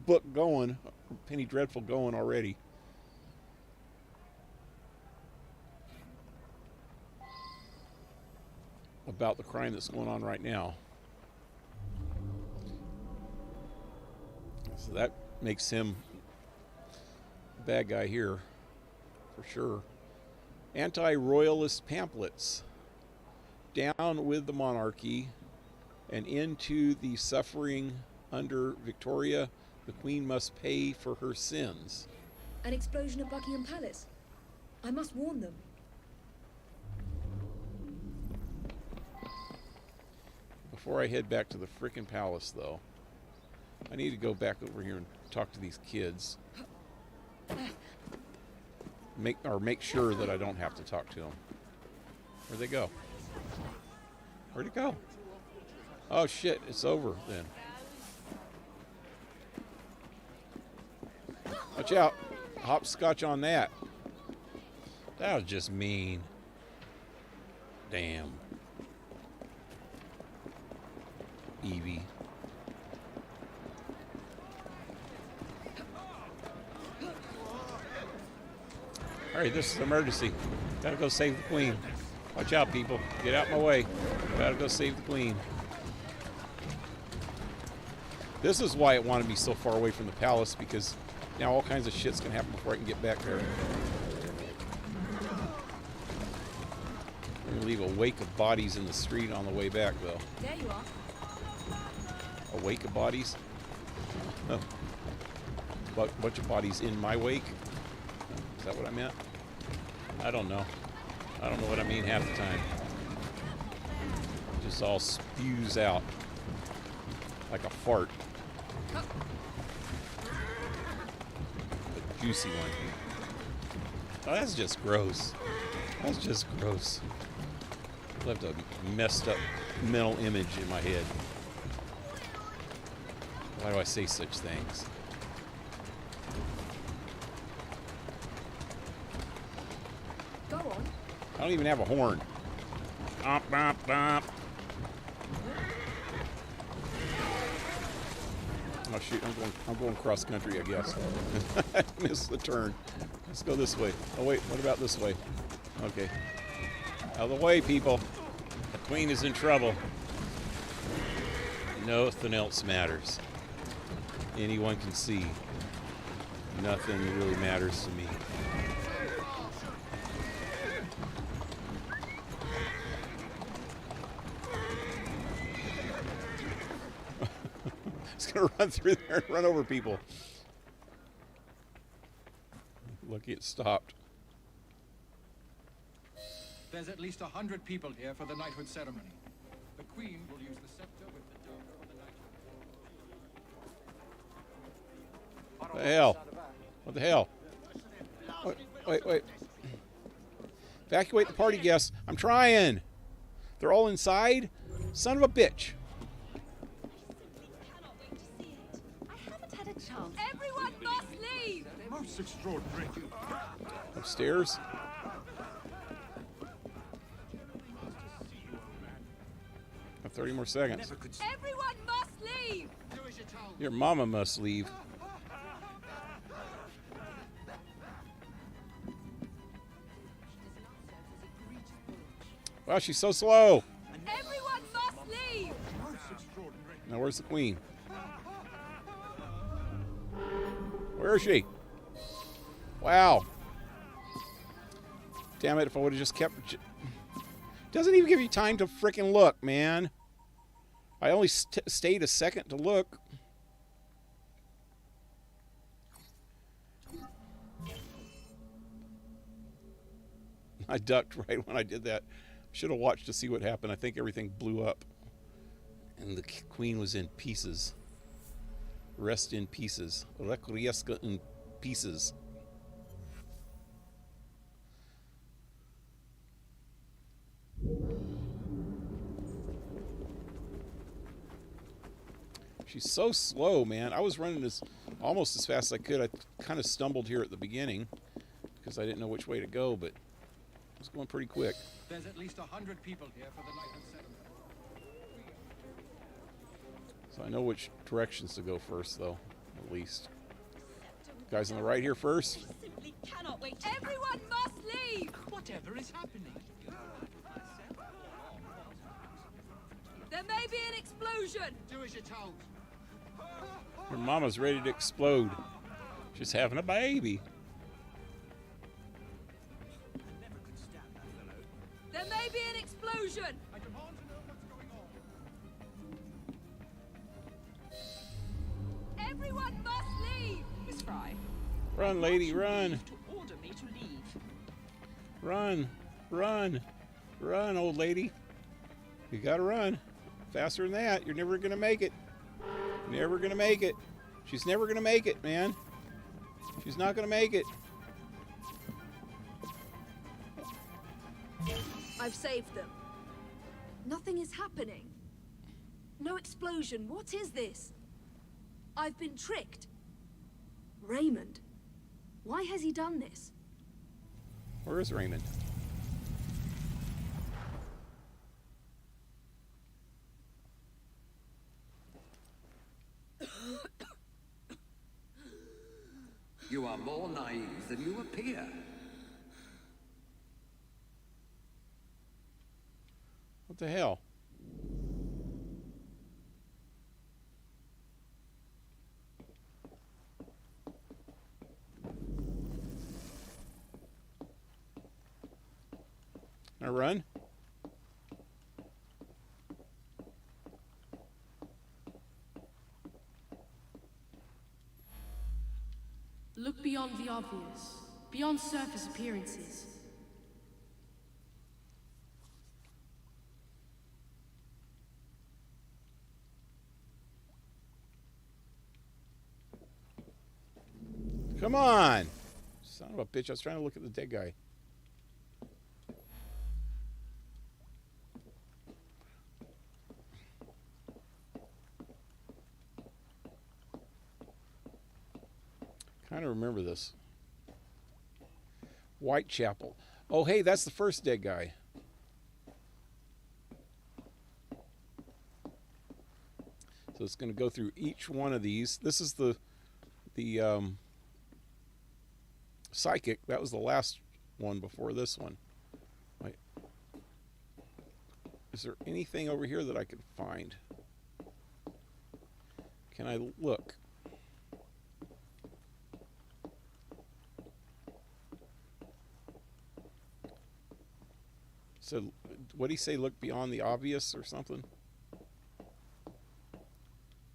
book going, Penny Dreadful going already. About the crime that's going on right now. So that makes him a bad guy here, for sure. Anti-royalist pamphlets. Down with the monarchy and into the suffering under Victoria. The Queen must pay for her sins. An explosion at Buckingham Palace. I must warn them. Before I head back to the frickin' palace, though, I need to go back over here and talk to these kids. Make sure that I don't have to talk to them. Where'd they go? Where'd it go? Oh shit, it's over then. Watch out. Hopscotch on that. That was just mean. Damn. Evie. Alright, this is an emergency. Gotta go save the Queen. Watch out, people. Get out my way. Gotta go save the Queen. This is why it wanted me so far away from the palace, because now all kinds of shit's gonna happen before I can get back there. I'm gonna leave a wake of bodies in the street on the way back, though. There you are. A wake of bodies? Oh. Bunch of bodies in my wake? Is that what I meant? I don't know. I don't know what I mean half the time. It just all spews out like a fart. But juicy one. Oh, that's just gross. That's just gross. I left a messed up mental image in my head. Why do I say such things? Go on. I don't even have a horn. Bop, bop, bop. Oh shoot, I'm going cross country, I guess. I missed the turn. Let's go this way. Oh wait, what about this way? Okay. Out of the way, people. The Queen is in trouble. Nothing else matters. Anyone can see. Nothing really matters to me. It's gonna run through there and run over people. Lucky it stopped. There's at least 100 people here for the knighthood ceremony. The Queen will use the scepter with the dome of the knighthood. What the hell? What the hell? Wait. Evacuate the party guests. I'm trying. They're all inside? Son of a bitch. Everyone must leave! Most extraordinary. Upstairs? Got 30 more seconds. Everyone must leave! Your mama must leave. Wow, she's so slow. Everyone must leave! Now where's the Queen? Where is she? Wow. Damn it, if I would have just kept... Doesn't even give you time to frickin' look, man. I only stayed a second to look. I ducked right when I did that. Should have watched to see what happened. I think everything blew up. And the Queen was in pieces. Rest in pieces. Requiesca in pieces. She's so slow, man. I was running almost as fast as I could. I kind of stumbled here at the beginning because I didn't know which way to go, but I was going pretty quick. There's at least 100 people here for the knighthood ceremony. So I know which directions to go first, though, at least. Guys on the right here first. Simply cannot wait. Everyone must leave! Whatever is happening? There may be an explosion! Do as you're told. Your mama's ready to explode. She's having a baby. There may be an explosion! I demand to know what's going on. Everyone must leave! Miss Fry. Run, lady, run. To order me to leave. Run, run, run, old lady. You gotta run. Faster than that. You're never gonna make it. Never gonna make it. She's never gonna make it, man. She's not gonna make it. I've saved them. Nothing is happening. No explosion. What is this? I've been tricked. Raymond. Why has he done this? Where is Raymond? You are more naive than you appear. What the hell? Can I run? Look beyond the obvious, beyond surface appearances. Come on! Son of a bitch, I was trying to look at the dead guy. Kind of remember this. Whitechapel. Oh, hey, that's the first dead guy. So it's going to go through each one of these. This is the psychic. That was the last one before this one. Wait. Is there anything over here that I can find? Can I look? So, what did he say? Look beyond the obvious or something?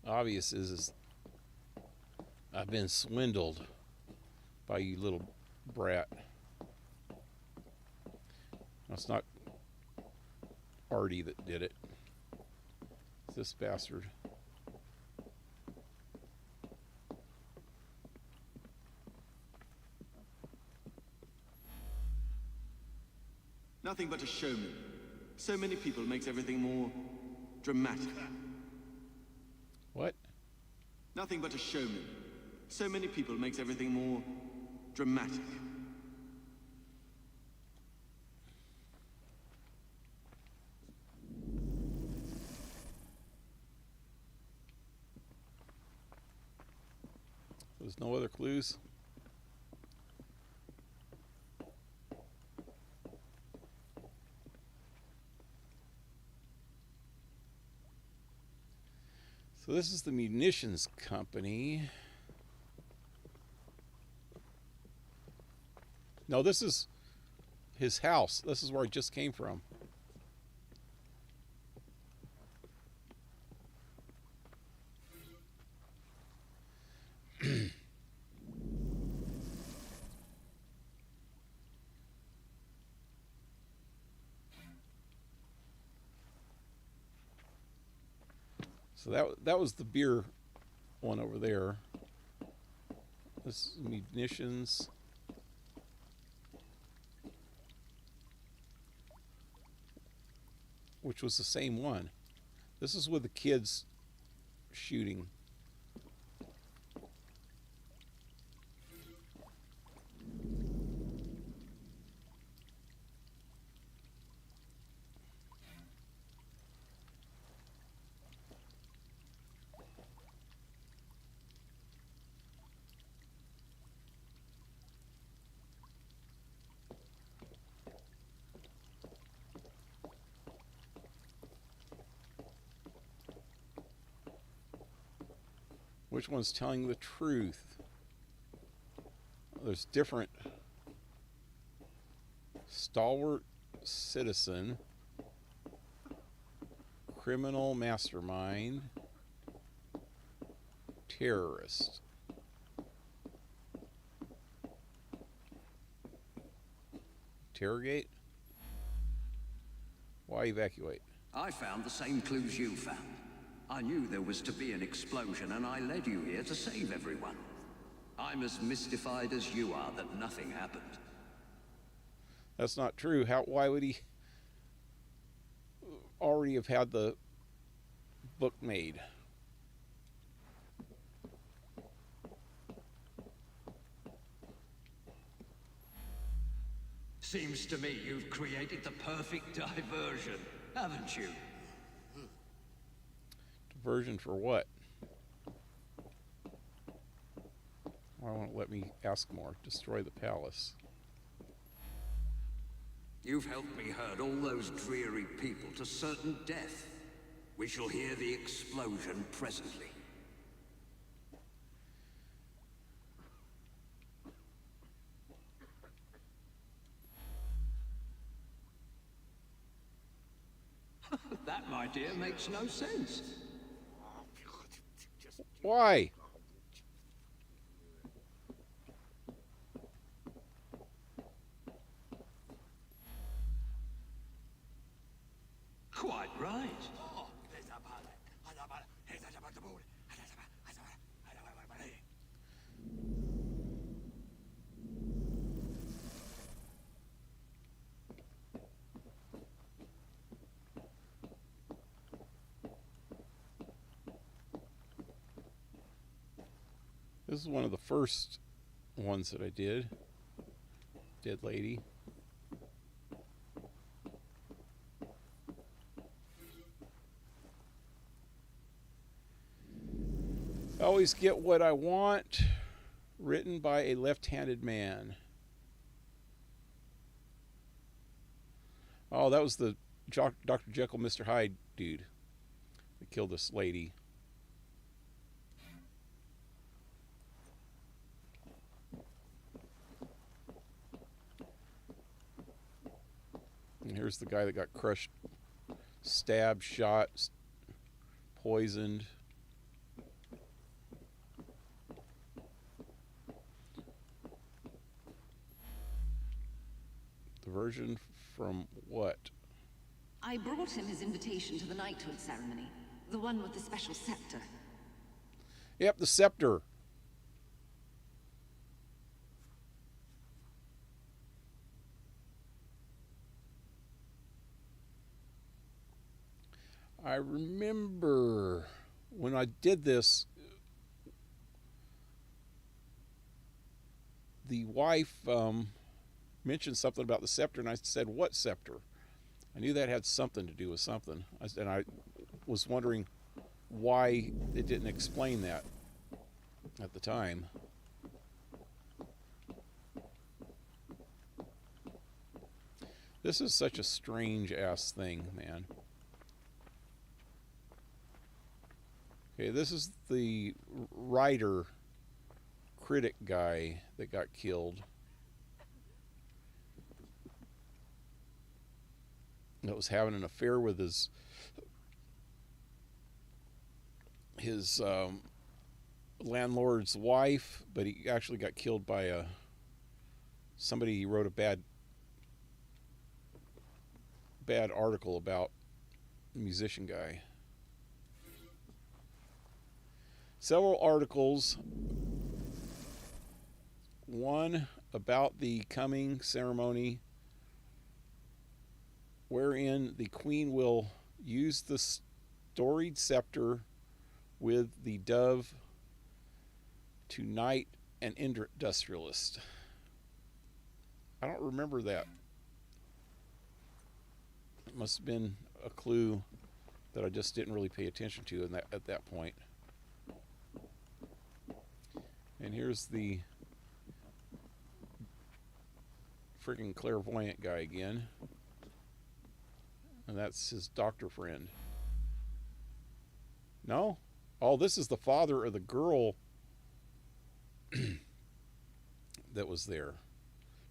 Obvious is I've been swindled by you little brat. It's not Artie that did it. It's this bastard. Nothing but a showman. So many people makes everything more dramatic. What? Nothing but a showman. So many people makes everything more dramatic. There's no other clues. So this is the munitions company. No, this is his house. This is where he just came from. So that was the beer one over there. This is munitions. Which was the same one. This is with the kids shooting. Which one's telling the truth? There's different. Stalwart citizen, criminal mastermind, terrorist. Interrogate? Why evacuate? I found the same clues you found. I knew there was to be an explosion, and I led you here to save everyone. I'm as mystified as you are that nothing happened. That's not true. Why would he already have had the book made? Seems to me you've created the perfect diversion, haven't you? Diversion for what? Why won't it let me ask more? Destroy the palace. You've helped me herd all those dreary people to certain death. We shall hear the explosion presently. That, my dear, makes no sense. Why? Quite right. This is one of the first ones that I did. Dead lady. I always get what I want. Written by a left-handed man. Oh, that was the Dr. Jekyll, Mr. Hyde dude that killed this lady. And here's the guy that got crushed, stabbed, shot, poisoned. The version from what? I brought him his invitation to the knighthood ceremony. The one with the special scepter. Yep, the scepter. I remember when I did this, the wife mentioned something about the scepter, and I said, what scepter? I knew that had something to do with something. And I was wondering why it didn't explain that at the time. This is such a strange ass thing, man. Okay, this is the writer critic guy that got killed. That was having an affair with his landlord's wife, but he actually got killed by somebody he wrote a bad article about, the musician guy. Several articles, one about the coming ceremony wherein the queen will use the storied scepter with the dove to knight an industrialist. I don't remember that. It must have been a clue that I just didn't really pay attention to at that point. And here's the freaking clairvoyant guy again. And that's his doctor friend. No? Oh, this is the father of the girl that was there.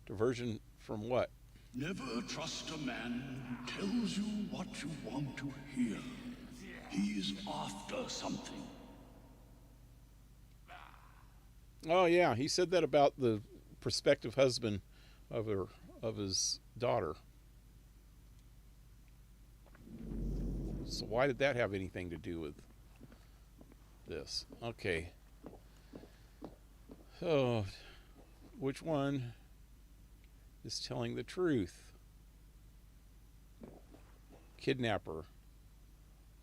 Diversion from what? Never trust a man who tells you what you want to hear. He's after something. Oh yeah, he said that about the prospective husband of his daughter. So why did that have anything to do with this? Okay. Oh, which one is telling the truth? Kidnapper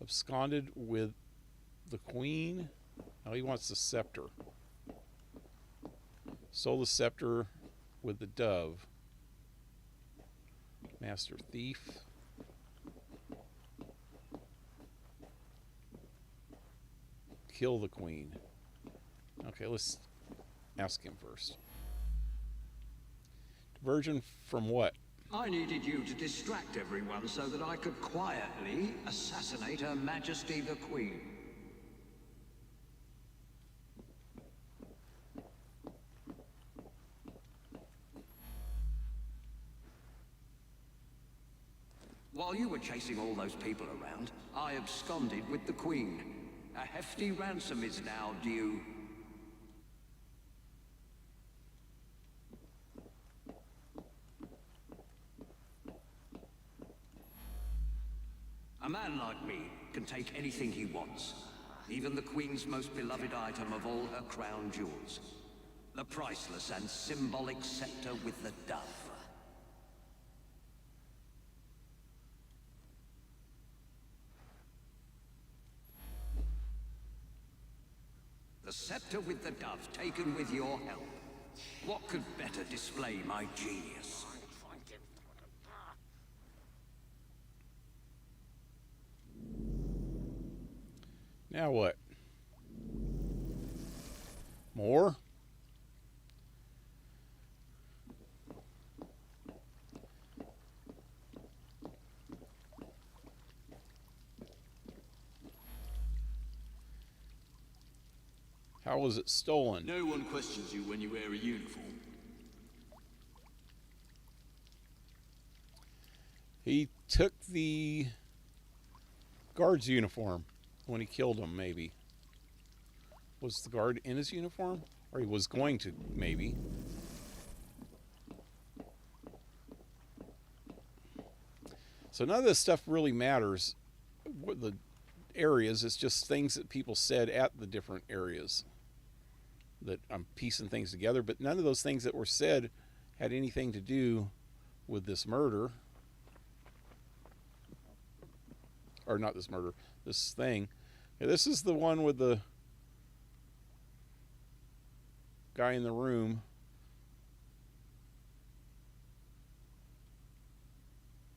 absconded with the queen. Now he wants the scepter. Stole the scepter with the dove. Master thief. Kill the queen. Okay, let's ask him first. Diversion from what? I needed you to distract everyone so that I could quietly assassinate Her Majesty the Queen. While you were chasing all those people around, I absconded with the Queen. A hefty ransom is now due. A man like me can take anything he wants, even the Queen's most beloved item of all her crown jewels. The priceless and symbolic scepter with the dove. The The scepter with the dove taken with your help. What could better display my genius? Now what? More? How was it stolen? No one questions you when you wear a uniform. He took the guard's uniform when he killed him, maybe. Was the guard in his uniform? Or he was going to, maybe. So none of this stuff really matters. What the areas, it's just things that people said at the different areas. That I'm piecing things together, but none of those things that were said had anything to do with this murder. Or not this murder, this thing. Yeah, this is the one with the guy in the room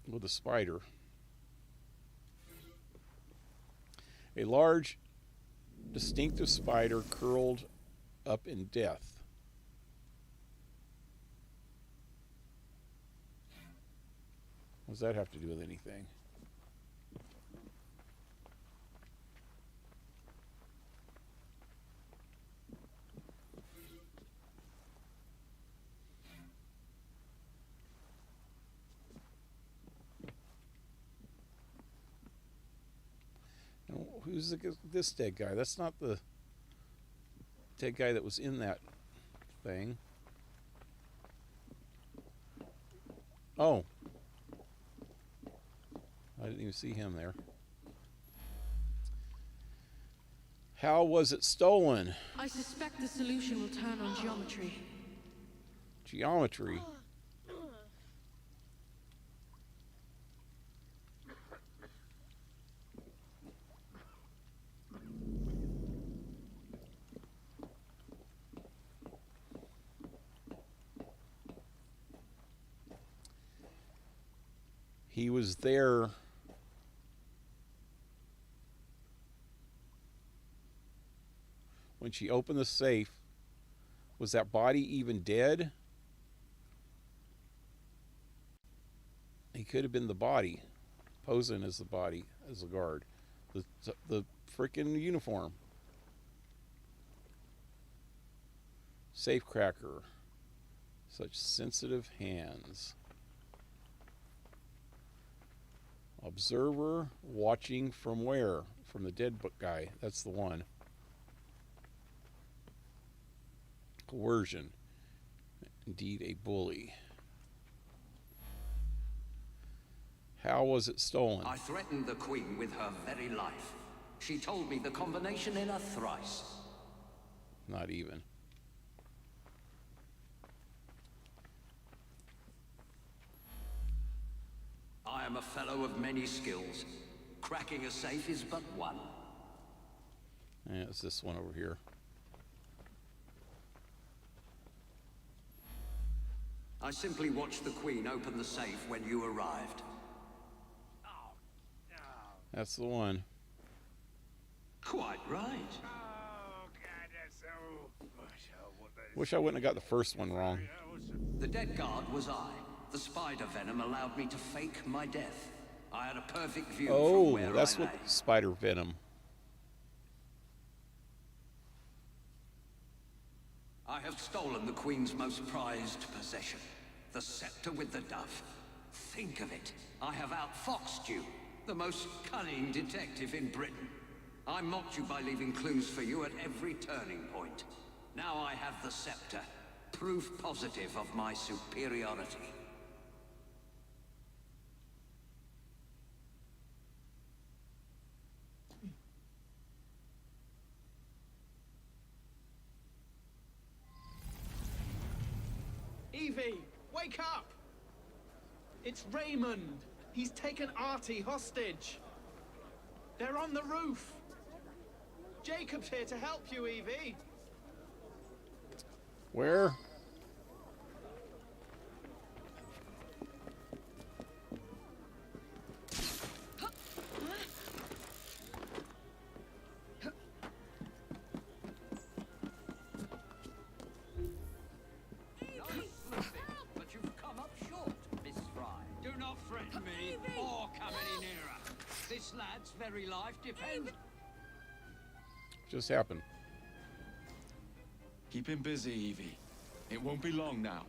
with the spider. A large, distinctive spider curled up in death. What does that have to do with anything? Who's this dead guy? That's not the dead guy that was in that thing. Oh. I didn't even see him there. How was it stolen? I suspect the solution will turn on geometry. Geometry? He was there when she opened the safe. Was that body even dead? He could have been the body, posing as the body, as a guard. The freaking uniform. Safe cracker. Such sensitive hands. Observer watching from where? From the dead book guy. That's the one. Coercion. Indeed a bully. How was it stolen? I threatened the Queen with her very life. She told me the combination in a thrice. Not even. I am a fellow of many skills. Cracking a safe is but one. Yeah, it's this one over here. I simply watched the Queen open the safe when you arrived. That's the one. Quite right. Wish I wouldn't have got the first one wrong. The dead guard was I. The spider venom allowed me to fake my death. I had a perfect view from where that's I lay. what spider venom. I have stolen the Queen's most prized possession, the scepter with the dove. Think of it. I have outfoxed you, the most cunning detective in Britain. I mocked you by leaving clues for you at every turning point. Now I have the scepter, proof positive of my superiority. Evie, wake up! It's Raymond. He's taken Artie hostage. They're on the roof. Jacob's here to help you, Evie. Where? But you've come up short, Miss Fry. Do not threaten me or come any nearer. This lad's very life depends. Just happened. Keep him busy, Evie. It won't be long now.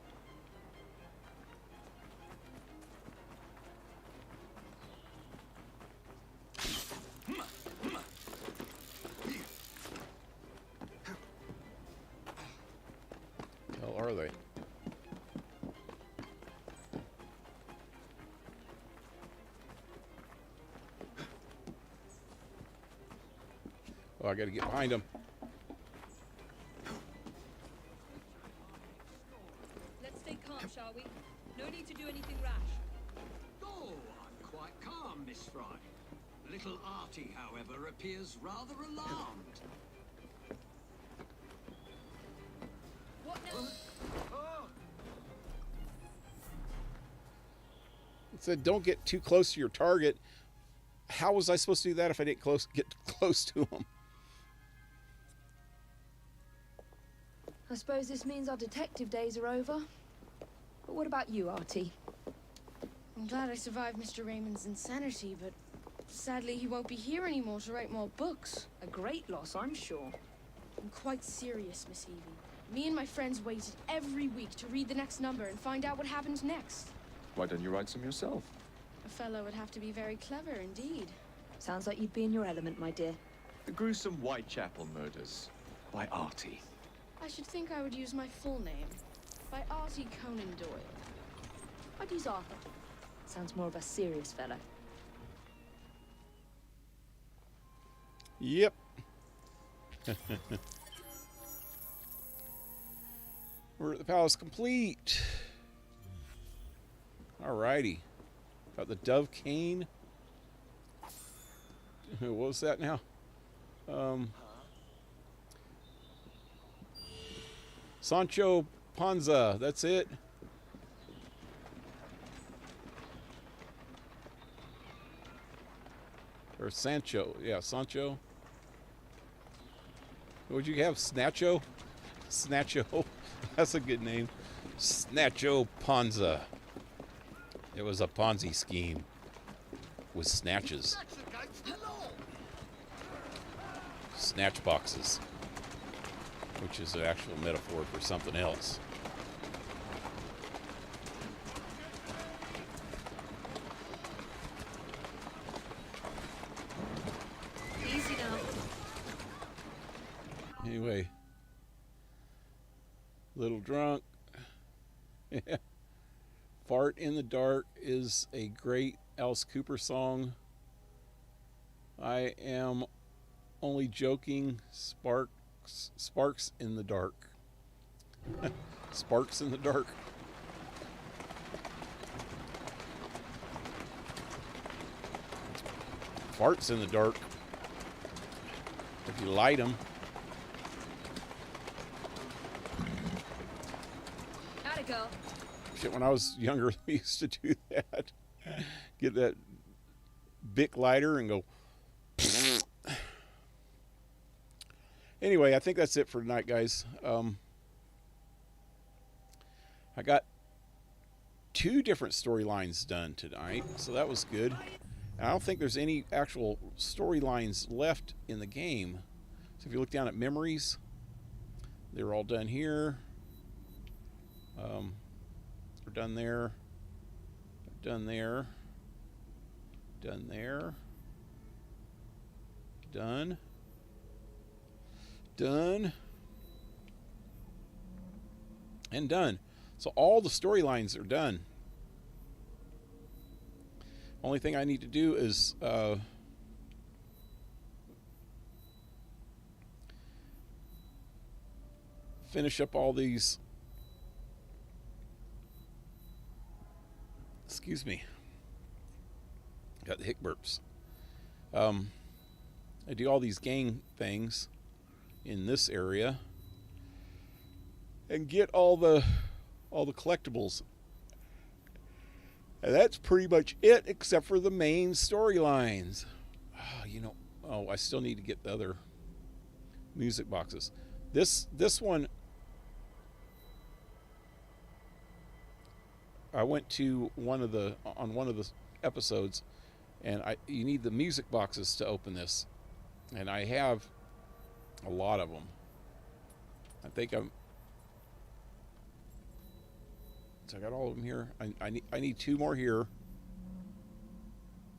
Hell are they? Oh, I gotta get behind them. Let's stay calm, shall we? No need to do anything rash. Oh, I'm quite calm, Miss Fry. Little Artie, however, appears rather alarmed. What now? It said don't get too close to your target. How was I supposed to do that if I didn't get close to him? I suppose this means our detective days are over. But what about you, Artie? I'm glad I survived Mr. Raymond's insanity, but sadly he won't be here anymore to write more books. A great loss, I'm sure. I'm quite serious, Miss Evie. Me and my friends waited every week to read the next number and find out what happens next. Why don't you write some yourself? A fellow would have to be very clever indeed. Sounds like you'd be in your element, my dear. The gruesome Whitechapel murders by Artie. I should think I would use my full name. By Artie Conan Doyle. I'd use Arthur. Sounds more of a serious fellow. Yep. We're at the palace complete. Alrighty. Got the dove cane. What was that now? Sancho Panza. That's it. Or Sancho. Yeah, Sancho. What'd you have? Snatcho? Snatcho. That's a good name. Snatcho Panza. It was a Ponzi scheme with snatches. Snatch boxes. Which is an actual metaphor for something else. Easy now. Anyway. Little drunk. Fart in the Dark is a great Alice Cooper song. I am only joking. Sparks in the dark. Sparks in the dark. Farts in the dark. If you light them. How'd it go? Shit, when I was younger, we used to do that. Get that Bic lighter and go. Anyway, I think that's it for tonight, guys. I got 2 different storylines done tonight, so that was good. And I don't think there's any actual storylines left in the game. So if you look down at memories, they're all done here. We're done there. Done there. Done there. Done. Done. And done. So all the storylines are done. Only thing I need to do is finish up all these. Excuse me. Got the hic burps. I do all these gang things in this area. and get all the collectibles. And that's pretty much it, except for the main storylines. Oh, I still need to get the other music boxes. This one, I went to one of the episodes, and you need the music boxes to open this, and I have a lot of them. I think so I got all of them here. I need 2 more here.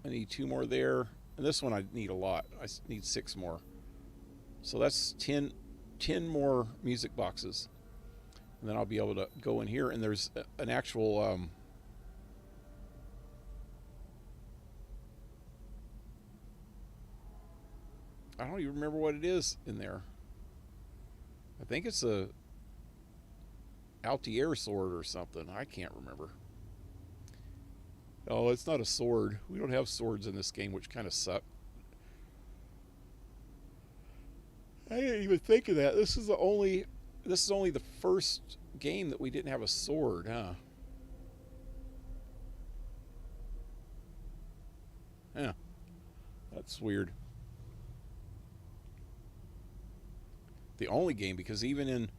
I need 2 more there. And this one I need a lot. I need 6 more. So that's 10 more music boxes. And then I'll be able to go in here, and there's an actual I don't even remember what it is in there. I think it's a Altier sword or something. I can't remember. Oh, it's not a sword. We don't have swords in this game, which kind of suck. I didn't even think of that. This is only the first game that we didn't have a sword, huh? Yeah. That's weird. The only game, because even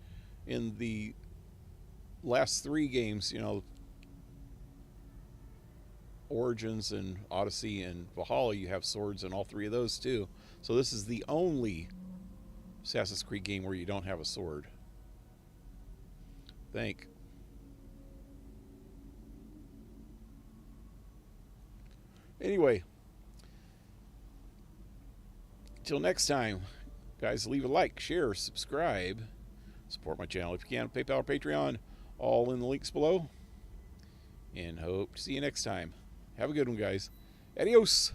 in the last 3 games, Origins and Odyssey and Valhalla, you have swords in all 3 of those too. So this is the only Assassin's Creed game where you don't have a sword. Anyway, till next time, guys, leave a like, share, subscribe, support my channel if you can, PayPal or Patreon, all in the links below, and hope to see you next time. Have a good one, guys. Adios.